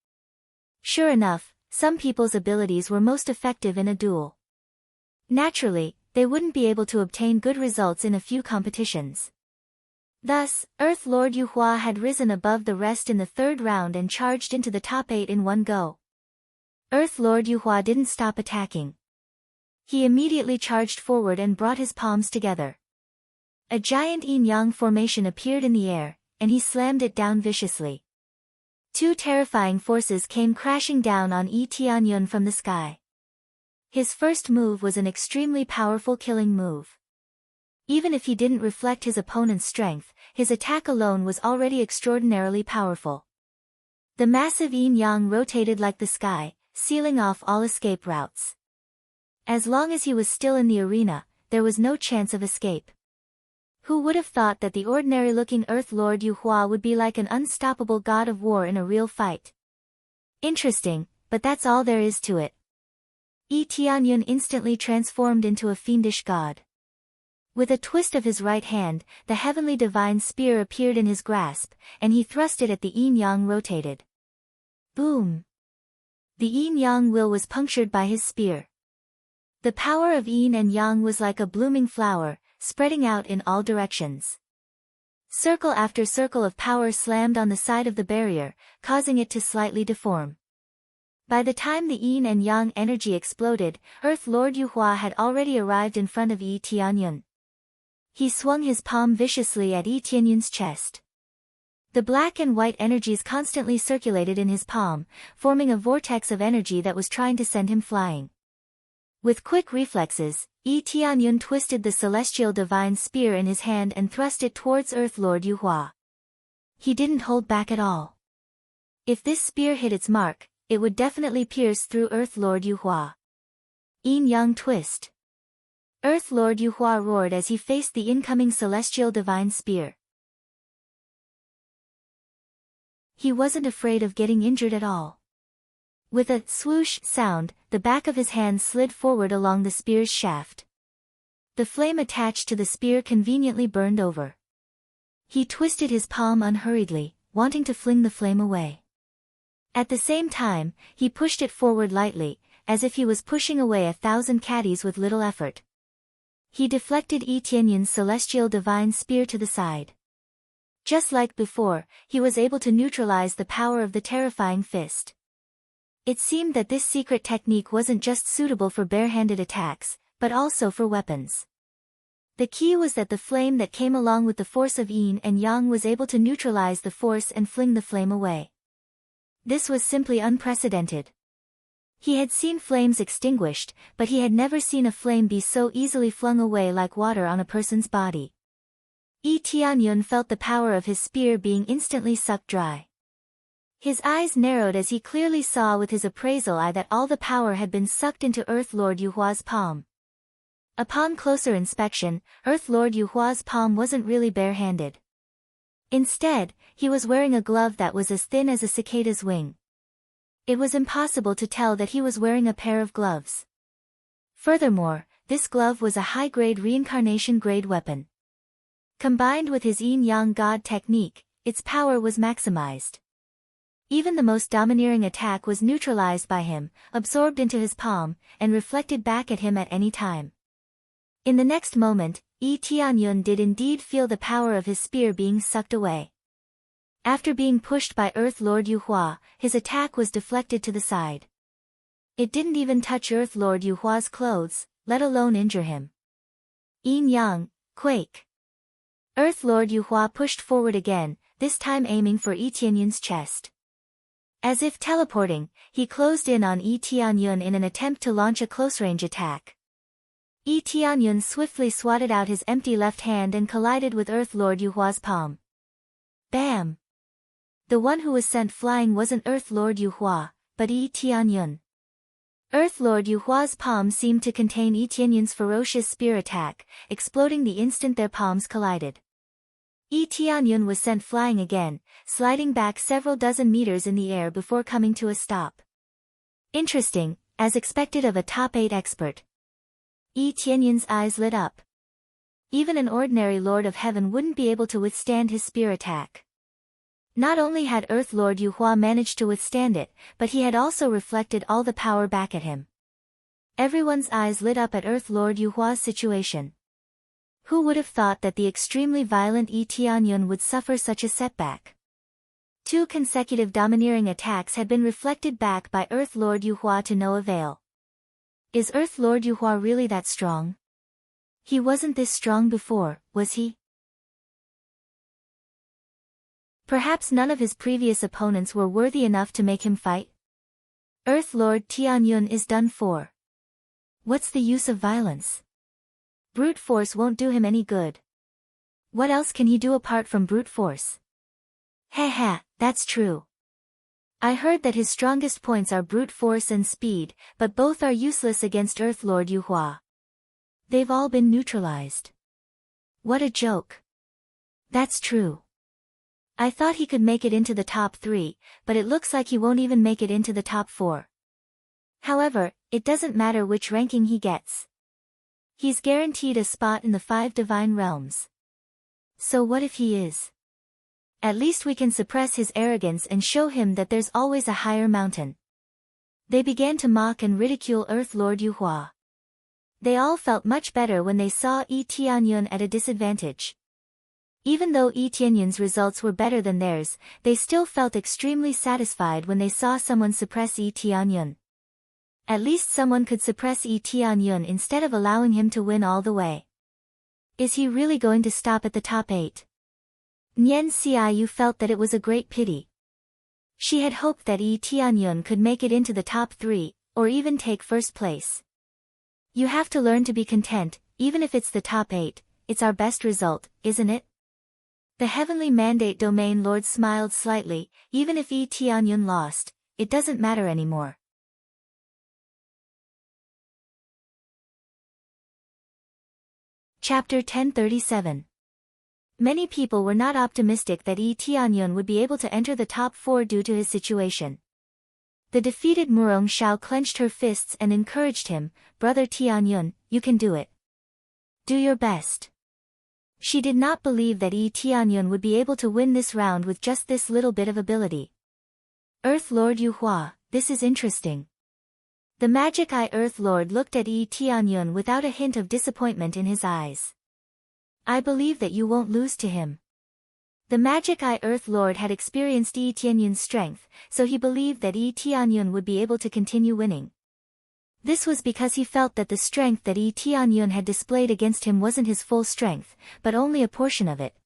Sure enough, some people's abilities were most effective in a duel. Naturally, they wouldn't be able to obtain good results in a few competitions. Thus, Earth Lord Yuhua had risen above the rest in the third round and charged into the top 8 in one go. Earth Lord Yuhua didn't stop attacking. He immediately charged forward and brought his palms together. A giant yin-yang formation appeared in the air, and he slammed it down viciously. Two terrifying forces came crashing down on Yi Tianyun from the sky. His first move was an extremely powerful killing move. Even if he didn't reflect his opponent's strength, his attack alone was already extraordinarily powerful. The massive yin-yang rotated like the sky, sealing off all escape routes. As long as he was still in the arena, there was no chance of escape. Who would have thought that the ordinary-looking Earth Lord Yuhua would be like an unstoppable god of war in a real fight? Interesting, but that's all there is to it. Yi Tianyun instantly transformed into a fiendish god. With a twist of his right hand, the heavenly divine spear appeared in his grasp, and he thrust it at the yin-yang rotated. Boom! The yin-yang will was punctured by his spear. The power of yin and yang was like a blooming flower, spreading out in all directions. Circle after circle of power slammed on the side of the barrier, causing it to slightly deform. By the time the yin and yang energy exploded, Earth Lord Yuhua had already arrived in front of Yi Tianyun. He swung his palm viciously at Yi Tianyun's chest. The black and white energies constantly circulated in his palm, forming a vortex of energy that was trying to send him flying. With quick reflexes, Yi Tianyun twisted the celestial divine spear in his hand and thrust it towards Earth Lord Yuhua. He didn't hold back at all. If this spear hit its mark, it would definitely pierce through Earth Lord Yuhua. Yin-yang twist. Earth Lord Yuhua roared as he faced the incoming celestial divine spear. He wasn't afraid of getting injured at all. With a swoosh sound, the back of his hand slid forward along the spear's shaft. The flame attached to the spear conveniently burned over. He twisted his palm unhurriedly, wanting to fling the flame away. At the same time, he pushed it forward lightly, as if he was pushing away 1,000 caddies with little effort. He deflected Yi Tianyun's celestial divine spear to the side. Just like before, he was able to neutralize the power of the terrifying fist. It seemed that this secret technique wasn't just suitable for barehanded attacks, but also for weapons. The key was that the flame that came along with the force of yin and yang was able to neutralize the force and fling the flame away. This was simply unprecedented. He had seen flames extinguished, but he had never seen a flame be so easily flung away like water on a person's body. Yi Tianyun felt the power of his spear being instantly sucked dry. His eyes narrowed as he clearly saw with his appraisal eye that all the power had been sucked into Earth Lord Yuhua's palm. Upon closer inspection, Earth Lord Yuhua's palm wasn't really barehanded. Instead, he was wearing a glove that was as thin as a cicada's wing. It was impossible to tell that he was wearing a pair of gloves. Furthermore, this glove was a high-grade reincarnation-grade weapon. Combined with his yin-yang god technique, its power was maximized. Even the most domineering attack was neutralized by him, absorbed into his palm, and reflected back at him at any time. In the next moment, Yi Tianyun did indeed feel the power of his spear being sucked away. After being pushed by Earth Lord Yuhua, his attack was deflected to the side. It didn't even touch Earth Lord Yuhua's clothes, let alone injure him. Yin-yang, quake. Earth Lord Yuhua pushed forward again, this time aiming for Yi Tianyun's chest. As if teleporting, he closed in on Yi Tianyun in an attempt to launch a close-range attack. Yi Tianyun swiftly swatted out his empty left hand and collided with Earth Lord Yuhua's palm. Bam! The one who was sent flying wasn't Earth Lord Yuhua, but Yi Tianyun. Earth Lord Yuhua's palm seemed to contain Yi Tianyun's ferocious spear attack, exploding the instant their palms collided. Yi Tianyun was sent flying again, sliding back several dozen meters in the air before coming to a stop. Interesting, as expected of a top 8 expert. Yi Tianyun's eyes lit up. Even an ordinary Lord of Heaven wouldn't be able to withstand his spear attack. Not only had Earth Lord Yuhua managed to withstand it, but he had also reflected all the power back at him. Everyone's eyes lit up at Earth Lord Yuhua's situation. Who would have thought that the extremely violent Yi Tianyun would suffer such a setback? 2 consecutive domineering attacks had been reflected back by Earth Lord Yuhua to no avail. Is Earth Lord Yuhua really that strong? He wasn't this strong before, was he? Perhaps none of his previous opponents were worthy enough to make him fight? Earth Lord Tianyun is done for. What's the use of violence? Brute force won't do him any good. What else can he do apart from brute force? Haha, that's true. I heard that his strongest points are brute force and speed, but both are useless against Earth Lord Yuhua. They've all been neutralized. What a joke. That's true. I thought he could make it into the top 3, but it looks like he won't even make it into the top 4. However, it doesn't matter which ranking he gets. He's guaranteed a spot in the 5 divine realms. So what if he is? At least we can suppress his arrogance and show him that there's always a higher mountain. They began to mock and ridicule Earth Lord Yuhua. They all felt much better when they saw Yi Tianyun at a disadvantage. Even though Yi Tianyun's results were better than theirs, they still felt extremely satisfied when they saw someone suppress Yi Tianyun. At least someone could suppress Yi Tianyun instead of allowing him to win all the way. Is he really going to stop at the top 8? Nian Xiaoyu felt that it was a great pity. She had hoped that Yi Tianyun could make it into the top 3, or even take first place. You have to learn to be content, even if it's the top 8, it's our best result, isn't it? The Heavenly Mandate Domain Lord smiled slightly. Even if Yi Tianyun lost, it doesn't matter anymore. Chapter 1037. Many people were not optimistic that Yi Tianyun would be able to enter the top 4 due to his situation. The defeated Murong Xiao clenched her fists and encouraged him, "Brother Tianyun, you can do it. Do your best." She did not believe that Yi Tianyun would be able to win this round with just this little bit of ability. Earth Lord Yuhua, this is interesting. The Magic Eye Earth Lord looked at Yi Tianyun without a hint of disappointment in his eyes. I believe that you won't lose to him. The Magic Eye Earth Lord had experienced Yi Tianyun's strength, so he believed that Yi Tianyun would be able to continue winning. This was because he felt that the strength that Yi Tianyun had displayed against him wasn't his full strength, but only a portion of it.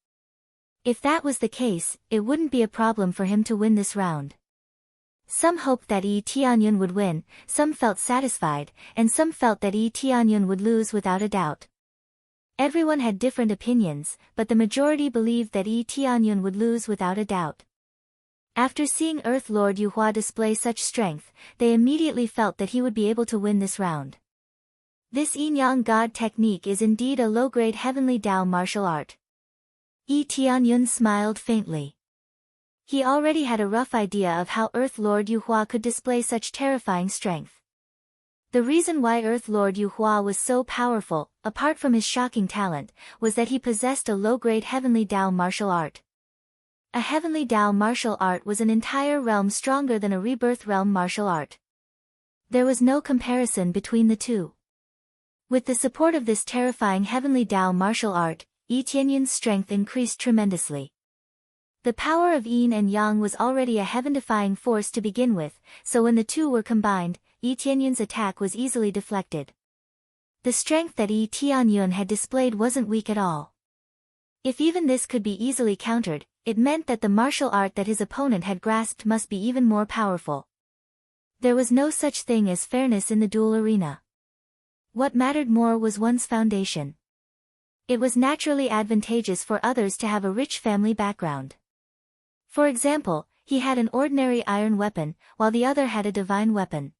If that was the case, it wouldn't be a problem for him to win this round. Some hoped that Yi Tianyun would win, some felt satisfied, and some felt that Yi Tianyun would lose without a doubt. Everyone had different opinions, but the majority believed that Yi Tianyun would lose without a doubt. After seeing Earth Lord Yuhua display such strength, they immediately felt that he would be able to win this round. This Yin-Yang God technique is indeed a low-grade heavenly Tao martial art. Yi Tianyun smiled faintly. He already had a rough idea of how Earth Lord Yuhua could display such terrifying strength. The reason why Earth Lord Yuhua was so powerful, apart from his shocking talent, was that he possessed a low-grade heavenly Tao martial art. A heavenly Tao martial art was an entire realm stronger than a rebirth realm martial art. There was no comparison between the two. With the support of this terrifying heavenly Tao martial art, Yi Tianyun's strength increased tremendously. The power of Yin and Yang was already a heaven-defying force to begin with, so when the two were combined, Yi Tianyun's attack was easily deflected. The strength that Yi Tianyun had displayed wasn't weak at all. If even this could be easily countered, it meant that the martial art that his opponent had grasped must be even more powerful. There was no such thing as fairness in the duel arena. What mattered more was one's foundation. It was naturally advantageous for others to have a rich family background. For example, he had an ordinary iron weapon, while the other had a divine weapon.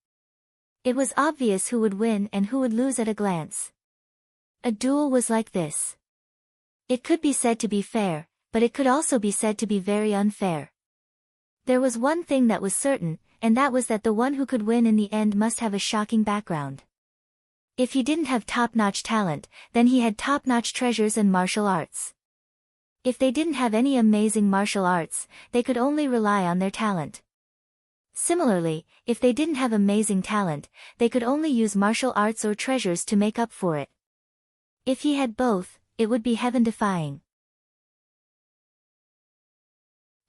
It was obvious who would win and who would lose at a glance. A duel was like this. It could be said to be fair, but it could also be said to be very unfair. There was one thing that was certain, and that was that the one who could win in the end must have a shocking background. If he didn't have top-notch talent, then he had top-notch treasures and martial arts. If they didn't have any amazing martial arts, they could only rely on their talent. Similarly, if they didn't have amazing talent, they could only use martial arts or treasures to make up for it. If he had both, it would be heaven-defying.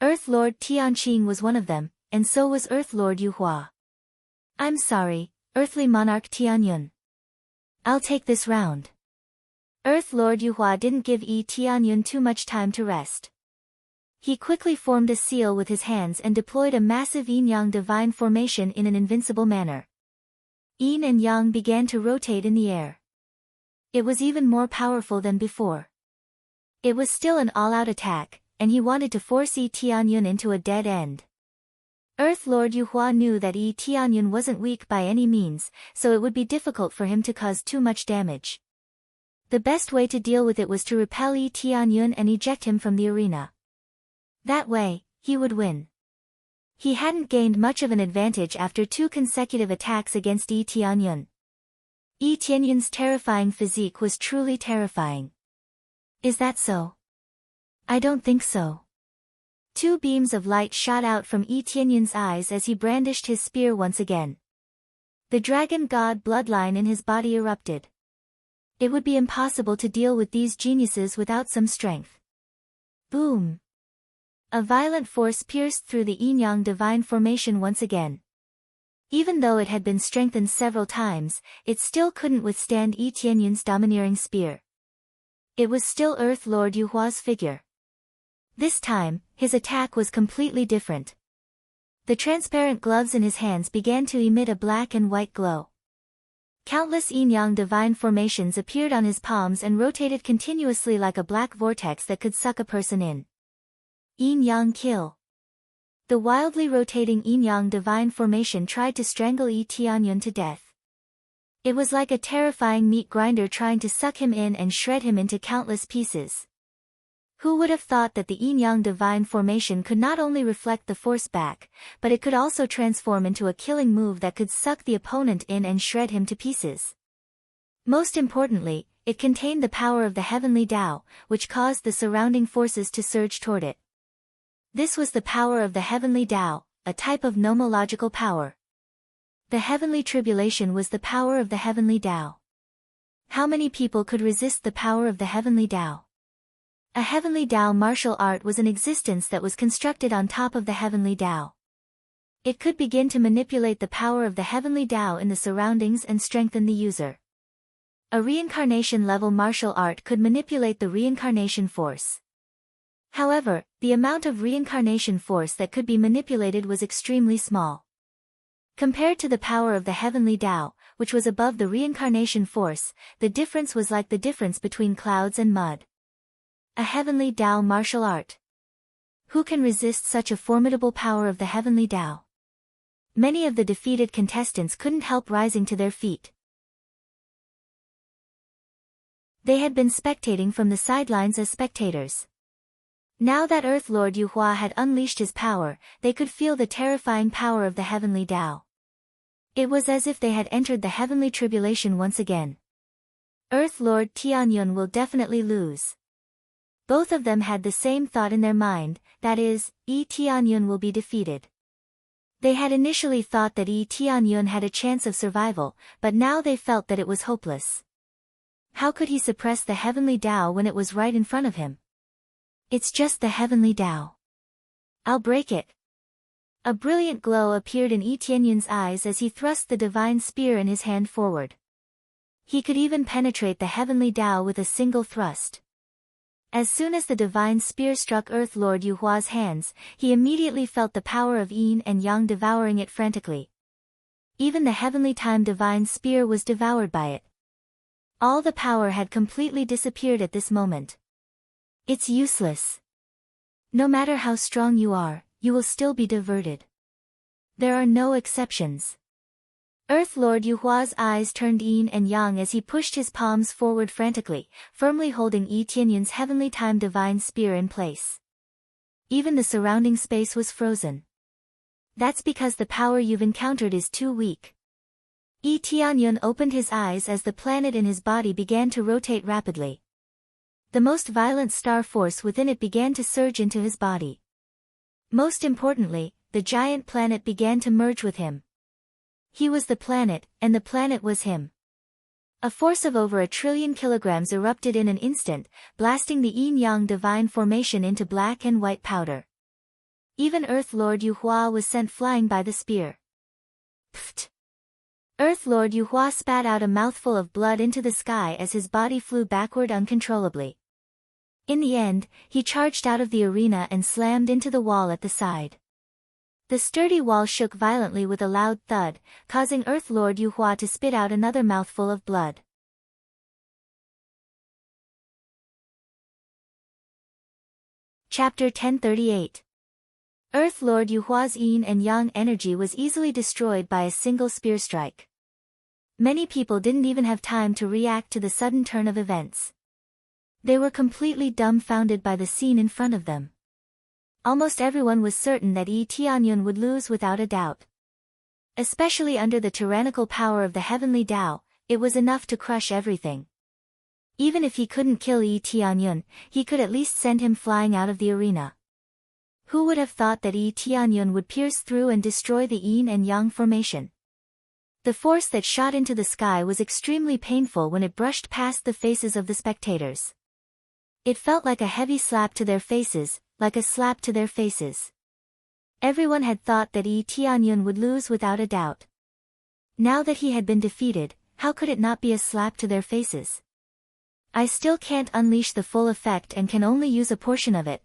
Earth Lord Tianqing was one of them, and so was Earth Lord Yuhua. I'm sorry, Earthly Monarch Tianyun. I'll take this round. Earth Lord Yuhua didn't give Yi Tianyun too much time to rest. He quickly formed a seal with his hands and deployed a massive yin-yang divine formation in an invincible manner. Yin and yang began to rotate in the air. It was even more powerful than before. It was still an all-out attack, and he wanted to force Yi Tianyun into a dead end. Earth Lord Yuhua knew that Yi Tianyun wasn't weak by any means, so it would be difficult for him to cause too much damage. The best way to deal with it was to repel Yi Tianyun and eject him from the arena. That way, he would win. He hadn't gained much of an advantage after 2 consecutive attacks against Yi Tianyun. Yi Tianyun's terrifying physique was truly terrifying. Is that so? I don't think so. 2 beams of light shot out from Yi Tianyun's eyes as he brandished his spear once again. The dragon god bloodline in his body erupted. It would be impossible to deal with these geniuses without some strength. Boom! A violent force pierced through the yin-yang divine formation once again. Even though it had been strengthened several times, it still couldn't withstand Yi Tianyun's domineering spear. It was still Earth Lord Yuhua's figure. This time, his attack was completely different. The transparent gloves in his hands began to emit a black and white glow. Countless yin-yang divine formations appeared on his palms and rotated continuously like a black vortex that could suck a person in. Yin-yang kill. The wildly rotating yin-yang divine formation tried to strangle Yi Tianyun to death. It was like a terrifying meat grinder trying to suck him in and shred him into countless pieces. Who would have thought that the yin-yang divine formation could not only reflect the force back, but it could also transform into a killing move that could suck the opponent in and shred him to pieces. Most importantly, it contained the power of the heavenly Tao, which caused the surrounding forces to surge toward it. This was the power of the heavenly Tao, a type of nomological power. The heavenly tribulation was the power of the heavenly Tao. How many people could resist the power of the heavenly Tao? A heavenly Tao martial art was an existence that was constructed on top of the heavenly Tao. It could begin to manipulate the power of the heavenly Tao in the surroundings and strengthen the user. A reincarnation-level martial art could manipulate the reincarnation force. However, the amount of reincarnation force that could be manipulated was extremely small. Compared to the power of the heavenly Tao, which was above the reincarnation force, the difference was like the difference between clouds and mud. A heavenly Tao martial art. Who can resist such a formidable power of the heavenly Tao? Many of the defeated contestants couldn't help rising to their feet. They had been spectating from the sidelines as spectators. Now that Earth Lord Yuhua had unleashed his power, they could feel the terrifying power of the heavenly Tao. It was as if they had entered the heavenly tribulation once again. Earth Lord Tianyun will definitely lose. Both of them had the same thought in their mind, that is, Yi Tianyun will be defeated. They had initially thought that Yi Tianyun had a chance of survival, but now they felt that it was hopeless. How could he suppress the heavenly Tao when it was right in front of him? It's just the heavenly Tao. I'll break it. A brilliant glow appeared in Yi Tianyun's eyes as he thrust the divine spear in his hand forward. He could even penetrate the heavenly Tao with a single thrust. As soon as the divine spear struck Earth Lord Yuhua's hands, he immediately felt the power of yin and yang devouring it frantically. Even the heavenly time divine spear was devoured by it. All the power had completely disappeared at this moment. It's useless. No matter how strong you are, you will still be diverted. There are no exceptions. Earth Lord Yuhua's eyes turned yin and yang as he pushed his palms forward frantically, firmly holding Yi Tianyun's heavenly time divine spear in place. Even the surrounding space was frozen. That's because the power you've encountered is too weak. Yi Tianyun opened his eyes as the planet in his body began to rotate rapidly. The most violent star force within it began to surge into his body. Most importantly, the giant planet began to merge with him. He was the planet, and the planet was him. A force of over 1 trillion kilograms erupted in an instant, blasting the yin-yang divine formation into black and white powder. Even Earth Lord Yuhua was sent flying by the spear. Pfft! Earth Lord Yuhua spat out a mouthful of blood into the sky as his body flew backward uncontrollably. In the end, he charged out of the arena and slammed into the wall at the side. The sturdy wall shook violently with a loud thud, causing Earth Lord Yuhua to spit out another mouthful of blood. Chapter 1038. Earth Lord Yuhua's yin and yang energy was easily destroyed by a single spear strike. Many people didn't even have time to react to the sudden turn of events. They were completely dumbfounded by the scene in front of them. Almost everyone was certain that Yi Tianyun would lose without a doubt. Especially under the tyrannical power of the heavenly Tao, it was enough to crush everything. Even if he couldn't kill Yi Tianyun, he could at least send him flying out of the arena. Who would have thought that Yi Tianyun would pierce through and destroy the yin and yang formation? The force that shot into the sky was extremely painful when it brushed past the faces of the spectators. It felt like a heavy slap to their faces, like a slap to their faces. Everyone had thought that Yi Tianyun would lose without a doubt. Now that he had been defeated, how could it not be a slap to their faces? I still can't unleash the full effect and can only use a portion of it.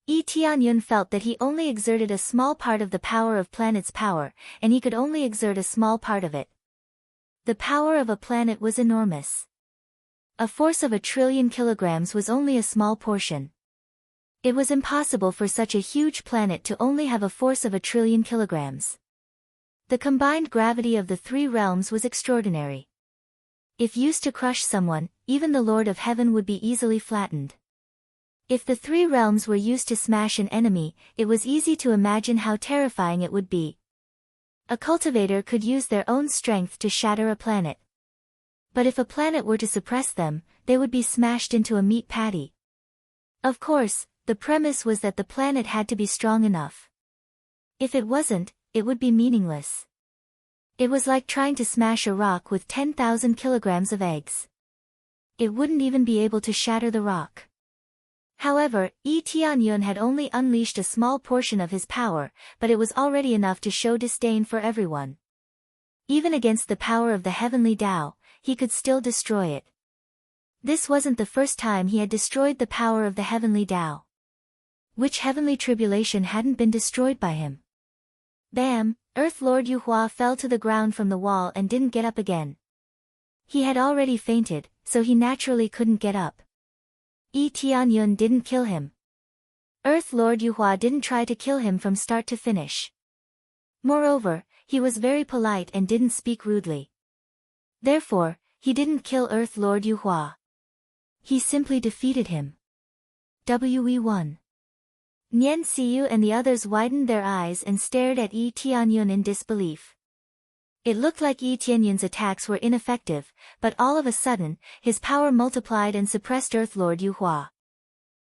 Yi Tianyun felt that he only exerted a small part of the power of planet's power, and he could only exert a small part of it. The power of a planet was enormous. A force of 1 trillion kilograms was only a small portion. It was impossible for such a huge planet to only have a force of 1 trillion kilograms. The combined gravity of the 3 realms was extraordinary. If used to crush someone, even the Lord of Heaven would be easily flattened. If the 3 realms were used to smash an enemy, it was easy to imagine how terrifying it would be. A cultivator could use their own strength to shatter a planet. But if a planet were to suppress them, they would be smashed into a meat patty. Of course, the premise was that the planet had to be strong enough. If it wasn't, it would be meaningless. It was like trying to smash a rock with 10,000 kilograms of eggs. It wouldn't even be able to shatter the rock. However, Yi Tianyun had only unleashed a small portion of his power, but it was already enough to show disdain for everyone. Even against the power of the heavenly Tao, he could still destroy it. This wasn't the first time he had destroyed the power of the heavenly Tao. Which heavenly tribulation hadn't been destroyed by him? Bam! Earth Lord Yuhua fell to the ground from the wall and didn't get up again. He had already fainted, so he naturally couldn't get up. Yi Tianyun didn't kill him. Earth Lord Yuhua didn't try to kill him from start to finish. Moreover, he was very polite and didn't speak rudely. Therefore, he didn't kill Earth Lord Yuhua. He simply defeated him. We1. Nian Xiyu and the others widened their eyes and stared at Yi Tianyun in disbelief. It looked like Yi Tianyun's attacks were ineffective, but all of a sudden, his power multiplied and suppressed Earth Lord Yuhua.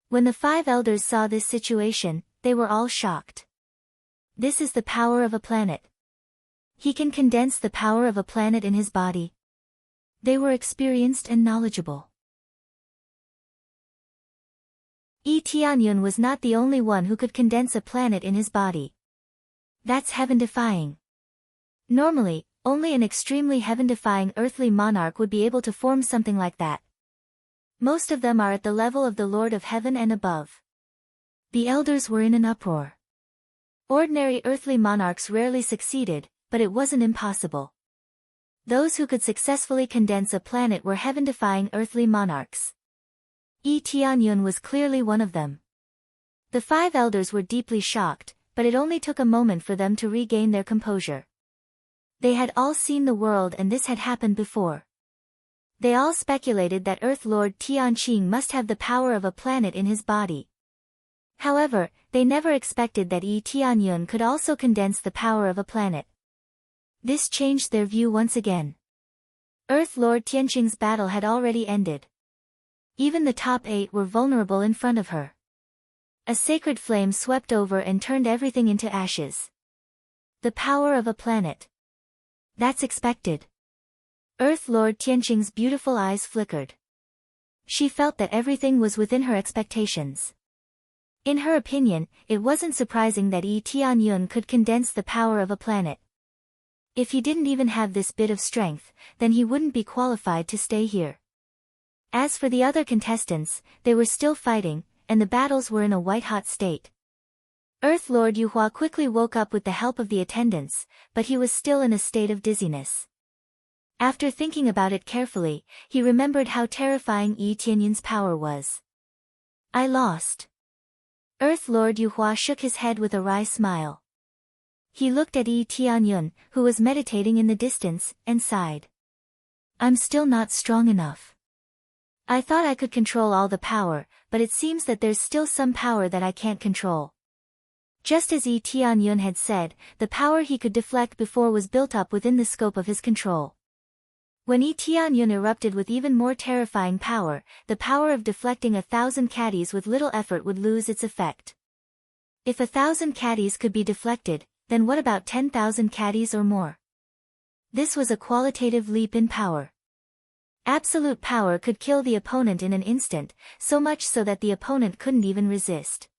When the 5 elders saw this situation, they were all shocked. This is the power of a planet. He can condense the power of a planet in his body. They were experienced and knowledgeable. Yi Tianyun was not the only one who could condense a planet in his body. That's heaven-defying. Normally, only an extremely heaven-defying earthly monarch would be able to form something like that. Most of them are at the level of the Lord of Heaven and above. The elders were in an uproar. Ordinary earthly monarchs rarely succeeded, but it wasn't impossible. Those who could successfully condense a planet were heaven-defying earthly monarchs. Yi Tianyun was clearly one of them. The 5 elders were deeply shocked, but it only took a moment for them to regain their composure. They had all seen the world and this had happened before. They all speculated that Earth Lord Tianqing must have the power of a planet in his body. However, they never expected that Yi Tianyun could also condense the power of a planet. This changed their view once again. Earth Lord Tianqing's battle had already ended. Even the top 8 were vulnerable in front of her. A sacred flame swept over and turned everything into ashes. The power of a planet. That's expected. Earth Lord Tianqing's beautiful eyes flickered. She felt that everything was within her expectations. In her opinion, it wasn't surprising that Yi Tianyun could condense the power of a planet. If he didn't even have this bit of strength, then he wouldn't be qualified to stay here. As for the other contestants, they were still fighting, and the battles were in a white-hot state. Earth Lord Yuhua quickly woke up with the help of the attendants, but he was still in a state of dizziness. After thinking about it carefully, he remembered how terrifying Yi Tianyun's power was. I lost. Earth Lord Yuhua shook his head with a wry smile. He looked at Yi Tianyun, who was meditating in the distance, and sighed. I'm still not strong enough. I thought I could control all the power, but it seems that there's still some power that I can't control. Just as Yi Tianyun had said, the power he could deflect before was built up within the scope of his control. When Yi Tianyun erupted with even more terrifying power, the power of deflecting 1,000 caddies with little effort would lose its effect. If 1,000 caddies could be deflected, then what about 10,000 caddies or more? This was a qualitative leap in power. Absolute power could kill the opponent in an instant, so much so that the opponent couldn't even resist.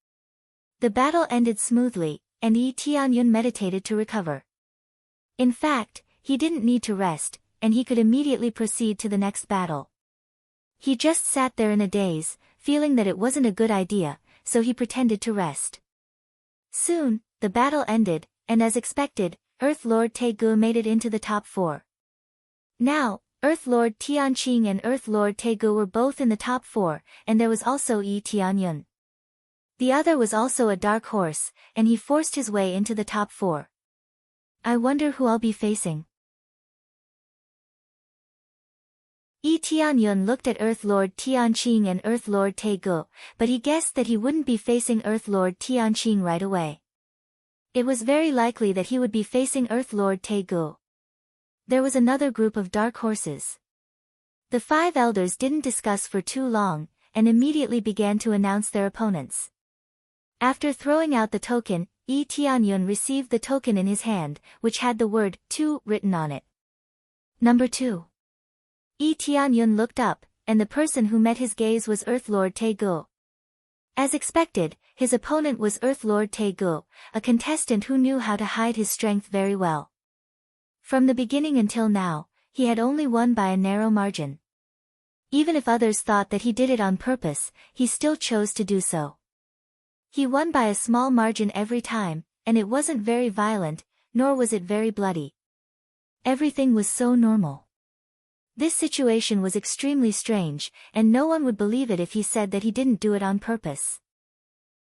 The battle ended smoothly, and Yi Tianyun meditated to recover. In fact, he didn't need to rest, and he could immediately proceed to the next battle. He just sat there in a daze, feeling that it wasn't a good idea, so he pretended to rest. Soon, the battle ended, and as expected, Earth Lord Taegu made it into the top 4. Now, Earth Lord Tianqing and Earth Lord Taegu were both in the top 4, and there was also Yi Tianyun. The other was also a dark horse, and he forced his way into the top 4. I wonder who I'll be facing. Yi Tianyun looked at Earth Lord Tianqing and Earth Lord Taegu, but he guessed that he wouldn't be facing Earth Lord Tianqing right away. It was very likely that he would be facing Earth Lord Taegu. There was another group of dark horses. The 5 elders didn't discuss for too long, and immediately began to announce their opponents. After throwing out the token, Yi Tianyun received the token in his hand, which had the word 2 written on it. Number 2. Yi Tianyun looked up, and the person who met his gaze was Earth Lord Taegu. As expected, his opponent was Earth Lord Taegu, a contestant who knew how to hide his strength very well. From the beginning until now, he had only won by a narrow margin. Even if others thought that he did it on purpose, he still chose to do so. He won by a small margin every time, and it wasn't very violent, nor was it very bloody. Everything was so normal. This situation was extremely strange, and no one would believe it if he said that he didn't do it on purpose.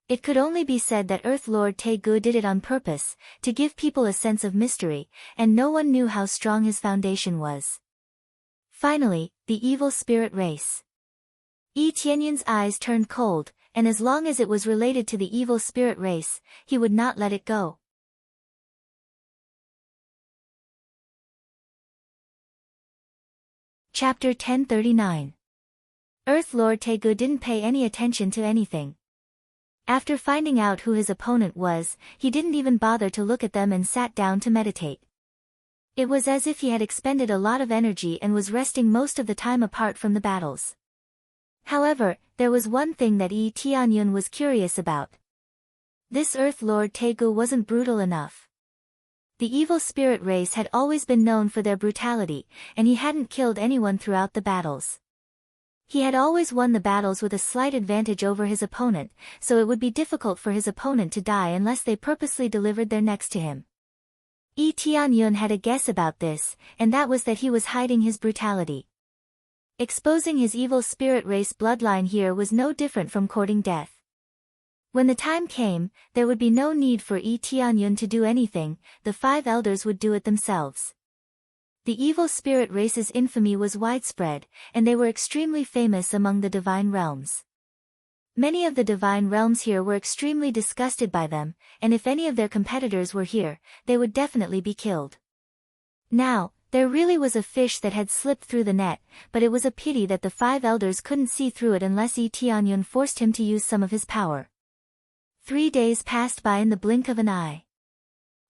It could only be said that Earth Lord Taegu did it on purpose, to give people a sense of mystery, and no one knew how strong his foundation was. Finally, the evil spirit race. Yi Tianyun's eyes turned cold, and as long as it was related to the evil spirit race, he would not let it go. Chapter 1039. Earth Lord Taegu didn't pay any attention to anything. After finding out who his opponent was, he didn't even bother to look at them and sat down to meditate. It was as if he had expended a lot of energy and was resting most of the time apart from the battles. However, there was one thing that Yi Tianyun was curious about. This Earth Lord Taegu wasn't brutal enough. The evil spirit race had always been known for their brutality, and he hadn't killed anyone throughout the battles. He had always won the battles with a slight advantage over his opponent, so it would be difficult for his opponent to die unless they purposely delivered their necks to him. Yi Tianyun had a guess about this, and that was that he was hiding his brutality. Exposing his evil spirit race bloodline here was no different from courting death. When the time came, there would be no need for Yi Tianyun to do anything, the 5 elders would do it themselves. The evil spirit race's infamy was widespread, and they were extremely famous among the divine realms. Many of the divine realms here were extremely disgusted by them, and if any of their competitors were here, they would definitely be killed. Now, there really was a fish that had slipped through the net, but it was a pity that the 5 elders couldn't see through it unless Yi Tianyun forced him to use some of his power. 3 days passed by in the blink of an eye.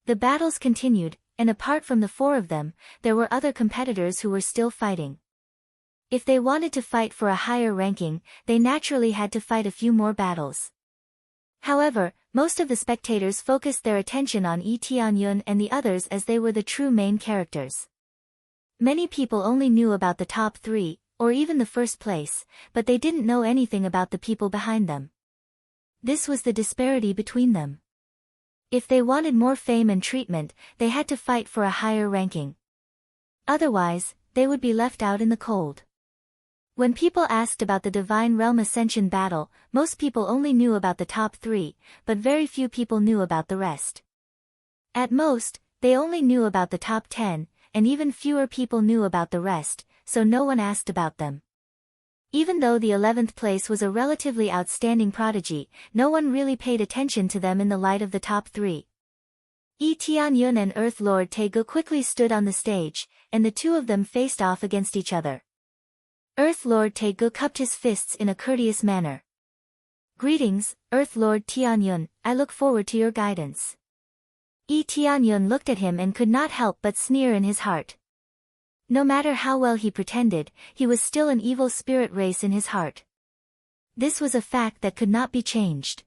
The battles continued, and apart from the 4 of them, there were other competitors who were still fighting. If they wanted to fight for a higher ranking, they naturally had to fight a few more battles. However, most of the spectators focused their attention on Yi Tianyun and the others as they were the true main characters. Many people only knew about the top 3, or even the first place, but they didn't know anything about the people behind them. This was the disparity between them. If they wanted more fame and treatment, they had to fight for a higher ranking. Otherwise, they would be left out in the cold. When people asked about the Divine Realm Ascension battle, most people only knew about the top 3, but very few people knew about the rest. At most, they only knew about the top 10, and even fewer people knew about the rest, so no one asked about them. Even though the 11th place was a relatively outstanding prodigy, no one really paid attention to them in the light of the top 3. Yi Tianyun and Earth Lord Taegu quickly stood on the stage, and the two of them faced off against each other. Earth Lord Taegu cupped his fists in a courteous manner. "Greetings, Earth Lord Tianyun, I look forward to your guidance." Yi Tianyun looked at him and could not help but sneer in his heart. No matter how well he pretended, he was still an evil spirit race in his heart. This was a fact that could not be changed.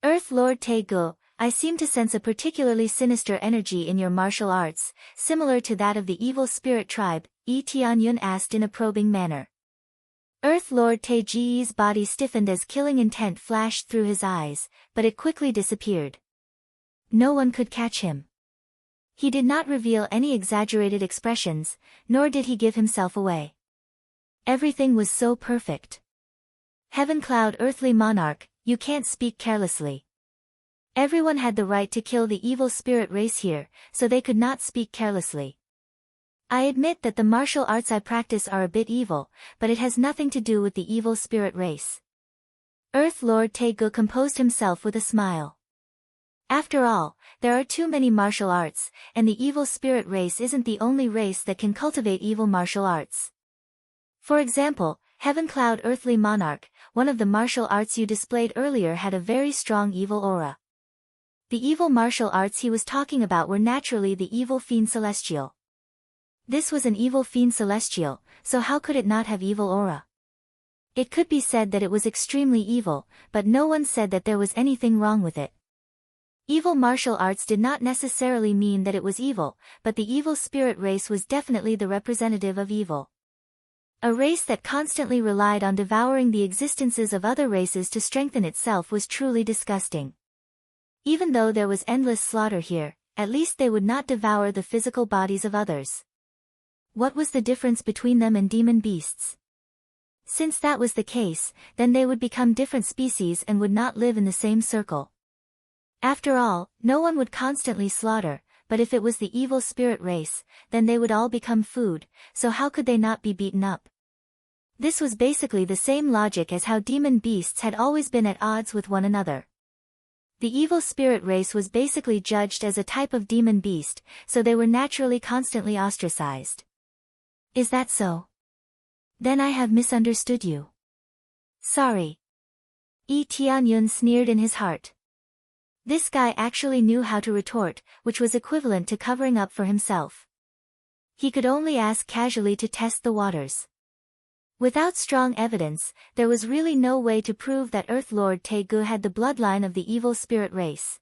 Earth Lord Taegu, I seem to sense a particularly sinister energy in your martial arts, similar to that of the evil spirit tribe, Yi Tianyun asked in a probing manner. Earth Lord Taeji's body stiffened as killing intent flashed through his eyes, but it quickly disappeared. No one could catch him. He did not reveal any exaggerated expressions, nor did he give himself away. Everything was so perfect. Heaven Cloud Earthly Monarch, you can't speak carelessly. Everyone had the right to kill the evil spirit race here, so they could not speak carelessly. I admit that the martial arts I practice are a bit evil, but it has nothing to do with the evil spirit race. Earth Lord Taegu composed himself with a smile. After all, there are too many martial arts, and the evil spirit race isn't the only race that can cultivate evil martial arts. For example, Heaven Cloud Earthly Monarch, one of the martial arts you displayed earlier had a very strong evil aura. The evil martial arts he was talking about were naturally the evil fiend celestial. This was an evil fiend celestial, so how could it not have evil aura? It could be said that it was extremely evil, but no one said that there was anything wrong with it. Evil martial arts did not necessarily mean that it was evil, but the evil spirit race was definitely the representative of evil. A race that constantly relied on devouring the existences of other races to strengthen itself was truly disgusting. Even though there was endless slaughter here, at least they would not devour the physical bodies of others. What was the difference between them and demon beasts? Since that was the case, then they would become different species and would not live in the same circle. After all, no one would constantly slaughter, but if it was the evil spirit race, then they would all become food, so how could they not be beaten up? This was basically the same logic as how demon beasts had always been at odds with one another. The evil spirit race was basically judged as a type of demon beast, so they were naturally constantly ostracized. Is that so? Then I have misunderstood you. Sorry. Yi Tianyun sneered in his heart. This guy actually knew how to retort, which was equivalent to covering up for himself. He could only ask casually to test the waters. Without strong evidence, there was really no way to prove that Earth Lord Taegu had the bloodline of the evil spirit race.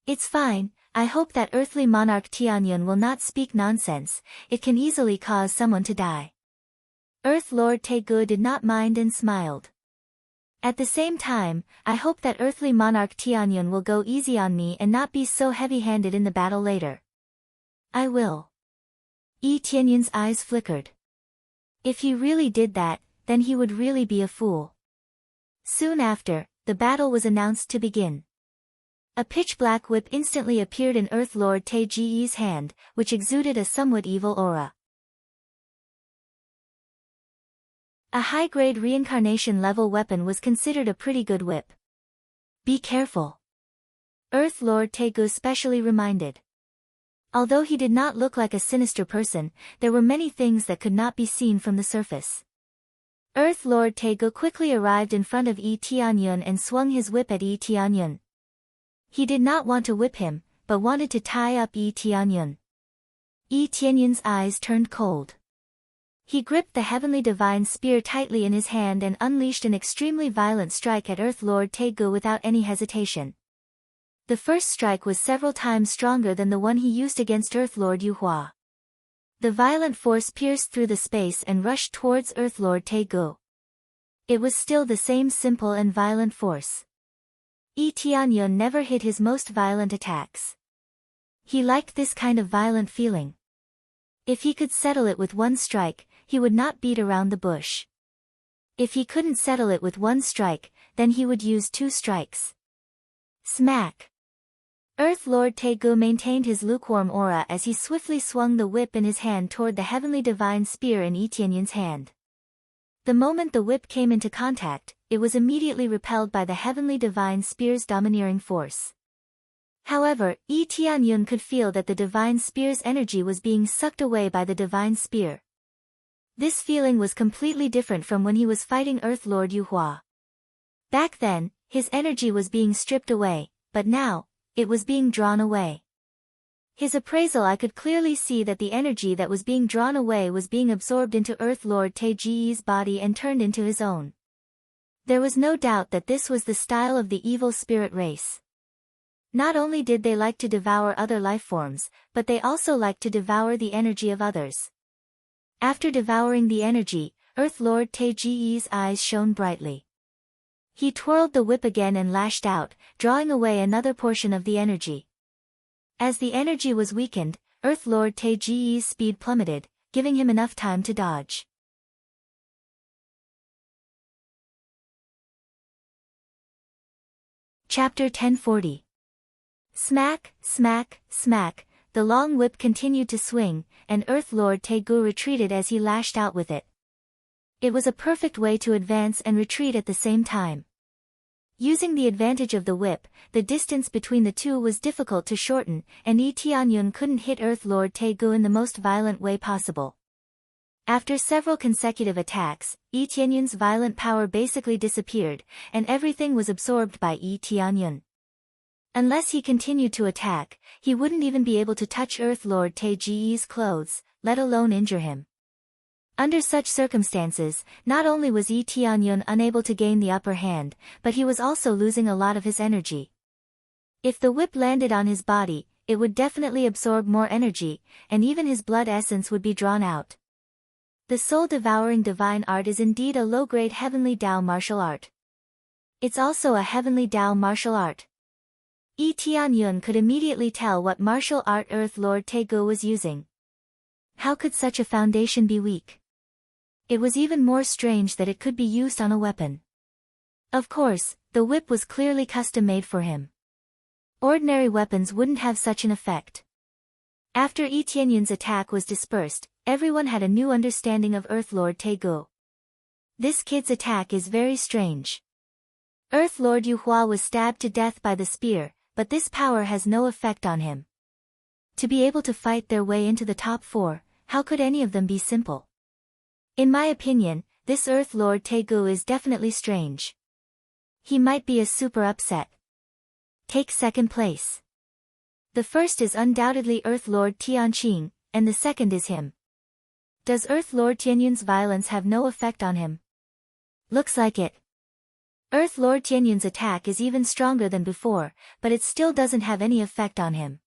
It's fine, I hope that Earthly Monarch Tianyun will not speak nonsense, it can easily cause someone to die. Earth Lord Taegu did not mind and smiled. At the same time, I hope that Earthly Monarch Tianyun will go easy on me and not be so heavy-handed in the battle later. I will. Yi Tianyun's eyes flickered. If he really did that, then he would really be a fool. Soon after, the battle was announced to begin. A pitch-black whip instantly appeared in Earth Lord Taeji's hand, which exuded a somewhat evil aura. A high-grade reincarnation-level weapon was considered a pretty good whip. Be careful. Earth Lord Taegu specially reminded. Although he did not look like a sinister person, there were many things that could not be seen from the surface. Earth Lord Taegu quickly arrived in front of Yi Tianyun and swung his whip at Yi Tianyun. He did not want to whip him, but wanted to tie up Yi Tianyun. Yi Tianyun's eyes turned cold. He gripped the heavenly divine spear tightly in his hand and unleashed an extremely violent strike at Earth Lord Taegu without any hesitation. The first strike was several times stronger than the one he used against Earth Lord Yuhua. The violent force pierced through the space and rushed towards Earth Lord Taegu. It was still the same simple and violent force. Yi Tianyun never hid his most violent attacks. He liked this kind of violent feeling. If he could settle it with one strike, he would not beat around the bush. If he couldn't settle it with one strike, then he would use 2 strikes. Smack! Earth Lord Taegu maintained his lukewarm aura as he swiftly swung the whip in his hand toward the heavenly divine spear in Yi Tianyun's hand. The moment the whip came into contact, it was immediately repelled by the heavenly divine spear's domineering force. However, Yi Tianyun could feel that the divine spear's energy was being sucked away by the divine spear. This feeling was completely different from when he was fighting Earth Lord Yuhua. Back then, his energy was being stripped away, but now, it was being drawn away. His appraisal I could clearly see that the energy that was being drawn away was being absorbed into Earth Lord Taeji's body and turned into his own. There was no doubt that this was the style of the evil spirit race. Not only did they like to devour other lifeforms, but they also liked to devour the energy of others. After devouring the energy, Earth Lord Taeji's eyes shone brightly. He twirled the whip again and lashed out, drawing away another portion of the energy. As the energy was weakened, Earth Lord Taeji's speed plummeted, giving him enough time to dodge. Chapter 1040. Smack, smack, smack, the long whip continued to swing, and Earth Lord Taegu retreated as he lashed out with it. It was a perfect way to advance and retreat at the same time. Using the advantage of the whip, the distance between the two was difficult to shorten, and Yi Tianyun couldn't hit Earth Lord Taegu in the most violent way possible. After several consecutive attacks, Yi Tianyun's violent power basically disappeared, and everything was absorbed by Yi Tianyun. Unless he continued to attack, he wouldn't even be able to touch Earth Lord Taeji's clothes, let alone injure him. Under such circumstances, not only was Yi Tianyun unable to gain the upper hand, but he was also losing a lot of his energy. If the whip landed on his body, it would definitely absorb more energy, and even his blood essence would be drawn out. The soul-devouring divine art is indeed a low-grade heavenly Tao martial art. It's also a heavenly Tao martial art. Yi Tianyun could immediately tell what martial art Earth Lord Taegu was using. How could such a foundation be weak? It was even more strange that it could be used on a weapon. Of course, the whip was clearly custom-made for him. Ordinary weapons wouldn't have such an effect. After Yi Tianyun's attack was dispersed, everyone had a new understanding of Earth Lord Taegu. This kid's attack is very strange. Earth Lord Yuhua was stabbed to death by the spear, but this power has no effect on him. To be able to fight their way into the top 4, how could any of them be simple? In my opinion, this Earth Lord Taegu is definitely strange. He might be a super upset. Take second place. The first is undoubtedly Earth Lord Tianqing, and the second is him. Does Earth Lord Tianyun's violence have no effect on him? Looks like it. Earth Lord Tianyun's attack is even stronger than before, but it still doesn't have any effect on him.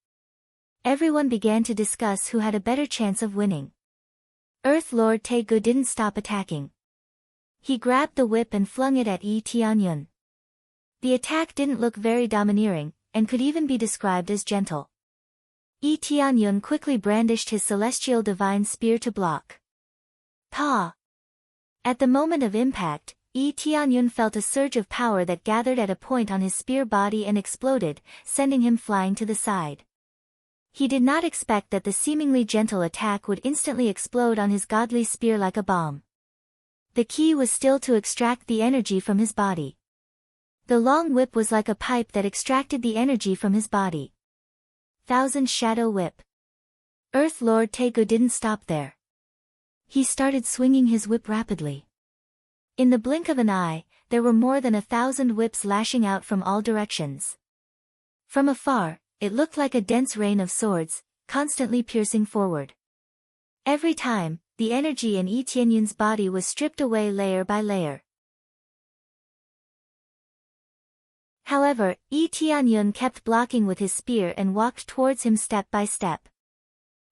Everyone began to discuss who had a better chance of winning. Earth Lord Taegu didn't stop attacking. He grabbed the whip and flung it at Yi Tianyun. The attack didn't look very domineering, and could even be described as gentle. Yi Tianyun quickly brandished his celestial divine spear to block. Pa! At the moment of impact, Yi Tianyun felt a surge of power that gathered at a point on his spear body and exploded, sending him flying to the side. He did not expect that the seemingly gentle attack would instantly explode on his godly spear like a bomb. The key was still to extract the energy from his body. The long whip was like a pipe that extracted the energy from his body. Thousand Shadow Whip. Earth Lord Taegu didn't stop there. He started swinging his whip rapidly. In the blink of an eye, there were more than 1,000 whips lashing out from all directions. From afar, it looked like a dense rain of swords, constantly piercing forward. Every time, the energy in Yi Tianyun's body was stripped away layer by layer. However, Yi Tianyun kept blocking with his spear and walked towards him step by step.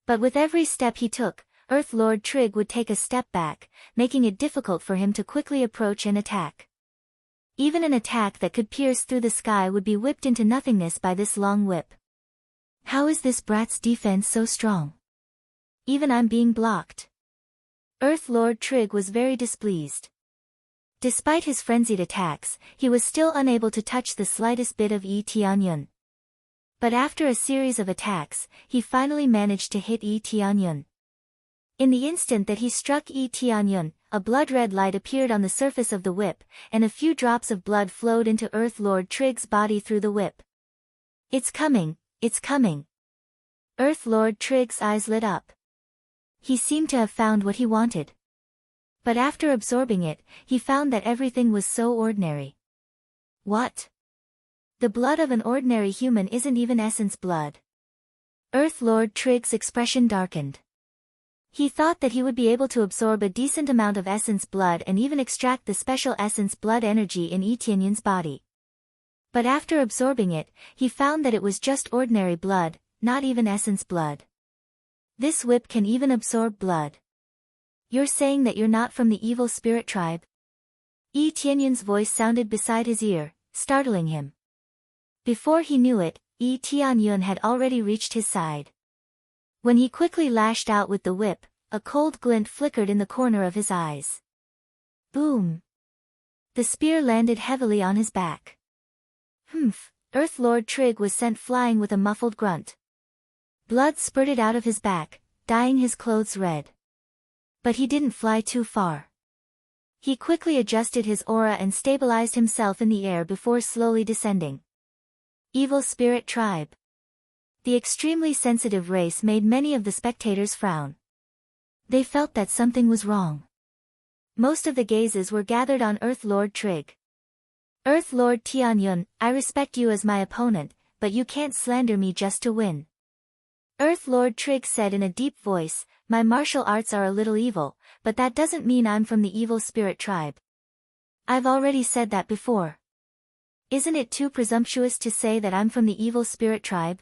But with every step he took, Earth Lord Trig would take a step back, making it difficult for him to quickly approach and attack. Even an attack that could pierce through the sky would be whipped into nothingness by this long whip. How is this brat's defense so strong? Even I'm being blocked. Earth Lord Trig was very displeased. Despite his frenzied attacks, he was still unable to touch the slightest bit of Yi Tianyun. But after a series of attacks, he finally managed to hit Yi Tianyun. In the instant that he struck Yi Tianyun, a blood-red light appeared on the surface of the whip, and a few drops of blood flowed into Earth Lord Trig's body through the whip. It's coming, it's coming. Earth Lord Trig's eyes lit up. He seemed to have found what he wanted. But after absorbing it, he found that everything was so ordinary. What? The blood of an ordinary human isn't even essence blood. Earth Lord Trig's expression darkened. He thought that he would be able to absorb a decent amount of essence blood and even extract the special essence blood energy in Yi Tianyun's body. But after absorbing it, he found that it was just ordinary blood, not even essence blood. This whip can even absorb blood. You're saying that you're not from the evil spirit tribe? Yi Tianyun's voice sounded beside his ear, startling him. Before he knew it, Yi Tianyun had already reached his side. When he quickly lashed out with the whip, a cold glint flickered in the corner of his eyes. Boom! The spear landed heavily on his back. Humph! Earth Lord Trig was sent flying with a muffled grunt. Blood spurted out of his back, dyeing his clothes red. But he didn't fly too far. He quickly adjusted his aura and stabilized himself in the air before slowly descending. Evil Spirit Tribe. The extremely sensitive race made many of the spectators frown. They felt that something was wrong. Most of the gazes were gathered on Earth Lord Trig. Earth Lord Tianyun, I respect you as my opponent, but you can't slander me just to win. Earth Lord Trig said in a deep voice, my martial arts are a little evil, but that doesn't mean I'm from the evil spirit tribe. I've already said that before. Isn't it too presumptuous to say that I'm from the evil spirit tribe?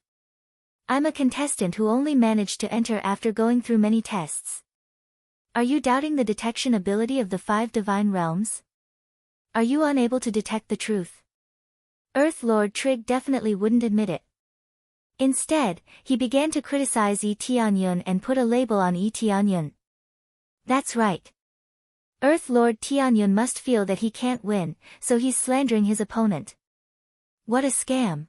I'm a contestant who only managed to enter after going through many tests. Are you doubting the detection ability of the 5 divine realms? Are you unable to detect the truth? Earth Lord Trig definitely wouldn't admit it. Instead, he began to criticize Yi Tianyun and put a label on Yi Tianyun. That's right. Earth Lord Tianyun must feel that he can't win, so he's slandering his opponent. What a scam.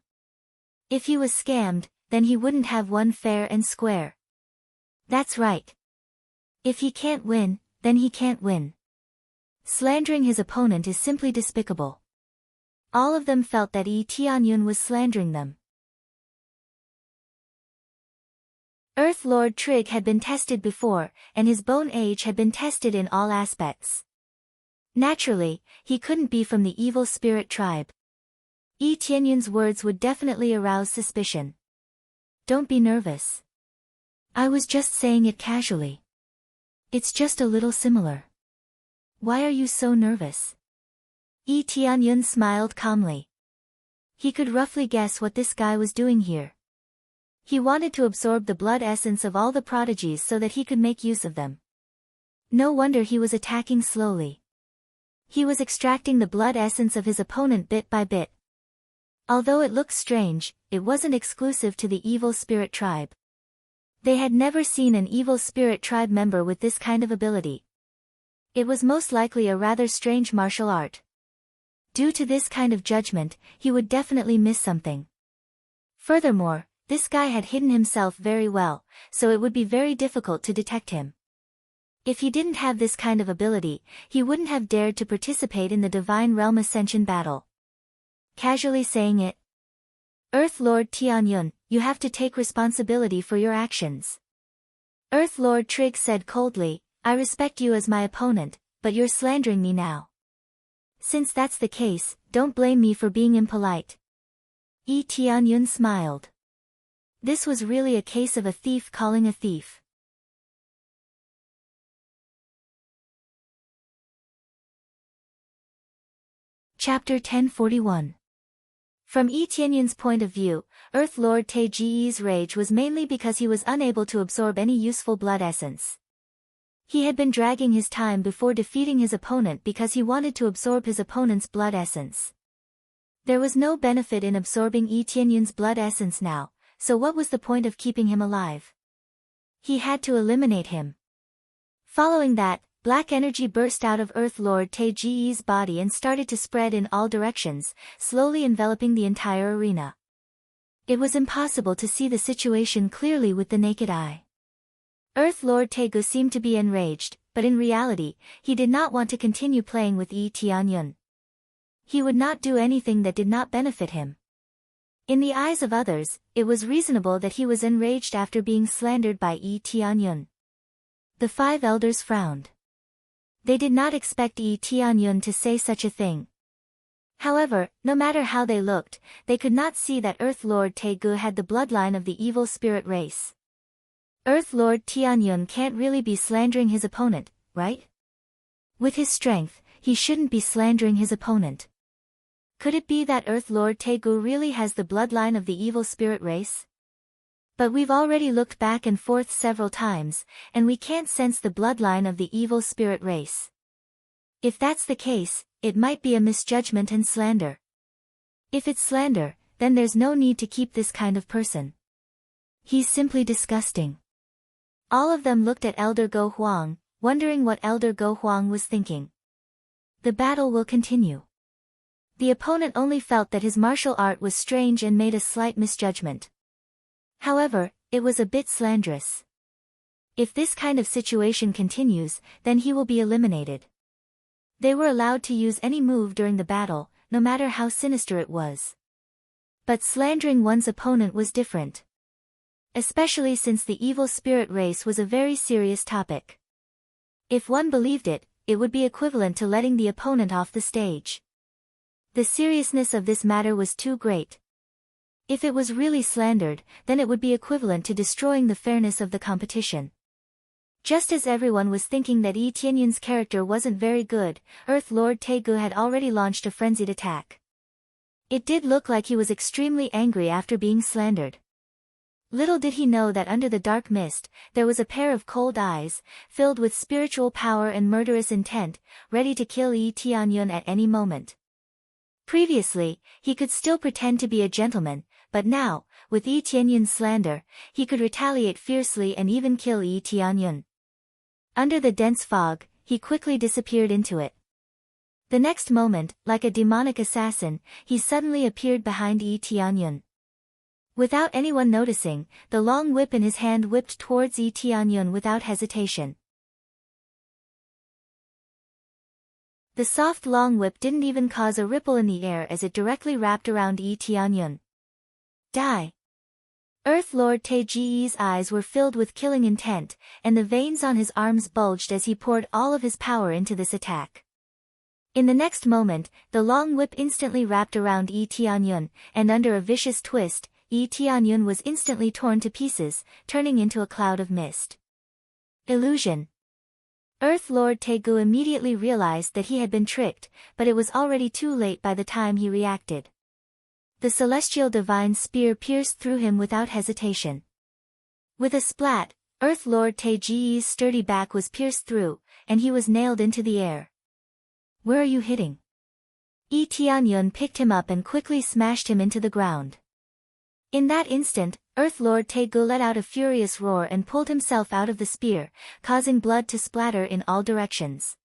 If he was scammed, then he wouldn't have won fair and square. That's right. If he can't win, then he can't win. Slandering his opponent is simply despicable. All of them felt that Yi Tianyun was slandering them. Earth Lord Trig had been tested before, and his bone age had been tested in all aspects. Naturally, he couldn't be from the evil spirit tribe. Yi Tianyun's words would definitely arouse suspicion. Don't be nervous. I was just saying it casually. It's just a little similar. Why are you so nervous? Yi Tianyun smiled calmly. He could roughly guess what this guy was doing here. He wanted to absorb the blood essence of all the prodigies so that he could make use of them. No wonder he was attacking slowly. He was extracting the blood essence of his opponent bit by bit. Although it looked strange, it wasn't exclusive to the evil spirit tribe. They had never seen an evil spirit tribe member with this kind of ability. It was most likely a rather strange martial art. Due to this kind of judgment, he would definitely miss something. Furthermore, this guy had hidden himself very well, so it would be very difficult to detect him. If he didn't have this kind of ability, he wouldn't have dared to participate in the Divine Realm Ascension battle. Casually saying it. Earth Lord Tianyun, you have to take responsibility for your actions. Earth Lord Trig said coldly, I respect you as my opponent, but you're slandering me now. Since that's the case, don't blame me for being impolite. Yi Tianyun smiled. This was really a case of a thief calling a thief. Chapter 1041. From Yi Tianyun's point of view, Earth Lord Taji's rage was mainly because he was unable to absorb any useful blood essence. He had been dragging his time before defeating his opponent because he wanted to absorb his opponent's blood essence. There was no benefit in absorbing Yi Tianyun's blood essence now, so what was the point of keeping him alive? He had to eliminate him. Following that, black energy burst out of Earth Lord Taji's body and started to spread in all directions, slowly enveloping the entire arena. It was impossible to see the situation clearly with the naked eye. Earth Lord Taegu seemed to be enraged, but in reality, he did not want to continue playing with Yi Tianyun. He would not do anything that did not benefit him. In the eyes of others, it was reasonable that he was enraged after being slandered by Yi Tianyun. The 5 elders frowned. They did not expect Yi Tianyun to say such a thing. However, no matter how they looked, they could not see that Earth Lord Taegu had the bloodline of the evil spirit race. Earth Lord Tianyun can't really be slandering his opponent, right? With his strength, he shouldn't be slandering his opponent. Could it be that Earth Lord Taegu really has the bloodline of the evil spirit race? But we've already looked back and forth several times, and we can't sense the bloodline of the evil spirit race. If that's the case, it might be a misjudgment and slander. If it's slander, then there's no need to keep this kind of person. He's simply disgusting. All of them looked at Elder Go Huang, wondering what Elder Go Huang was thinking. The battle will continue. The opponent only felt that his martial art was strange and made a slight misjudgment. However, it was a bit slanderous. If this kind of situation continues, then he will be eliminated. They were allowed to use any move during the battle, no matter how sinister it was. But slandering one's opponent was different. Especially since the evil spirit race was a very serious topic. If one believed it, it would be equivalent to letting the opponent off the stage. The seriousness of this matter was too great. If it was really slandered, then it would be equivalent to destroying the fairness of the competition. Just as everyone was thinking that Yi Tianyun's character wasn't very good, Earth Lord Taegu had already launched a frenzied attack. It did look like he was extremely angry after being slandered. Little did he know that under the dark mist, there was a pair of cold eyes, filled with spiritual power and murderous intent, ready to kill Yi Tianyun at any moment. Previously, he could still pretend to be a gentleman, but now, with Yi Tianyun's slander, he could retaliate fiercely and even kill Yi Tianyun. Under the dense fog, he quickly disappeared into it. The next moment, like a demonic assassin, he suddenly appeared behind Yi Tianyun. Without anyone noticing, the long whip in his hand whipped towards Yi Tianyun without hesitation. The soft long whip didn't even cause a ripple in the air as it directly wrapped around Yi Tianyun. Die! Earth Lord Taeji's eyes were filled with killing intent, and the veins on his arms bulged as he poured all of his power into this attack. In the next moment, the long whip instantly wrapped around Yi Tianyun, and under a vicious twist, Yi Tianyun was instantly torn to pieces, turning into a cloud of mist. Illusion. Earth Lord Taegu immediately realized that he had been tricked, but it was already too late by the time he reacted. The celestial divine spear pierced through him without hesitation. With a splat, Earth Lord Taeji's sturdy back was pierced through, and he was nailed into the air. Where are you hitting? Yi Tianyun picked him up and quickly smashed him into the ground. In that instant, Earth Lord Taegu let out a furious roar and pulled himself out of the spear, causing blood to splatter in all directions.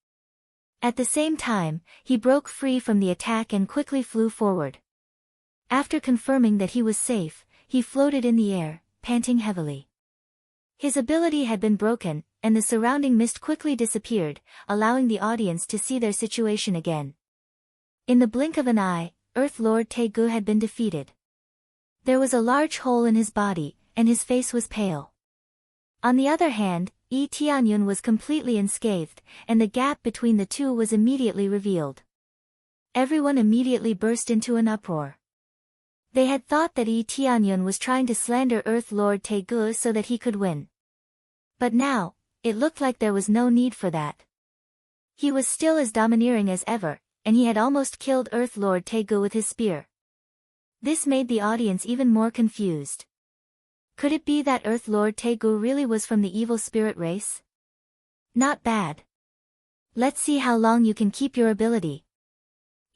At the same time, he broke free from the attack and quickly flew forward. After confirming that he was safe, he floated in the air, panting heavily. His ability had been broken, and the surrounding mist quickly disappeared, allowing the audience to see their situation again. In the blink of an eye, Earth Lord Taegu had been defeated. There was a large hole in his body, and his face was pale. On the other hand, Yi Tianyun was completely unscathed, and the gap between the two was immediately revealed. Everyone immediately burst into an uproar. They had thought that Yi Tianyun was trying to slander Earth Lord Taegu so that he could win. But now, it looked like there was no need for that. He was still as domineering as ever, and he had almost killed Earth Lord Taegu with his spear. This made the audience even more confused. Could it be that Earth Lord Taegu really was from the evil spirit race? Not bad. Let's see how long you can keep your ability.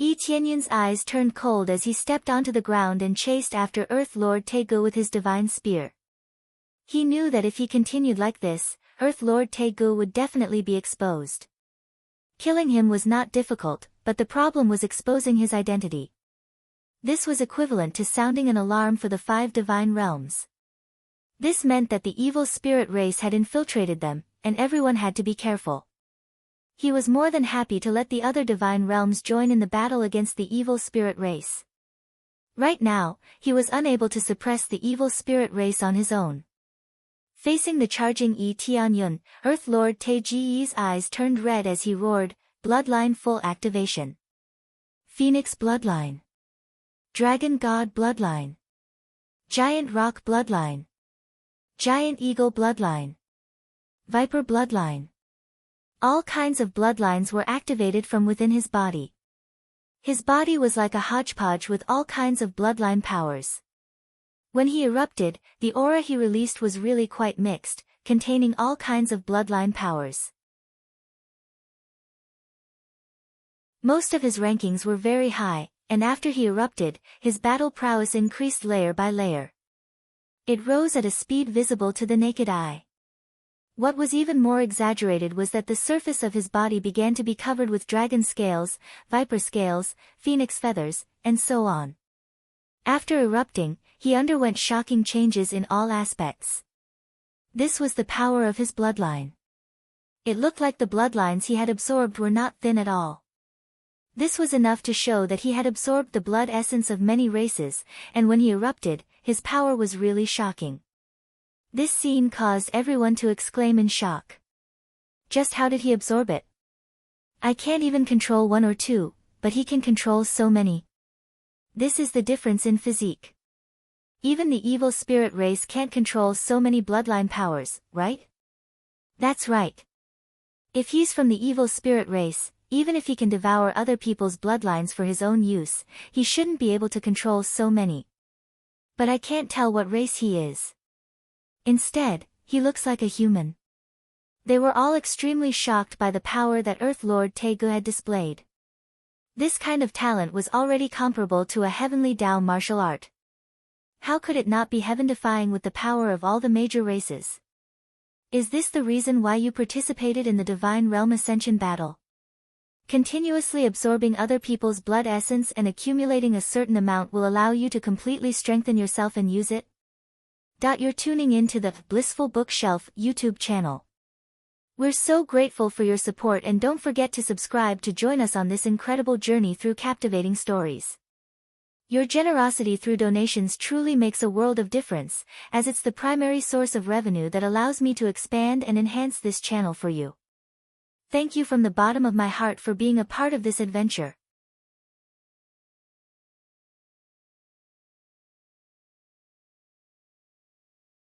Yi Tianyun's eyes turned cold as he stepped onto the ground and chased after Earth Lord Taegu with his divine spear. He knew that if he continued like this, Earth Lord Taegu would definitely be exposed. Killing him was not difficult, but the problem was exposing his identity. This was equivalent to sounding an alarm for the 5 divine realms. This meant that the evil spirit race had infiltrated them, and everyone had to be careful. He was more than happy to let the other divine realms join in the battle against the evil spirit race. Right now, he was unable to suppress the evil spirit race on his own. Facing the charging Tianyun, Earth Lord Taeji's eyes turned red as he roared, Bloodline full activation. Phoenix Bloodline. Dragon God Bloodline. Giant Rock Bloodline. Giant Eagle Bloodline. Viper Bloodline. All kinds of bloodlines were activated from within his body. His body was like a hodgepodge with all kinds of bloodline powers. When he erupted, the aura he released was really quite mixed, containing all kinds of bloodline powers. Most of his rankings were very high, and after he erupted, his battle prowess increased layer by layer. It rose at a speed visible to the naked eye. What was even more exaggerated was that the surface of his body began to be covered with dragon scales, viper scales, phoenix feathers, and so on. After erupting, he underwent shocking changes in all aspects. This was the power of his bloodline. It looked like the bloodlines he had absorbed were not thin at all. This was enough to show that he had absorbed the blood essence of many races, and when he erupted, his power was really shocking. This scene caused everyone to exclaim in shock. Just how did he absorb it? I can't even control 1 or 2, but he can control so many. This is the difference in physique. Even the evil spirit race can't control so many bloodline powers, right? That's right. If he's from the evil spirit race, even if he can devour other people's bloodlines for his own use, he shouldn't be able to control so many. But I can't tell what race he is. Instead, he looks like a human. They were all extremely shocked by the power that Earth Lord Taegu had displayed. This kind of talent was already comparable to a heavenly Tao martial art. How could it not be heaven-defying with the power of all the major races? Is this the reason why you participated in the Divine Realm Ascension battle? Continuously absorbing other people's blood essence and accumulating a certain amount will allow you to completely strengthen yourself and use it? You're tuning in to the Blissful Bookshelf YouTube channel. We're so grateful for your support, and don't forget to subscribe to join us on this incredible journey through captivating stories. Your generosity through donations truly makes a world of difference, as it's the primary source of revenue that allows me to expand and enhance this channel for you. Thank you from the bottom of my heart for being a part of this adventure.